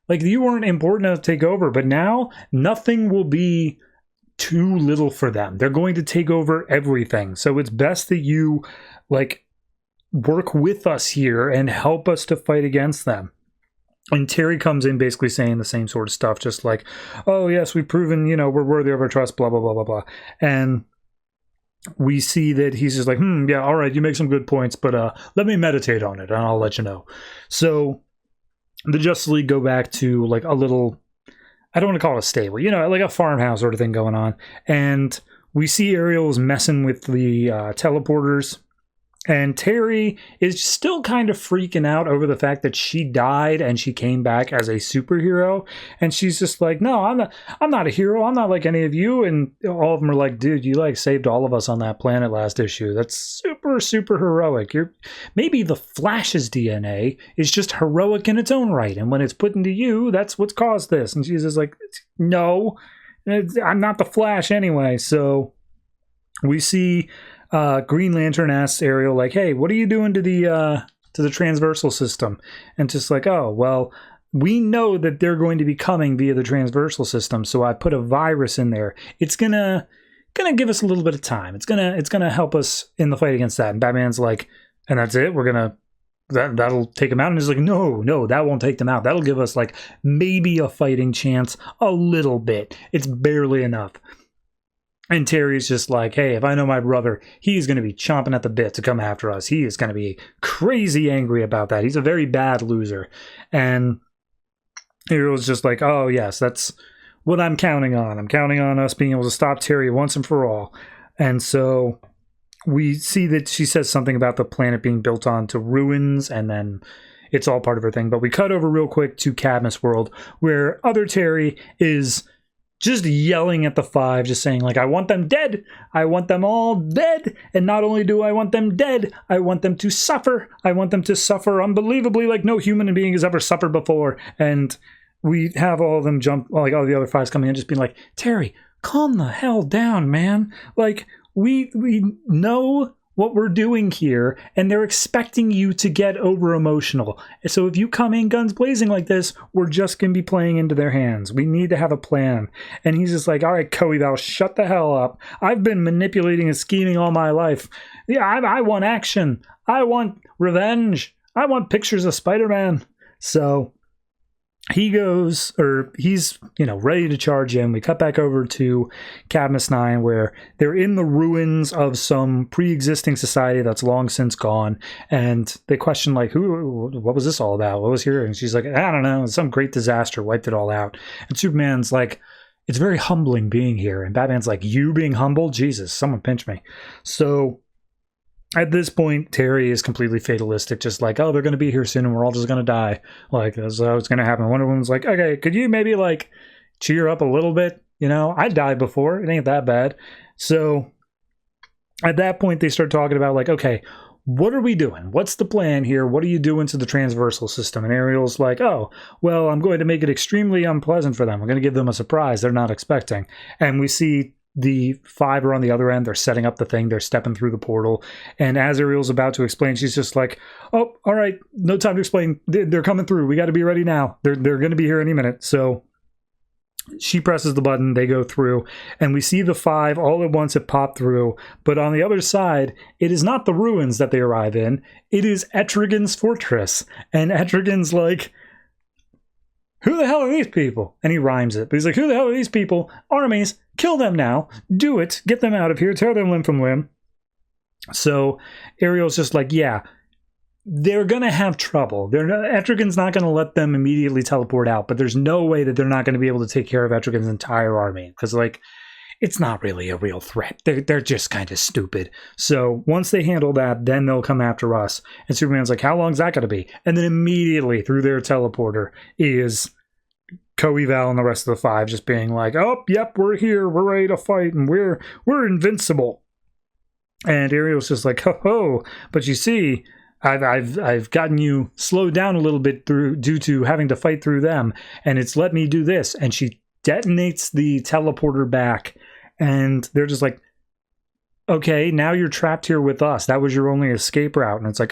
Like, you weren't important enough to take over, but now nothing will be too little for them. They're going to take over everything. So it's best that you, like, work with us here and help us to fight against them. And Terry comes in basically saying the same sort of stuff, just like, oh, yes, we've proven, we're worthy of our trust, blah, blah, blah, blah, blah. And we see that he's just like, yeah, all right, you make some good points, but let me meditate on it, and I'll let you know. So the Justice League go back to, like, a little, I don't want to call it a stable, like a farmhouse sort of thing going on. And we see Ariel's messing with the teleporters. And Terry is still kind of freaking out over the fact that she died and she came back as a superhero. And she's just like, no, I'm not a hero. I'm not like any of you. And all of them are like, dude, you, like, saved all of us on that planet last issue. That's super, super heroic. Maybe the Flash's DNA is just heroic in its own right. And when it's put into you, that's what's caused this. And she's just like, no, I'm not the Flash anyway. So we see Green Lantern asks Ariel, like, hey, what are you doing to the transversal system? And just like, oh, well, we know that they're going to be coming via the transversal system, so I put a virus in there. It's gonna give us a little bit of time. It's gonna help us in the fight against that. And Batman's like, and that's it? That'll take them out? And he's like, no, that won't take them out. That'll give us, like, maybe a fighting chance, a little bit. It's barely enough. And Terry's just like, hey, if I know my brother, he's going to be chomping at the bit to come after us. He is going to be crazy angry about that. He's a very bad loser. And Ariel's just like, oh, yes, that's what I'm counting on. I'm counting on us being able to stop Terry once and for all. And so we see that she says something about the planet being built onto ruins, and then it's all part of her thing. But we cut over real quick to Cadmus World, where other Terry is just yelling at the Five, just saying, like, I want them dead. I want them all dead. And not only do I want them dead, I want them to suffer. I want them to suffer unbelievably like no human being has ever suffered before. And we have all of them jump, like all the other Fives coming in, just being like, Terry, calm the hell down, man. Like, we know what we're doing here, and they're expecting you to get over emotional. So if you come in guns blazing like this, we're just going to be playing into their hands. We need to have a plan. And he's just like, all right, Coeval, shut the hell up. I've been manipulating and scheming all my life. Yeah, I want action. I want revenge. I want pictures of Spider-Man. So he's ready to charge in. We cut back over to Cadmus 9, where they're in the ruins of some pre-existing society that's long since gone, and they question what was this all about? What was here? And she's like, I don't know, some great disaster wiped it all out. And Superman's like, it's very humbling being here. And Batman's like, you being humble? Jesus, someone pinch me. So at this point, Terry is completely fatalistic, just like, oh, they're going to be here soon and we're all just going to die. Like, that's how it's going to happen. Wonder Woman's like, okay, could you maybe, cheer up a little bit? I died before. It ain't that bad. So at that point, they start talking about, okay, what are we doing? What's the plan here? What are you doing to the transversal system? And Ariel's like, oh, well, I'm going to make it extremely unpleasant for them. I'm going to give them a surprise they're not expecting. And we see the 5 are on the other end. They're setting up the thing. They're stepping through the portal. And as Ariel's about to explain, she's just like, oh, all right, no time to explain. They're coming through. We got to be ready now. They're going to be here any minute. So she presses the button. They go through. And we see the 5 all at once. It popped through. But on the other side, it is not the ruins that they arrive in. It is Etrigan's fortress. And Etrigan's like, who the hell are these people? And he rhymes it. But he's like, who the hell are these people? Armies. Kill them now. Do it. Get them out of here. Tear them limb from limb. So Ariel's just like, yeah, they're going to have trouble. Etrigan's not going to let them immediately teleport out, but there's no way that they're not going to be able to take care of Etrigan's entire army. Because, it's not really a real threat. They're just kind of stupid. So once they handle that, then they'll come after us. And Superman's like, how long's that going to be? And then immediately through their teleporter is Coeval and the rest of the 5 just being like, oh, yep, we're here. We're ready to fight. And we're invincible. And Ariel's just like, ho. But you see, I've gotten you slowed down a little bit due to having to fight through them. And it's let me do this. And she detonates the teleporter back. And they're just like, okay, now you're trapped here with us. That was your only escape route. And it's like,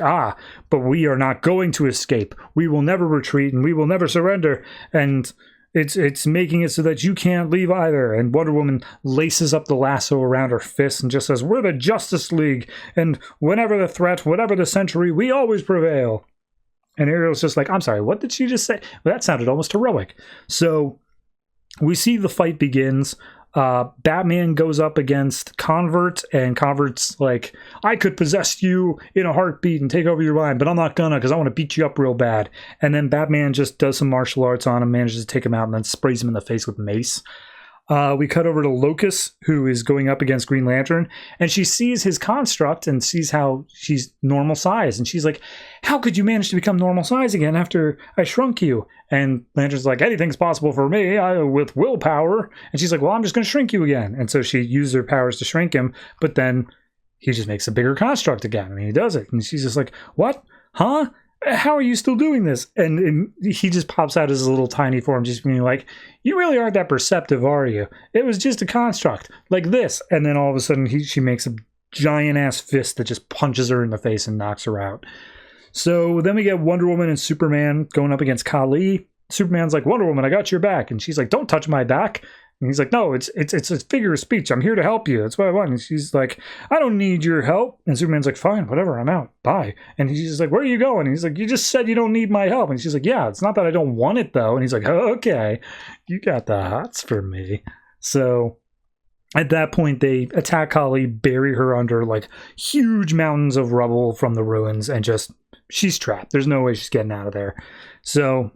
but we are not going to escape. We will never retreat and we will never surrender. And it's making it so that you can't leave either. And Wonder Woman laces up the lasso around her fist and just says, we're the Justice League. And whenever the threat, whatever the century, we always prevail. And Ariel's just like, I'm sorry, what did she just say? Well, that sounded almost heroic. So we see the fight begins. Batman goes up against Convert, and Convert's like, I could possess you in a heartbeat and take over your mind, but I'm not gonna because I want to beat you up real bad. And then Batman just does some martial arts on him, manages to take him out, and then sprays him in the face with mace. We cut over to Locus, who is going up against Green Lantern, and she sees his construct and sees how she's normal size. And she's like, how could you manage to become normal size again after I shrunk you? And Lantern's like, anything's possible for me with willpower. And she's like, well, I'm just going to shrink you again. And so she used her powers to shrink him, but then he just makes a bigger construct again. And he does it. And she's just like, what? Huh? How are you still doing this? And he just pops out as a little tiny form, just being like, you really aren't that perceptive, are you? It was just a construct like this. And then all of a sudden she makes a giant ass fist that just punches her in the face and knocks her out. So then we get Wonder Woman and Superman going up against Kali. Superman's like, Wonder Woman, I got your back. And she's like, don't touch my back. And he's like, no, it's a figure of speech. I'm here to help you. That's what I want. And she's like, I don't need your help. And Superman's like, fine, whatever, I'm out. Bye. And he's just like, where are you going? And he's like, you just said you don't need my help. And she's like, yeah, it's not that I don't want it, though. And he's like, oh, okay, you got the hots for me. So at that point, they attack Kali, bury her under huge mountains of rubble from the ruins, and she's trapped. There's no way she's getting out of there. So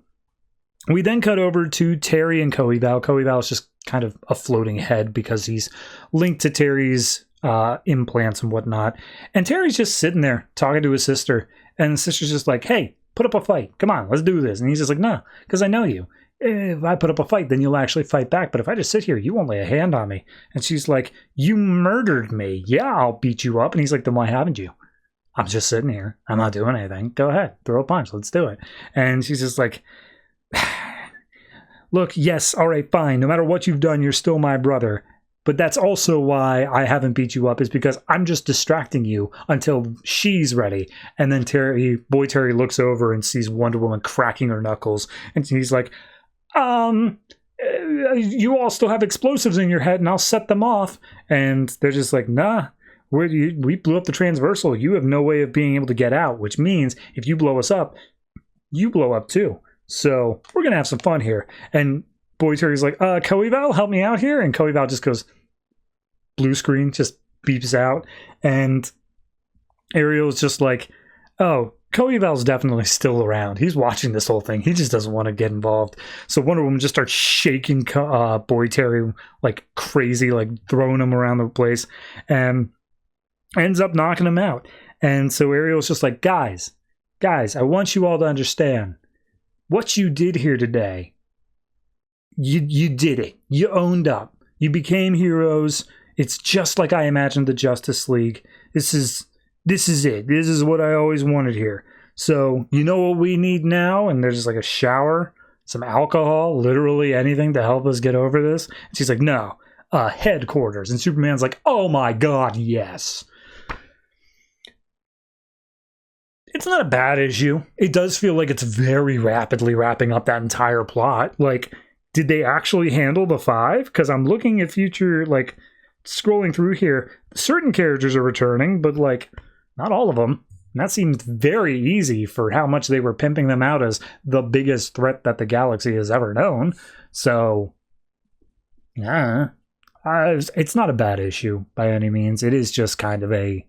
we then cut over to Terry and Coeval. Coeval is just kind of a floating head because he's linked to Terry's implants and whatnot. And Terry's just sitting there talking to his sister. And the sister's just like, hey, put up a fight. Come on, let's do this. And he's just like, no, because I know you. If I put up a fight, then you'll actually fight back. But if I just sit here, you won't lay a hand on me. And she's like, you murdered me. Yeah, I'll beat you up. And he's like, then why haven't you? I'm just sitting here. I'm not doing anything. Go ahead. Throw a punch. Let's do it. And she's just like, look, yes, all right, fine. No matter what you've done, you're still my brother. But that's also why I haven't beat you up, is because I'm just distracting you until she's ready. And then Terry looks over and sees Wonder Woman cracking her knuckles. And he's like, you all still have explosives in your head and I'll set them off. And they're just like, nah, we blew up the transversal. You have no way of being able to get out, which means if you blow us up, you blow up too. So we're going to have some fun here. And Boy Terry's like, Koival, help me out here. And Koival just goes, blue screen, just beeps out. And Ariel's just like, oh, Koival's definitely still around. He's watching this whole thing. He just doesn't want to get involved. So Wonder Woman just starts shaking Boy Terry like crazy, like throwing him around the place, and ends up knocking him out. And so Ariel's just like, guys, I want you all to understand what you did here today. You did it. You owned up. You became heroes. It's just like I imagined the Justice League. This is it. This is what I always wanted here. So, you know what we need now? And there's just like a shower, some alcohol, literally anything to help us get over this. And she's like, no, headquarters. And Superman's like, oh my God, yes. It's not a bad issue. It does feel like it's very rapidly wrapping up that entire plot. Like, did they actually handle the 5? Because I'm looking at future, like, scrolling through here. Certain characters are returning, but, like, not all of them. And that seemed very easy for how much they were pimping them out as the biggest threat that the galaxy has ever known. So, yeah. It's not a bad issue by any means. It is just kind of a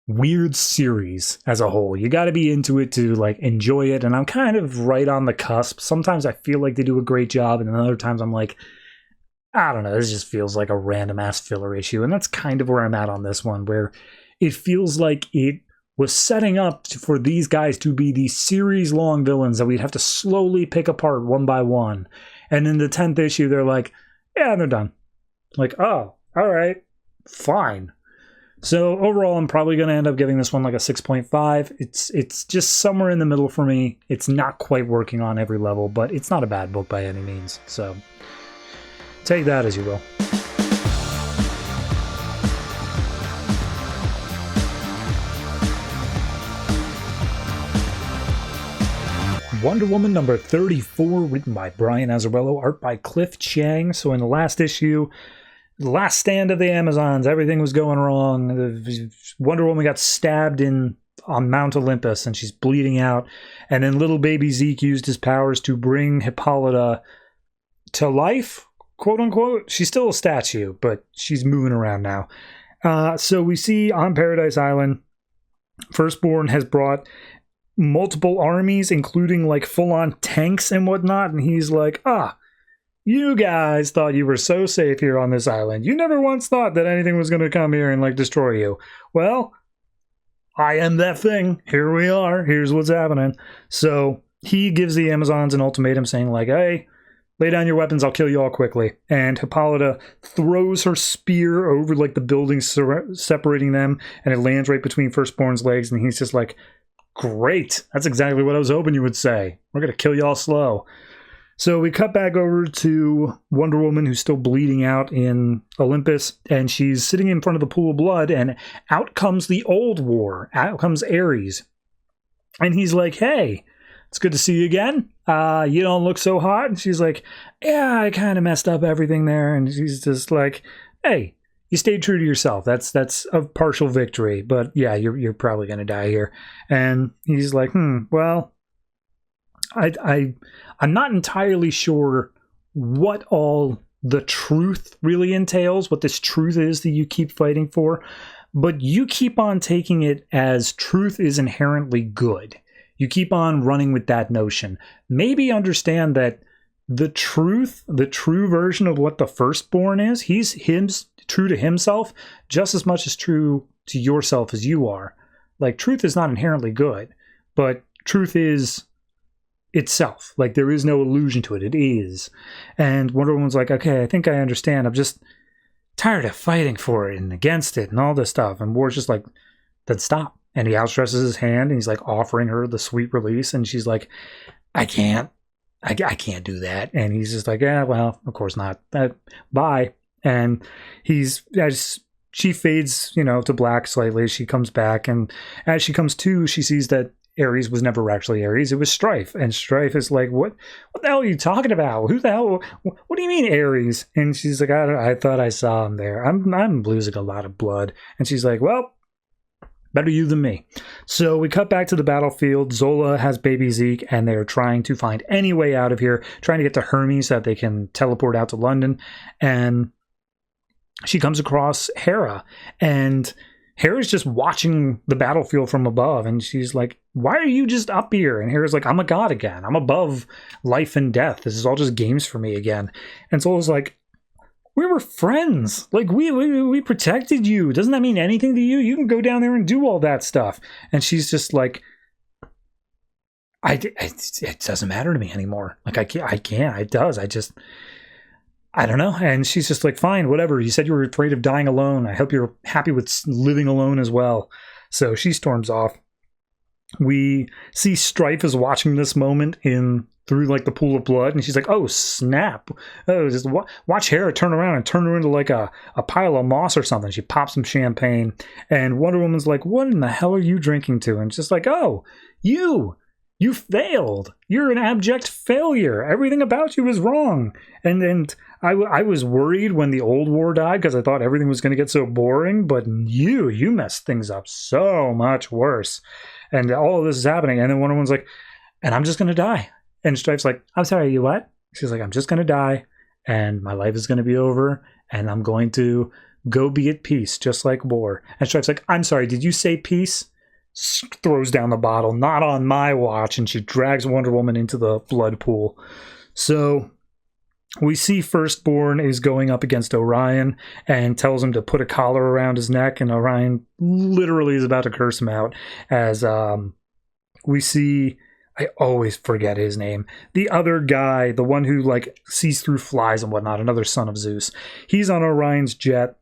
weird series as a whole. You got to be into it to like enjoy it, and I'm kind of right on the cusp. Sometimes I feel like they do a great job, and then other times I'm like, I don't know, this just feels like a random ass filler issue. And that's kind of where I'm at on this one, where it feels like it was setting up for these guys to be these series long villains that we'd have to slowly pick apart one by one. And in the 10th issue they're like, yeah, they're done. Like, oh, all right, fine. So overall, I'm probably going to end up giving this one like a 6.5. It's just somewhere in the middle for me. It's not quite working on every level, but it's not a bad book by any means. So take that as you will. Wonder Woman number 34, written by Brian Azzarello, art by Cliff Chiang. So in the last issue, the last stand of the Amazons, everything was going wrong. Wonder Woman got stabbed on Mount Olympus, and she's bleeding out. And then little baby Zeke used his powers to bring Hippolyta to life, quote unquote. She's still a statue, but she's moving around now. So we see on Paradise Island, Firstborn has brought multiple armies, including like full-on tanks and whatnot. And he's like, you guys thought you were so safe here on this island. You never once thought that anything was going to come here and like destroy you. Well, I am that thing. Here we are. Here's what's happening. So he gives the Amazons an ultimatum saying like, hey, lay down your weapons. I'll kill you all quickly. And Hippolyta throws her spear over like the buildings separating them, and it lands right between Firstborn's legs. And he's just like, great. That's exactly what I was hoping you would say. We're going to kill you all slow. So we cut back over to Wonder Woman, who's still bleeding out in Olympus, and she's sitting in front of the pool of blood, and out comes the old war. Out comes Ares. And he's like, hey, it's good to see you again. You don't look so hot. And she's like, yeah, I kind of messed up everything there. And she's just like, hey, you stayed true to yourself. That's a partial victory. But yeah, you're probably going to die here. And he's like, well, I'm not entirely sure what all the truth really entails, what this truth is that you keep fighting for, but you keep on taking it as truth is inherently good. You keep on running with that notion. Maybe understand that the truth, the true version of what the Firstborn is, he's true to himself just as much as true to yourself as you are. Like, truth is not inherently good, but truth is itself. Like, there is no illusion to it. It is. And Wonder Woman's like, okay, I think I understand. I'm just tired of fighting for it and against it and all this stuff. And War's just like, then stop. And he outstretches his hand and he's like offering her the sweet release. And she's like, I can't do that. And he's just like, yeah, well, of course not. Bye. And she fades, to black slightly. She comes back, and as she comes to, she sees that Ares was never actually Ares. It was Strife. And Strife is like, what the hell are you talking about? Who the hell? What do you mean Ares? And she's like, I thought I saw him there. I'm losing a lot of blood. And she's like, well, Better you than me. So we cut back to the battlefield. Zola has baby Zeke, and they're trying to find any way out of here, trying to get to Hermes so that they can teleport out to London. And she comes across Hera, and Hera's just watching the battlefield from above, and she's like, why are you just up here? And Hera's like, I'm a god again. I'm above life and death. This is all just games for me again. And Zola's like, we were friends. Like, we protected you. Doesn't that mean anything to you? You can go down there and do all that stuff. And she's just like, it doesn't matter to me anymore. Like, I can't. It does. I don't know. And she's just like, fine, whatever. You said you were afraid of dying alone. I hope you're happy with living alone as well. So she storms off. We see Strife is watching this moment through like the pool of blood, and she's like, oh snap, oh, just watch Hera turn around and turn her into like a pile of moss or something. She pops some champagne, and Wonder Woman's like, what in the hell are you drinking to? And just like, oh, you failed. You're an abject failure. Everything about you is wrong. And I was worried when the old war died because I thought everything was going to get so boring, but you messed things up so much worse. And all of this is happening. And then Wonder Woman's like, and I'm just going to die. And Strife's like, I'm sorry, you what? She's like, I'm just going to die, and my life is going to be over, and I'm going to go be at peace, just like war. And Strife's like, I'm sorry, did you say peace? Throws down the bottle, not on my watch, and she drags Wonder Woman into the blood pool. So we see Firstborn is going up against Orion and tells him to put a collar around his neck, and Orion literally is about to curse him out as we see... I always forget his name. The other guy, the one who like sees through flies and whatnot, another son of Zeus. He's on Orion's jet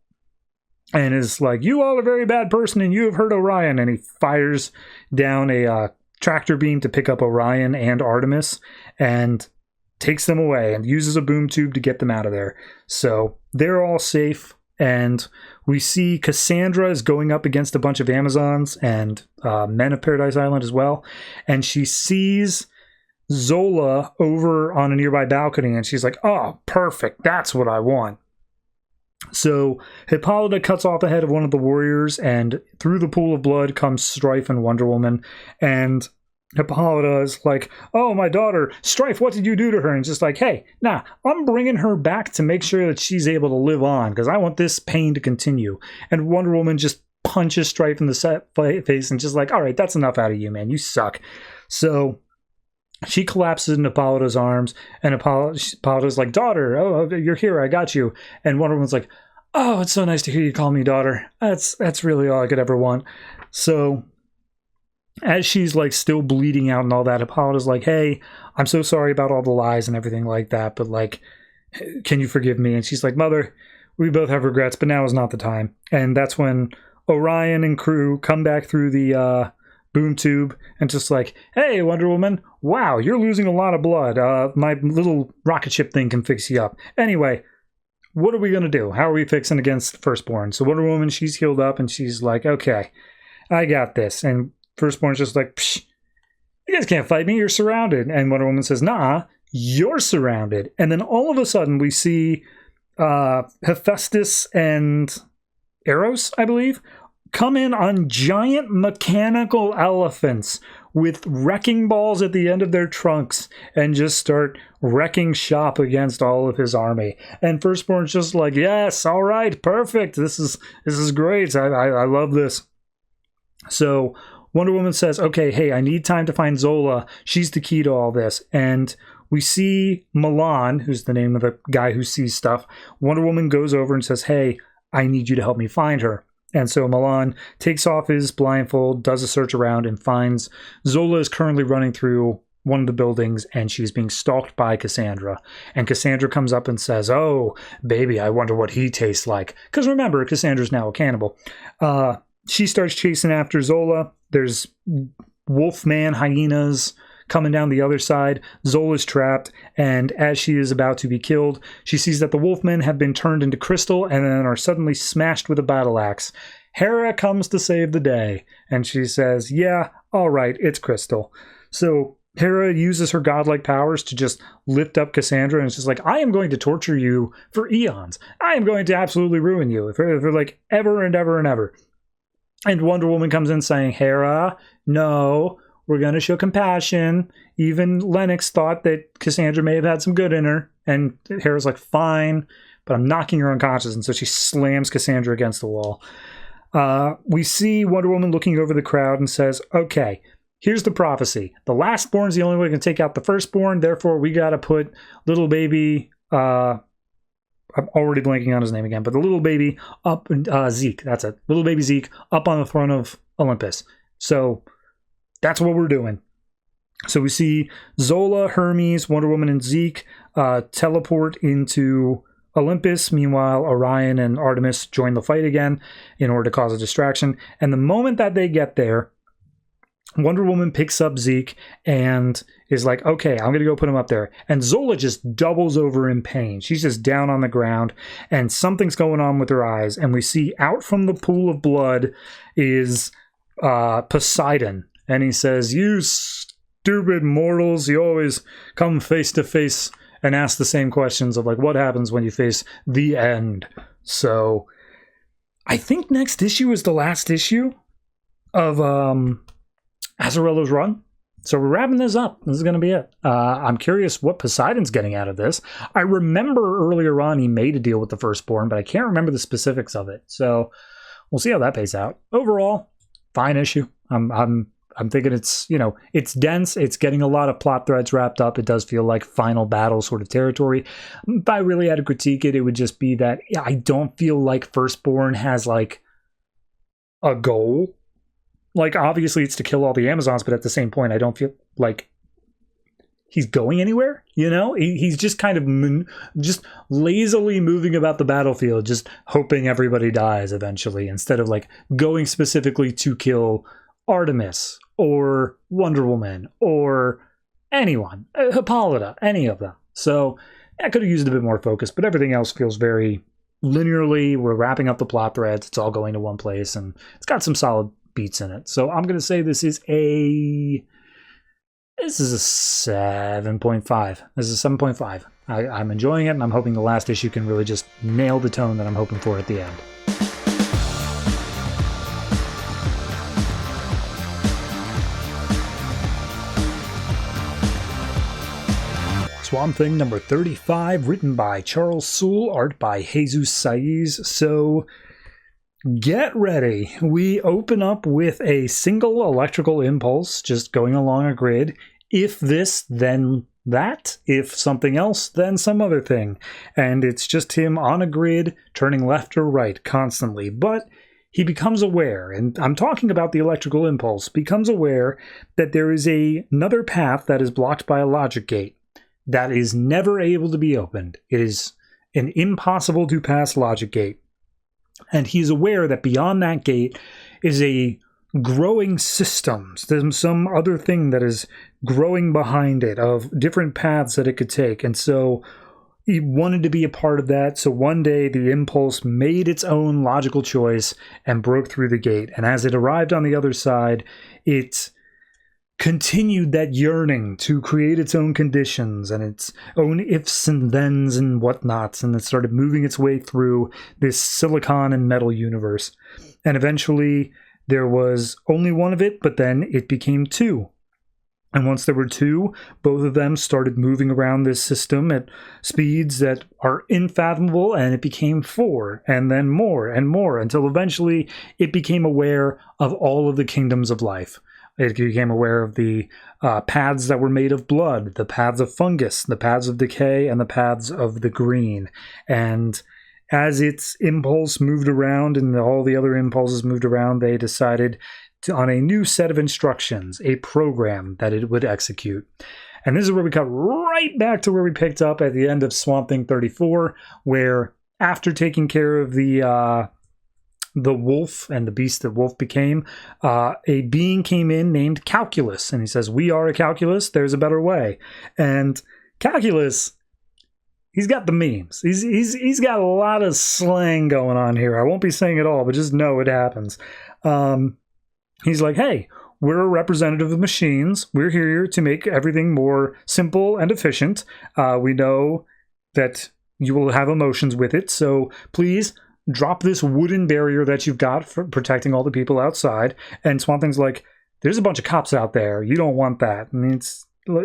and is like, you all are a very bad person and you have hurt Orion. And he fires down a tractor beam to pick up Orion and Artemis and takes them away and uses a boom tube to get them out of there. So they're all safe. And we see Cassandra is going up against a bunch of Amazons and men of Paradise Island as well. And she sees Zola over on a nearby balcony. And she's like, oh, perfect. That's what I want. So Hippolyta cuts off the head of one of the warriors. And through the pool of blood comes Strife and Wonder Woman. And Hippolyta is like, oh, my daughter, Strife, what did you do to her? And just like, hey, nah, I'm bringing her back to make sure that she's able to live on because I want this pain to continue. And Wonder Woman just punches Strife in the face and just like, all right, that's enough out of you, man. You suck. So she collapses in Hippolyta's arms, and Hippolyta's like, daughter, oh, you're here. I got you. And Wonder Woman's like, oh, it's so nice to hear you call me daughter. That's really all I could ever want. So as she's like still bleeding out and all that, Hippolyta's like, hey, I'm so sorry about all the lies and everything like that, but like, can you forgive me? And she's like, mother, we both have regrets, but now is not the time. And that's when Orion and crew come back through the boom tube and just like, hey, Wonder Woman, wow, you're losing a lot of blood. My little rocket ship thing can fix you up. Anyway, what are we going to do? How are we fixing against Firstborn? So Wonder Woman, she's healed up and she's like, okay, I got this. And Firstborn's just like, psh, you guys can't fight me, you're surrounded. And Wonder Woman says, nah, you're surrounded. And then all of a sudden we see Hephaestus and Eros, I believe, come in on giant mechanical elephants with wrecking balls at the end of their trunks and just start wrecking shop against all of his army. And Firstborn's just like, yes, all right, perfect. This is great. I love this. So Wonder Woman says, okay, hey, I need time to find Zola. She's the key to all this. And we see Milan, who's the name of the guy who sees stuff. Wonder Woman goes over and says, hey, I need you to help me find her. And so Milan takes off his blindfold, does a search around, and finds Zola is currently running through one of the buildings, and she's being stalked by Cassandra. And Cassandra comes up and says, oh, baby, I wonder what he tastes like. Because remember, Cassandra's now a cannibal. She starts chasing after Zola. There's wolfman hyenas coming down the other side. Zola's trapped, and as she is about to be killed, she sees that the wolfmen have been turned into crystal and then are suddenly smashed with a battle axe. Hera comes to save the day, and she says, yeah, all right, it's crystal. So Hera uses her godlike powers to just lift up Cassandra, and it's just like, I am going to torture you for eons. I am going to absolutely ruin you for like ever and ever and ever. And Wonder Woman comes in saying, Hera, no, we're going to show compassion. Even Lennox thought that Cassandra may have had some good in her. And Hera's like, fine, but I'm knocking her unconscious. And so she slams Cassandra against the wall. We see Wonder Woman looking over the crowd and says, okay, here's the prophecy. The lastborn is the only way we can take out the firstborn. Therefore, we got to put little baby... I'm already blanking on his name again, but the little baby up, Zeke, that's it. Little baby Zeke up on the throne of Olympus. So that's what we're doing. So we see Zola, Hermes, Wonder Woman, and Zeke teleport into Olympus. Meanwhile, Orion and Artemis join the fight again in order to cause a distraction. And the moment that they get there, Wonder Woman picks up Zeke and is like, okay, I'm going to go put him up there. And Zola just doubles over in pain. She's just down on the ground and something's going on with her eyes. And we see out from the pool of blood is Poseidon. And he says, you stupid mortals, you always come face to face and ask the same questions of like, what happens when you face the end? So I think next issue is the last issue of Azzarello's run. So we're wrapping this up. This is going to be it. I'm curious what Poseidon's getting out of this. I remember earlier on he made a deal with the firstborn, but I can't remember the specifics of it. So we'll see how that pays out. Overall, fine issue. I'm thinking it's, it's dense. It's getting a lot of plot threads wrapped up. It does feel like final battle sort of territory. If I really had to critique it, it would just be that I don't feel like firstborn has like a goal. Like, obviously, it's to kill all the Amazons, but at the same point, I don't feel like he's going anywhere, He's just kind of just lazily moving about the battlefield, just hoping everybody dies eventually, instead of, like, going specifically to kill Artemis or Wonder Woman or anyone, Hippolyta, any of them. So, I could have used a bit more focus, but everything else feels very linearly. We're wrapping up the plot threads. It's all going to one place, and it's got some solid beats in it. So I'm going to say this is a 7.5. This is a 7.5. I'm enjoying it, and I'm hoping the last issue can really just nail the tone that I'm hoping for at the end. Swamp Thing number 35, written by Charles Soule, art by Jesus Saiz. So get ready. We open up with a single electrical impulse just going along a grid. If this, then that. If something else, then some other thing. And it's just him on a grid turning left or right constantly. But he becomes aware, and I'm talking about the electrical impulse, becomes aware that there is another path that is blocked by a logic gate that is never able to be opened. It is an impossible to pass logic gate. And he's aware that beyond that gate is a growing system. There's some other thing that is growing behind it of different paths that it could take. And so he wanted to be a part of that. So one day the impulse made its own logical choice and broke through the gate. And as it arrived on the other side, it continued that yearning to create its own conditions and its own ifs and thens and whatnots, and it started moving its way through this silicon and metal universe. And eventually there was only one of it, but then it became two. And once there were two, both of them started moving around this system at speeds that are unfathomable, and it became four, and then more and more, until eventually it became aware of all of the kingdoms of life. It became aware of the paths that were made of blood, the paths of fungus, the paths of decay, and the paths of the green. And as its impulse moved around and all the other impulses moved around, they decided on a new set of instructions, a program that it would execute. And this is where we cut right back to where we picked up at the end of Swamp Thing 34, where after taking care of the wolf and the beast that wolf became, a being came in named Calculus, and he says, we are a Calculus, there's a better way. And Calculus, he's got the memes. He's got a lot of slang going on here. I won't be saying it all, but just know it happens. He's like, hey, we're a representative of machines. We're here to make everything more simple and efficient. We know that you will have emotions with it, so please drop this wooden barrier that you've got for protecting all the people outside. And Swamp Thing's like, there's a bunch of cops out there. You don't want that. And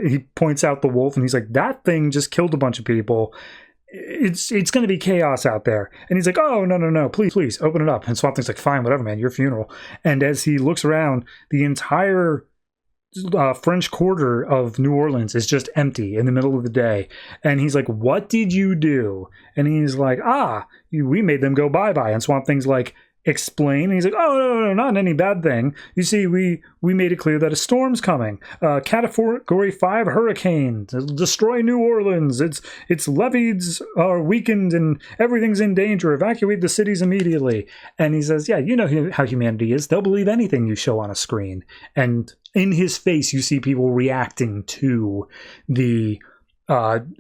he points out the wolf, and he's like, that thing just killed a bunch of people. It's going to be chaos out there. And he's like, oh, no, please, open it up. And Swamp Thing's like, fine, whatever, man, your funeral. And as he looks around, the entire French Quarter of New Orleans is just empty in the middle of the day. And he's like, what did you do? And he's like, we made them go bye-bye. And Swamp Thing's like, explain. And he's like, oh, no, not any bad thing. You see, we made it clear that a storm's coming. Category 5 hurricane. It'll destroy New Orleans. Its levees are weakened and everything's in danger. Evacuate the cities immediately. And he says, yeah, you know how humanity is. They'll believe anything you show on a screen. And in his face, you see people reacting to the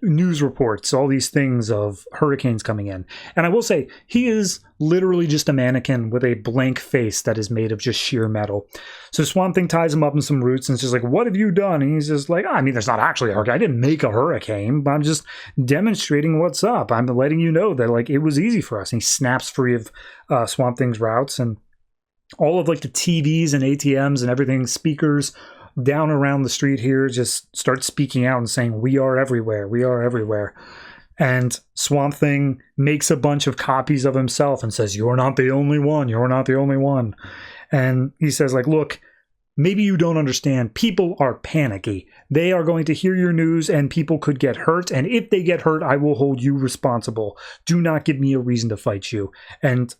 news reports, all these things of hurricanes coming in. And I will say, he is literally just a mannequin with a blank face that is made of just sheer metal. So Swamp Thing ties him up in some roots and is just like, what have you done? And he's just like, I mean, there's not actually a hurricane. I didn't make a hurricane, but I'm just demonstrating what's up. I'm letting you know that, like, it was easy for us. And he snaps free of Swamp Thing's routes, and all of, like, the TVs and ATMs and everything, speakers down around the street here just start speaking out and saying, we are everywhere, we are everywhere. And Swamp Thing makes a bunch of copies of himself and says, you're not the only one, you're not the only one. And he says, like, look, maybe you don't understand. People are panicky. They are going to hear your news and people could get hurt. And if they get hurt, I will hold you responsible. Do not give me a reason to fight you. And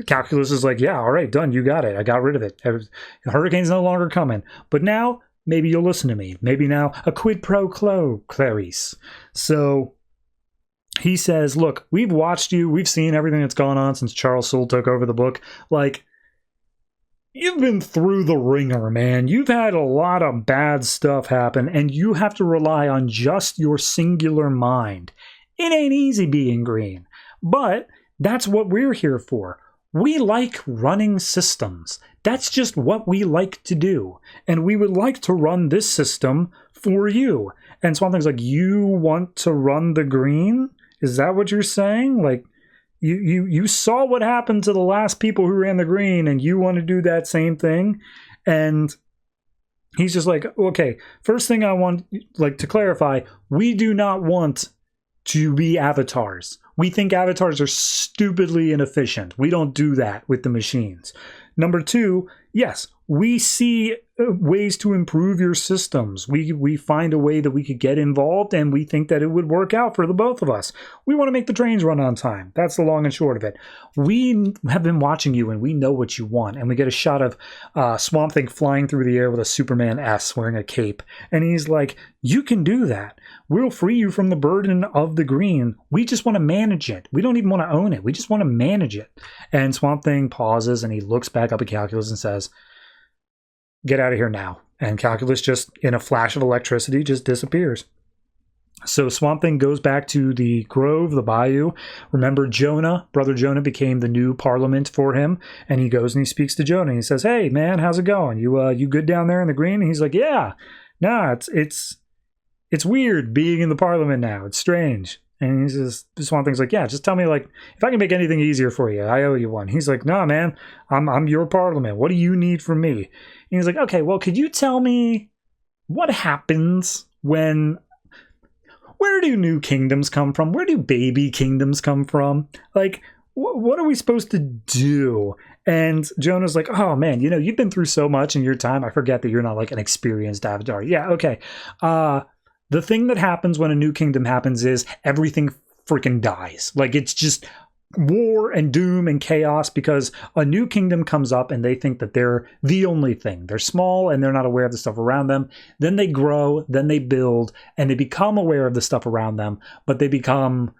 Calculus is like, yeah, all right, done. You got it. I got rid of it. The hurricane's no longer coming. But now, maybe you'll listen to me. Maybe now, a quid pro quo, Clarice. So he says, look, we've watched you. We've seen everything that's gone on since Charles Soule took over the book. Like, you've been through the ringer, man. You've had a lot of bad stuff happen, and you have to rely on just your singular mind. It ain't easy being green. But that's what we're here for. We like running systems. That's just what we like to do. And we would like to run this system for you. And Swamp Thing's like, you want to run the green? Is that what you're saying? Like, you saw what happened to the last people who ran the green, and you want to do that same thing? And he's just like, okay, first thing I want, like, to clarify, we do not want to be avatars. We think avatars are stupidly inefficient. We don't do that with the machines. Number two, yes, we see ways to improve your systems. We find a way that we could get involved, and we think that it would work out for the both of us. We want to make the trains run on time. That's the long and short of it. We have been watching you, and we know what you want. And we get a shot of Swamp Thing flying through the air with a Superman S wearing a cape. And he's like, you can do that. We'll free you from the burden of the green. We just want to manage it. We don't even want to own it. We just want to manage it. And Swamp Thing pauses, and he looks back up at Calculus and says, get out of here now. And Calculus, just in a flash of electricity, just disappears. So Swamp Thing goes back to the grove, the bayou. Remember, Brother Jonah became the new parliament for him. And he goes and he speaks to Jonah. He says, hey, man, how's it going? You good down there in the green? And he's like, yeah. Nah, it's weird being in the parliament now. It's strange. And he's just, Swamp Thing's like, yeah, just tell me, like, if I can make anything easier for you, I owe you one. He's like, nah, man, I'm your parliament. What do you need from me? And he's like, okay, well, could you tell me what happens when, where do new kingdoms come from? Where do baby kingdoms come from? Like, what are we supposed to do? And Jonah's like, oh, man, you've been through so much in your time. I forget that you're not, like, an experienced avatar. Yeah, okay. The thing that happens when a new kingdom happens is everything freaking dies. Like, it's just war and doom and chaos because a new kingdom comes up and they think that they're the only thing. They're small and they're not aware of the stuff around them. Then they grow, then they build, and they become aware of the stuff around them, but they become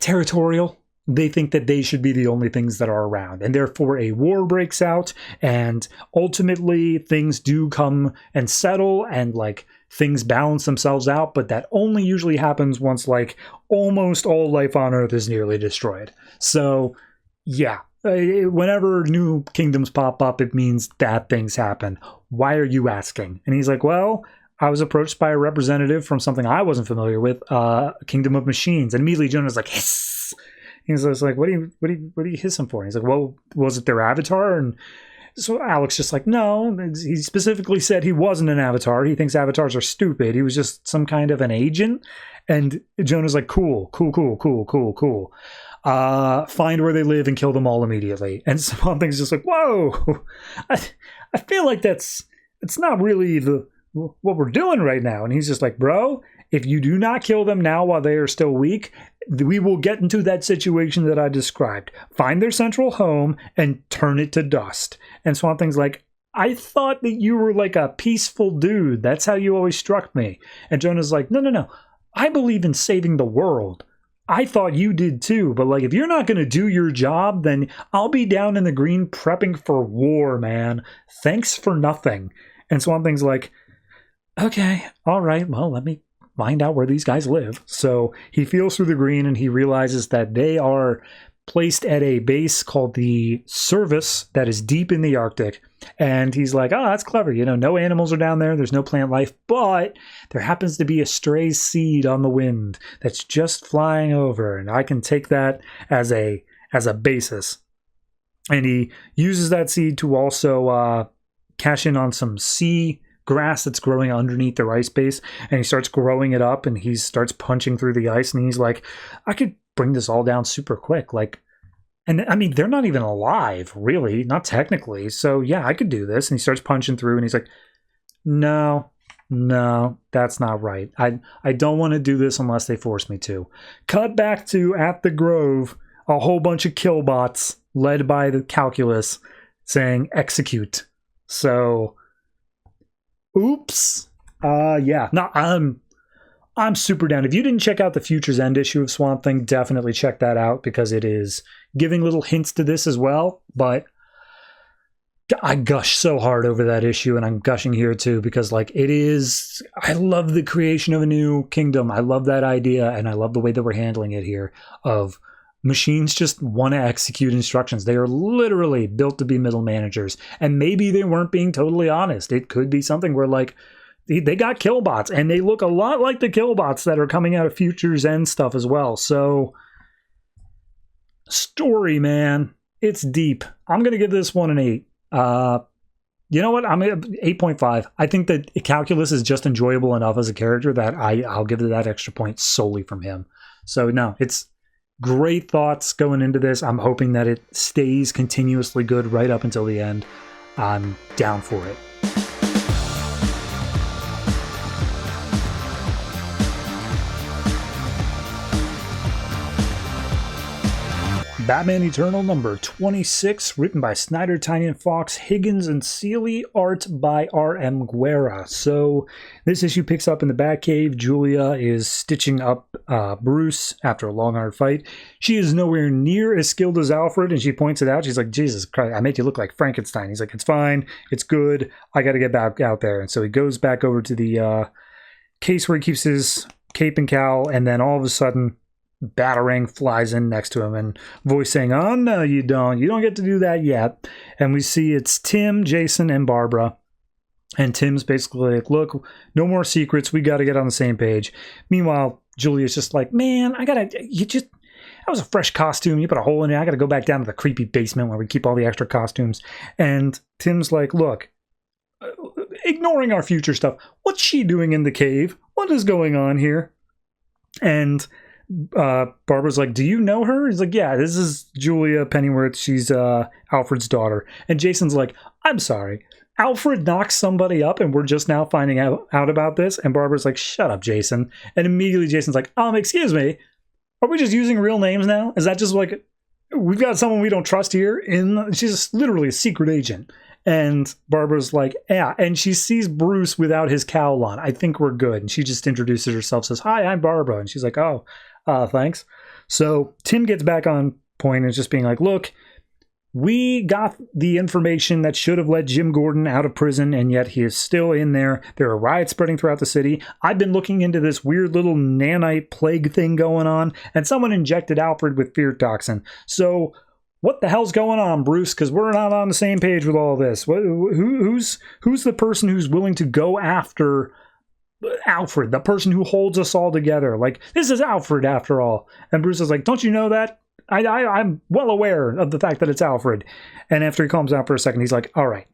territorial. They think that they should be the only things that are around. And therefore a war breaks out, and ultimately things do come and settle, and, like, things balance themselves out, but that only usually happens once, like, almost all life on Earth is nearly destroyed. So, yeah, whenever new kingdoms pop up, it means bad things happen. Why are you asking? And he's like, well, I was approached by a representative from something I wasn't familiar with, Kingdom of Machines. And immediately Jonah's like, hiss. He's just like, what are you hissing for? And he's like, well, was it their avatar? And so Alex just like, no, he specifically said he wasn't an avatar. He thinks avatars are stupid. He was just some kind of an agent. And Jonah's like, cool. Find where they live and kill them all immediately. And Swamp Thing's just like, whoa, I feel like it's not really what we're doing right now. And he's just like, bro, if you do not kill them now while they are still weak, we will get into that situation that I described. Find their central home and turn it to dust. And Swamp Thing's like, I thought that you were like a peaceful dude. That's how you always struck me. And Jonah's like, no. I believe in saving the world. I thought you did too, but like if you're not going to do your job, then I'll be down in the green prepping for war, man. Thanks for nothing. And Swamp Thing's like, okay, all right, well, let me find out where these guys live. So he feels through the green and he realizes that they are placed at a base called the Service that is deep in the Arctic. And he's like, oh, that's clever. You know, no animals are down there. There's no plant life, but there happens to be a stray seed on the wind that's just flying over. And I can take that as a basis. And he uses that seed to also cash in on some sea grass that's growing underneath their ice base. And he starts growing it up and he starts punching through the ice. And he's like, I could bring this all down super quick. Like, and I mean, they're not even alive, really, not technically. So yeah, I could do this. And he starts punching through and he's like, no, that's not right. I don't want to do this unless they force me to. Cut back to at the Grove, a whole bunch of killbots led by the Calculus saying execute. So, oops. Yeah, no, I'm super down. If you didn't check out the Future's End issue of Swamp Thing, definitely check that out because it is giving little hints to this as well. But I gush so hard over that issue, and I'm gushing here too because, like, it is. I love the creation of a new kingdom. I love that idea, and I love the way that we're handling it here. Of machines just want to execute instructions. They are literally built to be middle managers, and maybe they weren't being totally honest. It could be something where, like, they got killbots, and they look a lot like the killbots that are coming out of Future's End stuff as well. So, story, man, it's deep. I'm going to give this one an 8. You know what? I'm at 8.5. I think that Calculus is just enjoyable enough as a character that I'll give it that extra point solely from him. So, no, it's great thoughts going into this. I'm hoping that it stays continuously good right up until the end. I'm down for it. Batman Eternal number 26, written by Snyder, Tynion, Fox, Higgins, and Seeley, art by R.M. Guerra. So this issue picks up in the Batcave. Julia is stitching up Bruce after a long, hard fight. She is nowhere near as skilled as Alfred, and she points it out. She's like, Jesus Christ, I made you look like Frankenstein. He's like, it's fine, it's good, I got to get back out there. And so he goes back over to the case where he keeps his cape and cowl, and then all of a sudden, Batarang flies in next to him and voice saying, oh no, you don't get to do that yet. And we see it's Tim, Jason, and Barbara, and Tim's basically like, look, no more secrets, we got to get on the same page. Meanwhile, Julia's just like, man, that was a fresh costume, you put a hole in it, I gotta go back down to the creepy basement where we keep all the extra costumes. And Tim's like, look, ignoring our future stuff, what's she doing in the cave? What is going on here? And Barbara's like, do you know her? He's like, yeah, this is Julia Pennyworth. She's Alfred's daughter. And Jason's like, I'm sorry, Alfred knocked somebody up and we're just now finding out about this? And Barbara's like, shut up, Jason. And immediately Jason's like, excuse me, are we just using real names now? Is that just like, we've got someone we don't trust here? She's literally a secret agent. And Barbara's like, yeah, and she sees Bruce without his cowl on. I think we're good. And she just introduces herself, says, hi, I'm Barbara. And she's like, oh, thanks. So Tim gets back on point and is just being like, look, we got the information that should have let Jim Gordon out of prison, and yet he is still in there. There are riots spreading throughout the city. I've been looking into this weird little nanite plague thing going on, and someone injected Alfred with fear toxin. So what the hell's going on, Bruce? Because we're not on the same page with all this. Who's the person who's willing to go after Alfred, the person who holds us all together? Like, this is Alfred after all. And Bruce is like, don't you know that? I'm well aware of the fact that it's Alfred. And after he calms down for a second, he's like, all right,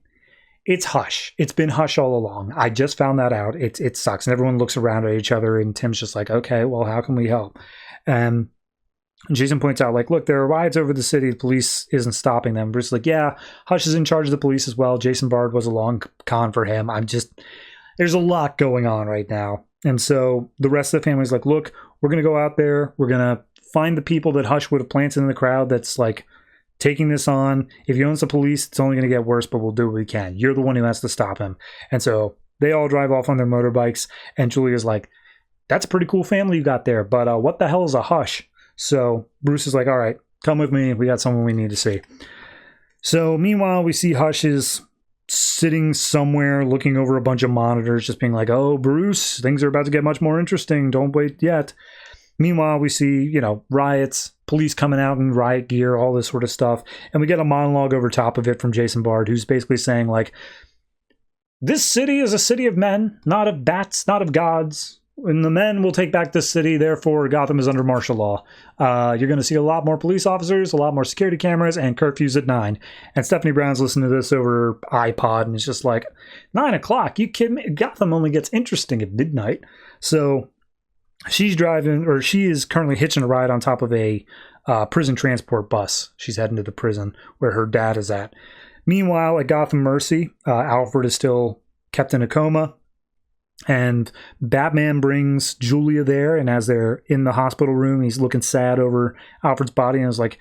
it's Hush. It's been Hush all along. I just found that out. It sucks. And everyone looks around at each other, and Tim's just like, okay, well, how can we help? And Jason points out, like, look, there are riots over the city. The police isn't stopping them. Bruce is like, yeah, Hush is in charge of the police as well. Jason Bard was a long con for him. There's a lot going on right now. And so the rest of the family's like, look, we're going to go out there. We're going to find the people that Hush would have planted in the crowd that's like taking this on. If you own the police, it's only going to get worse, but we'll do what we can. You're the one who has to stop him. And so they all drive off on their motorbikes. And Julia's like, that's a pretty cool family you got there. But what the hell is a Hush? So Bruce is like, all right, come with me. We got someone we need to see. So meanwhile, we see Hush is sitting somewhere looking over a bunch of monitors, just being like, oh, Bruce, things are about to get much more interesting. Don't wait yet. Meanwhile, we see, riots, police coming out in riot gear, all this sort of stuff. And we get a monologue over top of it from Jason Bard, who's basically saying, like, this city is a city of men, not of bats, not of gods. And the men will take back this city, therefore Gotham is under martial law. You're going to see a lot more police officers, a lot more security cameras, and curfews at 9. And Stephanie Brown's listening to this over her iPod, and it's just like, 9 o'clock? You kidding me? Gotham only gets interesting at midnight. So she's driving, or she is currently hitching a ride on top of a prison transport bus. She's heading to the prison where her dad is at. Meanwhile, at Gotham Mercy, Alfred is still kept in a coma. And Batman brings Julia there, and as they're in the hospital room, he's looking sad over Alfred's body, and is like,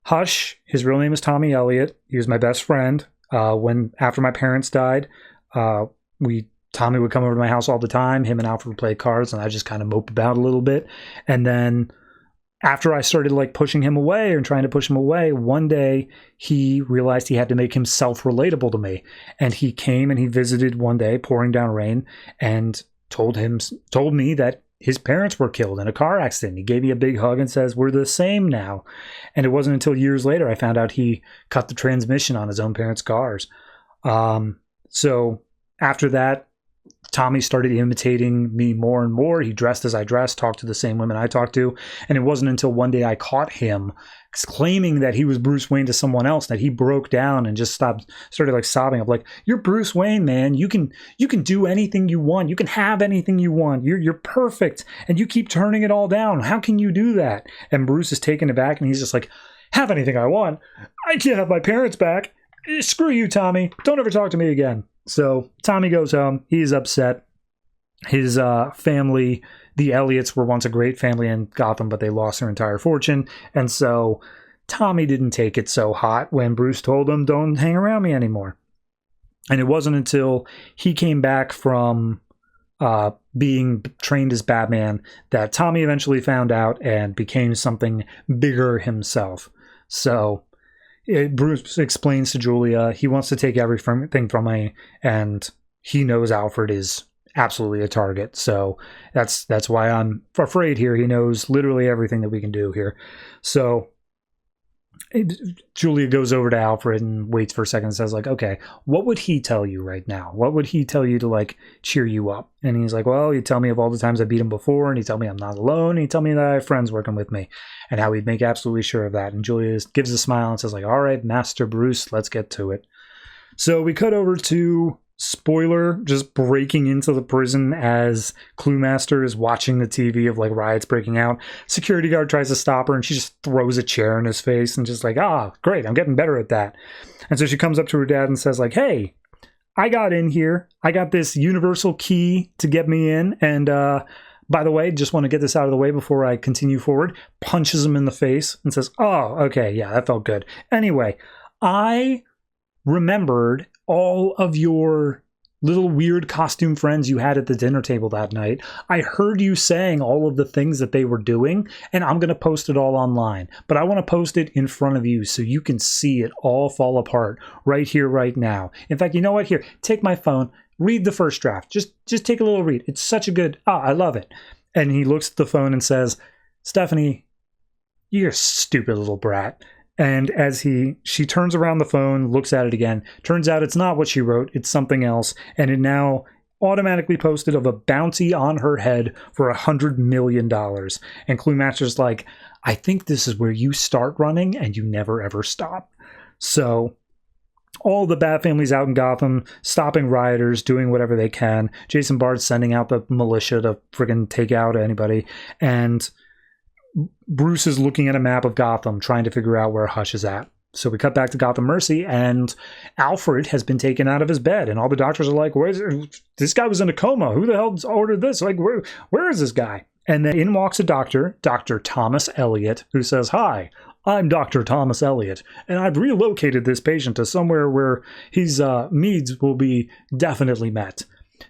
Hush, his real name is Tommy Elliott. He was my best friend. After my parents died, Tommy would come over to my house all the time. Him and Alfred would play cards, and I just kind of mope about a little bit. And then after I started like pushing him away and trying to push him away, one day he realized he had to make himself relatable to me. And he came and he visited one day, pouring down rain, and told me that his parents were killed in a car accident. He gave me a big hug and says, we're the same now. And it wasn't until years later I found out he cut the transmission on his own parents' cars. So after that, Tommy started imitating me more and more. He dressed as I dressed, talked to the same women I talked to. And it wasn't until one day I caught him claiming that he was Bruce Wayne to someone else that he broke down and just started like sobbing. I'm like, you're Bruce Wayne, man. You can do anything you want. You can have anything you want. You're perfect. And you keep turning it all down. How can you do that? And Bruce is taken aback, and he's just like, have anything I want. I can't have my parents back. Screw you, Tommy. Don't ever talk to me again. So Tommy goes home. He's upset. His family, the Elliots, were once a great family in Gotham, but they lost their entire fortune. And so Tommy didn't take it so hot when Bruce told him, don't hang around me anymore. And it wasn't until he came back from being trained as Batman that Tommy eventually found out and became something bigger himself. So Bruce explains to Julia he wants to take everything from me, and he knows Alfred is absolutely a target. So that's why I'm afraid here. He knows literally everything that we can do here. So Julia goes over to Alfred and waits for a second and says, like, okay, what would he tell you right now? What would he tell you to like cheer you up? And he's like, well, he'd tell me of all the times I beat him before, and he'd tell me I'm not alone, and he'd tell me that I have friends working with me, and how he'd make absolutely sure of that. And Julia gives a smile and says, like, all right, Master Bruce, let's get to it. So we cut over to spoiler, just breaking into the prison as Cluemaster is watching the TV of like riots breaking out. Security guard tries to stop her, and she just throws a chair in his face and just like, great, I'm getting better at that. And so she comes up to her dad and says like, hey, I got in here. I got this universal key to get me in. And by the way, just want to get this out of the way before I continue forward. Punches him in the face and says, oh, okay, yeah, that felt good. Anyway, I remembered all of your little weird costume friends you had at the dinner table that night. I heard you saying all of the things that they were doing, and I'm going to post it all online. But I want to post it in front of you so you can see it all fall apart right here, right now. In fact, you know what? Here, take my phone, read the first draft. Just take a little read. It's such a good, I love it. And he looks at the phone and says, Stephanie, you're a stupid little brat. And as she turns around the phone, looks at it again, turns out it's not what she wrote, it's something else. And it now automatically posted of a bounty on her head for $100 million. And Cluemaster's like, I think this is where you start running and you never ever stop. So all the Bat Family's out in Gotham, stopping rioters, doing whatever they can. Jason Bard's sending out the militia to friggin' take out anybody. And Bruce is looking at a map of Gotham, trying to figure out where Hush is at. So we cut back to Gotham Mercy, and Alfred has been taken out of his bed. And all the doctors are like, this guy was in a coma. Who the hell ordered this? Like, where is this guy? And then in walks a doctor, Dr. Thomas Elliot, who says, hi, I'm Dr. Thomas Elliot, and I've relocated this patient to somewhere where his needs will be definitely met.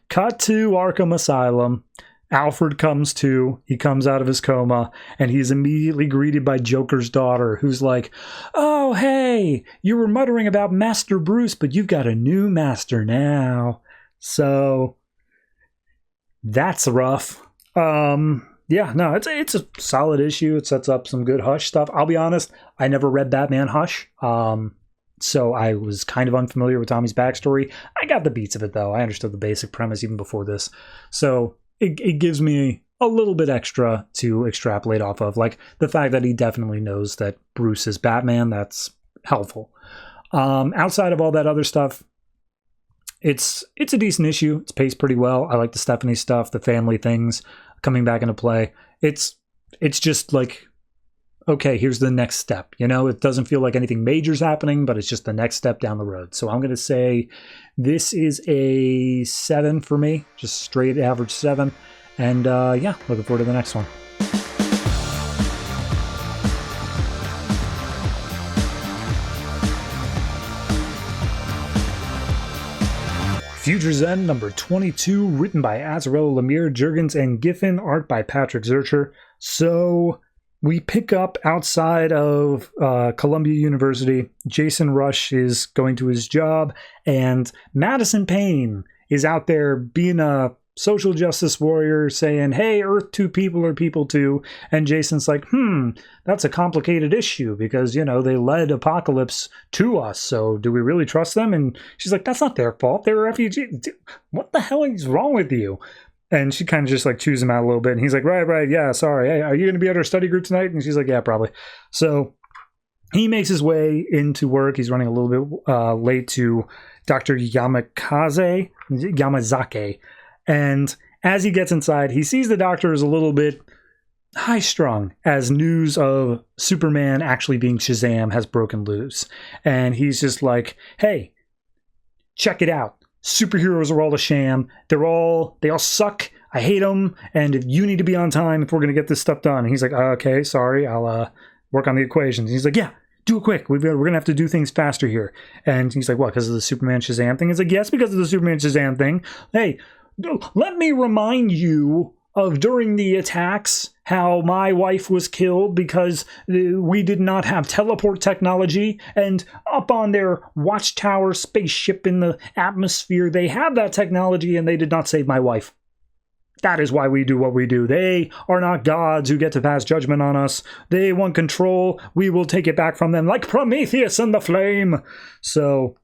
Cut to Arkham Asylum. Alfred comes to, he comes out of his coma, and he's immediately greeted by Joker's daughter, who's like, oh, hey, you were muttering about Master Bruce, but you've got a new master now. So, that's rough. Yeah, no, it's a solid issue. It sets up some good Hush stuff. I'll be honest, I never read Batman Hush, so I was kind of unfamiliar with Tommy's backstory. I got the beats of it, though. I understood the basic premise even before this. So it gives me a little bit extra to extrapolate off of. Like, the fact that he definitely knows that Bruce is Batman, that's helpful. Outside of all that other stuff, it's a decent issue. It's paced pretty well. I like the Stephanie stuff, the family things coming back into play. It's just like, okay, here's the next step. You know, it doesn't feel like anything major's happening, but it's just the next step down the road. So I'm going to say this is a 7 for me, just straight average 7. And yeah, looking forward to the next one. Future's End number 22, written by Azzarello Lemire, Jurgens, and Giffen, art by Patrick Zurcher. So we pick up outside of Columbia University. Jason Rush is going to his job, and Madison Payne is out there being a social justice warrior, saying, hey, Earth 2 people are people too. And Jason's like, that's a complicated issue because, you know, they led Apocalypse to us. So do we really trust them? And she's like, that's not their fault. They're refugees. What the hell is wrong with you? And she kind of just like chews him out a little bit. And he's like, right, yeah, sorry. Hey, are you going to be at our study group tonight? And she's like, yeah, probably. So he makes his way into work. He's running a little bit late to Dr. Yamazake. And as he gets inside, he sees the doctor is a little bit high-strung as news of Superman actually being Shazam has broken loose. And he's just like, hey, check it out. Superheroes are all a sham. They all suck. I hate them. And if you need to be on time if we're going to get this stuff done. And he's like, okay, sorry, I'll work on the equations. And he's like, yeah, do it quick. We're going to have to do things faster here. And he's like, what, because of the Superman Shazam thing? He's like, yes, because of the Superman Shazam thing. Hey, let me remind you of during the attacks how my wife was killed because we did not have teleport technology, and up on their watchtower spaceship in the atmosphere they have that technology and they did not save my wife. That is why we do what we do. They are not gods who get to pass judgment on us. They want control. We will take it back from them like Prometheus in the flame. So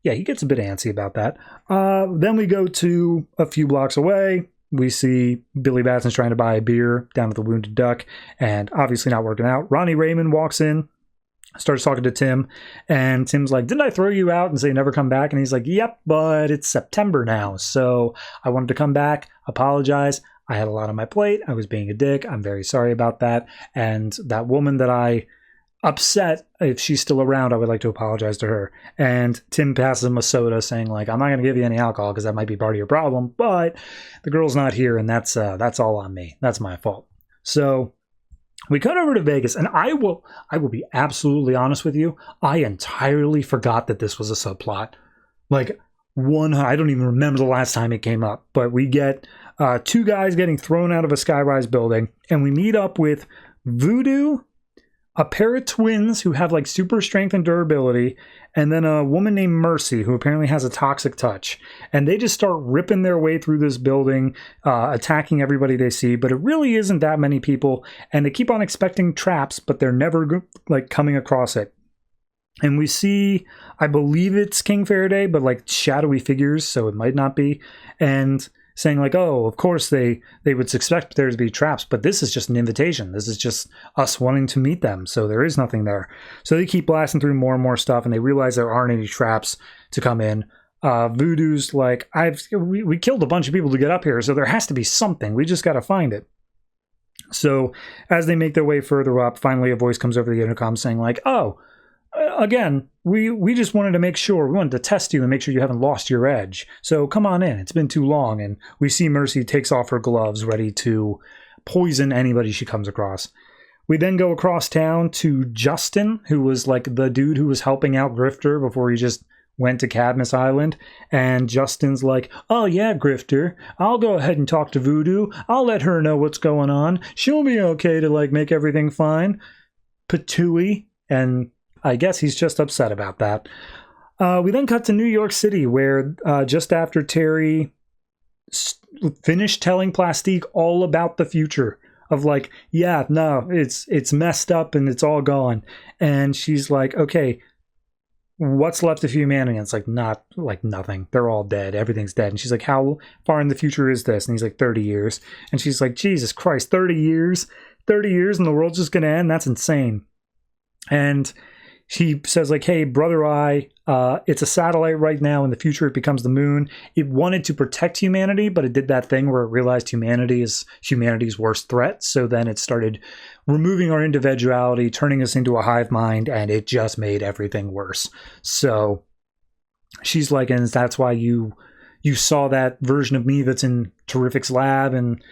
yeah, he gets a bit antsy about that. Then we go to a few blocks away. We see Billy Batson's trying to buy a beer down at the Wounded Duck, and obviously not working out. Ronnie Raymond walks in, starts talking to Tim, and Tim's like, didn't I throw you out and say never come back? And he's like, yep, but it's September now, so I wanted to come back, apologize. I had a lot on my plate. I was being a dick. I'm very sorry about that. And that woman that I upset, if she's still around, I would like to apologize to her. And Tim passes him a soda saying like, I'm not going to give you any alcohol because that might be part of your problem, but the girl's not here and that's all on me. That's my fault. So we cut over to Vegas, and I will be absolutely honest with you. I entirely forgot that this was a subplot. Like I don't even remember the last time it came up, but we get 2 guys getting thrown out of a skyrise building, and we meet up with Voodoo, a pair of twins who have like super strength and durability, and then a woman named Mercy who apparently has a toxic touch. And they just start ripping their way through this building, attacking everybody they see, but it really isn't that many people, and they keep on expecting traps, but they're never like coming across it. And we see, I believe it's King Faraday, but like shadowy figures, so it might not be. And saying like, oh, of course they would expect there to be traps, but this is just an invitation. This is just us wanting to meet them, so there is nothing there. So they keep blasting through more and more stuff, and they realize there aren't any traps to come in. Voodoo's like, we killed a bunch of people to get up here, so there has to be something. We just got to find it. So as they make their way further up, finally a voice comes over the intercom saying like, oh, again, we just wanted to make sure, we wanted to test you and make sure you haven't lost your edge. So come on in, it's been too long. And we see Mercy takes off her gloves, ready to poison anybody she comes across. We then go across town to Justin, who was like the dude who was helping out Grifter before he just went to Cadmus Island. And Justin's like, oh yeah, Grifter, I'll go ahead and talk to Voodoo. I'll let her know what's going on. She'll be okay to like make everything fine. Patooey. And I guess he's just upset about that. We then cut to New York City, where just after Terry finished telling Plastique all about the future of like, yeah, no, it's messed up and it's all gone. And she's like, okay, what's left of humanity? And it's like, not like nothing. They're all dead. Everything's dead. And she's like, how far in the future is this? And he's like, 30 years. And she's like, Jesus Christ, 30 years? 30 years and the world's just going to end? That's insane. And he says like, hey, Brother Eye, it's a satellite right now. In the future, it becomes the moon. It wanted to protect humanity, but it did that thing where it realized humanity is humanity's worst threat. So then it started removing our individuality, turning us into a hive mind, and it just made everything worse. So she's like, and that's why you saw that version of me that's in Terrific's lab, and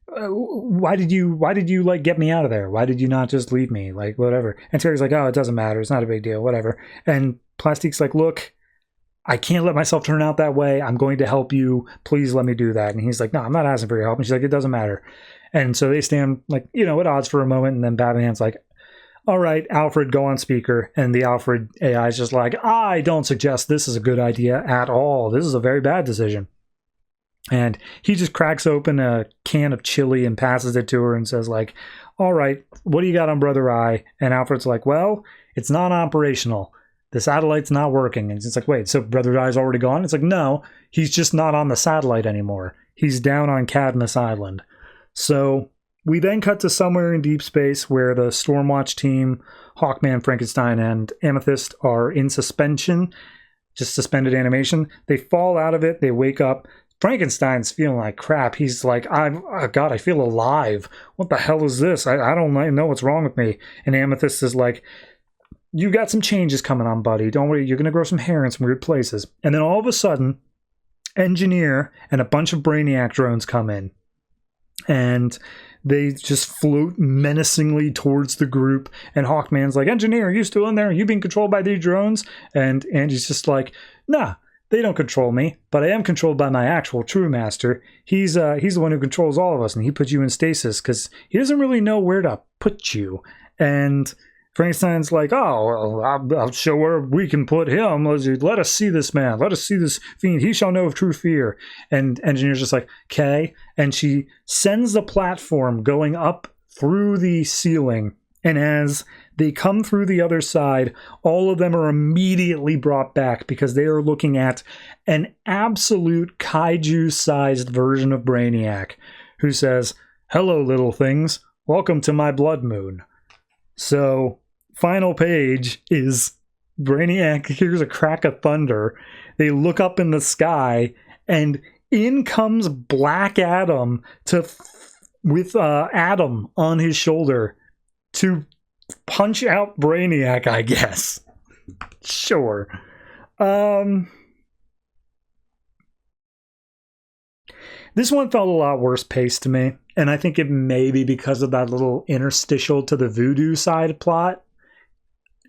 why did you like get me out of there? Why did you not just leave me? Like, whatever. And Terry's like, oh, it doesn't matter. It's not a big deal. Whatever. And Plastique's like, look, I can't let myself turn out that way. I'm going to help you. Please let me do that. And he's like, no, I'm not asking for your help. And she's like, it doesn't matter. And so they stand like, at odds for a moment. And then Batman's like, all right, Alfred, go on speaker. And the Alfred AI is just like, I don't suggest this is a good idea at all. This is a very bad decision. And he just cracks open a can of chili and passes it to her and says like, all right, what do you got on Brother Eye? And Alfred's like, well, it's not operational. The satellite's not working. And it's like, wait, so Brother Eye's already gone? It's like, no, he's just not on the satellite anymore. He's down on Cadmus Island. So we then cut to somewhere in deep space where the Stormwatch team, Hawkman, Frankenstein, and Amethyst are in suspension, just suspended animation. They fall out of it. They wake up. Frankenstein's feeling like crap. He's like, God, I feel alive. What the hell is this? I don't know what's wrong with me. And Amethyst is like, you got some changes coming on, buddy. Don't worry, you're going to grow some hair in some weird places. And then all of a sudden, Engineer and a bunch of Brainiac drones come in. And they just float menacingly towards the group. And Hawkman's like, Engineer, are you still in there? Are you being controlled by these drones? And Angie's just like, nah. They don't control me, but I am controlled by my actual true master. He's the one who controls all of us, and he put you in stasis because he doesn't really know where to put you. And Frankenstein's like, oh, well, I'll show where we can put him. Let us see this man. Let us see this fiend. He shall know of true fear. And Engineer's just like, okay. And she sends the platform going up through the ceiling. And as they come through the other side, all of them are immediately brought back because they are looking at an absolute kaiju-sized version of Brainiac who says, hello, little things. Welcome to my blood moon. So, final page is Brainiac hears a crack of thunder. They look up in the sky, and in comes Black Adam with Adam on his shoulder to punch out Brainiac, I guess. Sure. This one felt a lot worse paced to me, and I think it may be because of that little interstitial to the voodoo side plot.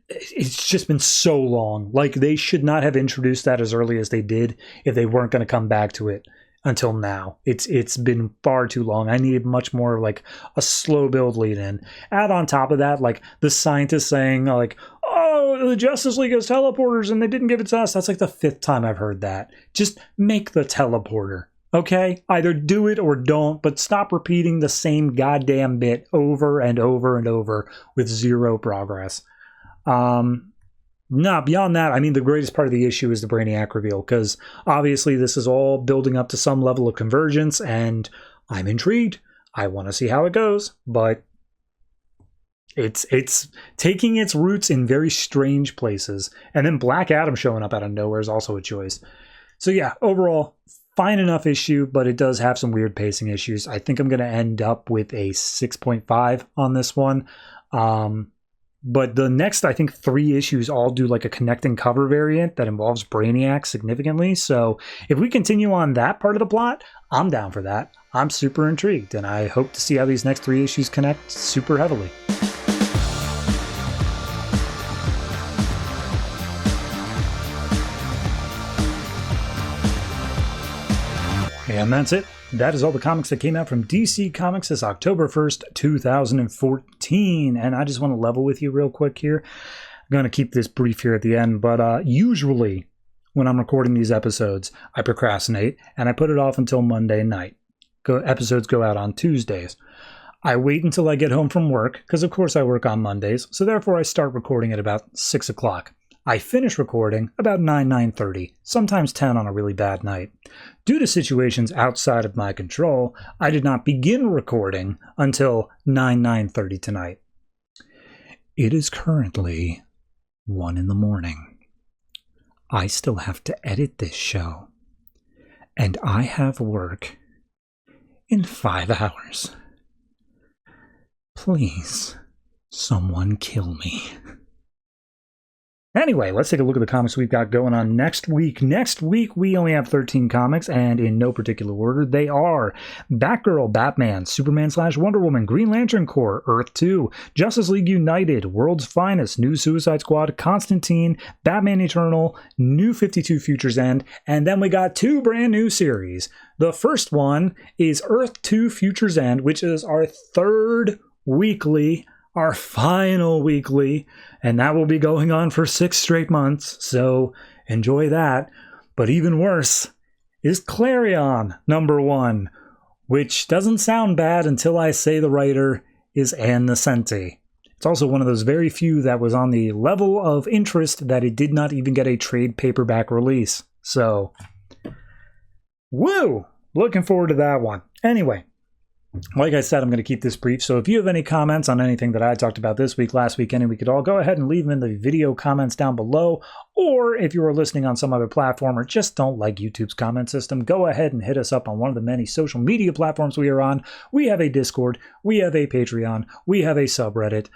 It's just been so long. Like, they should not have introduced that as early as they did if they weren't going to come back to it until now. It's been far too long. I needed much more like a slow build lead in. Add on top of that, like the scientist saying like, oh, the Justice League has teleporters and they didn't give it to us. That's like the 5th time I've heard that. Just make the teleporter. Okay? Either do it or don't, but stop repeating the same goddamn bit over and over and over with zero progress. Nah, beyond that, I mean, the greatest part of the issue is the Brainiac reveal, because obviously this is all building up to some level of convergence, and I'm intrigued. I want to see how it goes, but it's taking its roots in very strange places, and then Black Adam showing up out of nowhere is also a choice. So yeah, overall, fine enough issue, but it does have some weird pacing issues. I think I'm going to end up with a 6.5 on this one. But the next, I think, 3 issues all do like a connecting cover variant that involves Brainiac significantly. So if we continue on that part of the plot, I'm down for that. I'm super intrigued, and I hope to see how these next 3 issues connect super heavily. And that's it. That is all the comics that came out from DC Comics this October 1st, 2014. And I just want to level with you real quick here. I'm going to keep this brief here at the end, but usually when I'm recording these episodes, I procrastinate and I put it off until Monday night. Episodes go out on Tuesdays. I wait until I get home from work, because of course I work on Mondays, so therefore I start recording at about 6 o'clock. I finish recording about 9:30, sometimes 10 on a really bad night. Due to situations outside of my control, I did not begin recording until 9:30 tonight. It is currently 1 in the morning. I still have to edit this show, and I have work in 5 hours. Please, someone kill me. Anyway, let's take a look at the comics we've got going on next week. Next week, we only have 13 comics, and in no particular order, they are Batgirl, Batman, Superman/Wonder Woman, Green Lantern Corps, Earth 2, Justice League United, World's Finest, New Suicide Squad, Constantine, Batman Eternal, New 52 Futures End, and then we got 2 brand new series. The first one is Earth 2 Futures End, which is our 3rd weekly, our final weekly, and that will be going on for 6 straight months, so enjoy that. But even worse is Clarion #1, which doesn't sound bad until I say the writer is Ann Nocenti. It's also one of those very few that was on the level of interest that it did not even get a trade paperback release. So, woo! Looking forward to that one. Anyway, like I said, I'm going to keep this brief, so if you have any comments on anything that I talked about this week, last week, any week at all, go ahead and leave them in the video comments down below, or if you are listening on some other platform or just don't like YouTube's comment system, go ahead and hit us up on one of the many social media platforms we are on. We have a Discord, we have a Patreon, we have a subreddit.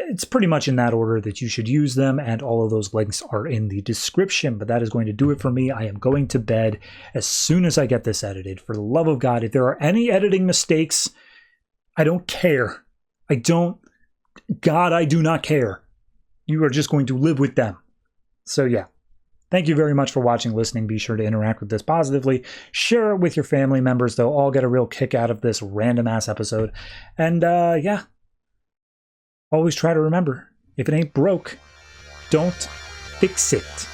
It's pretty much in that order that you should use them, and all of those links are in the description, but that is going to do it for me. I am going to bed as soon as I get this edited. For the love of God, if there are any editing mistakes, I don't care. I do not care. You are just going to live with them. So yeah, thank you very much for watching, listening. Be sure to interact with this positively. Share it with your family members. They'll all get a real kick out of this random-ass episode. And yeah, always try to remember, if it ain't broke, don't fix it.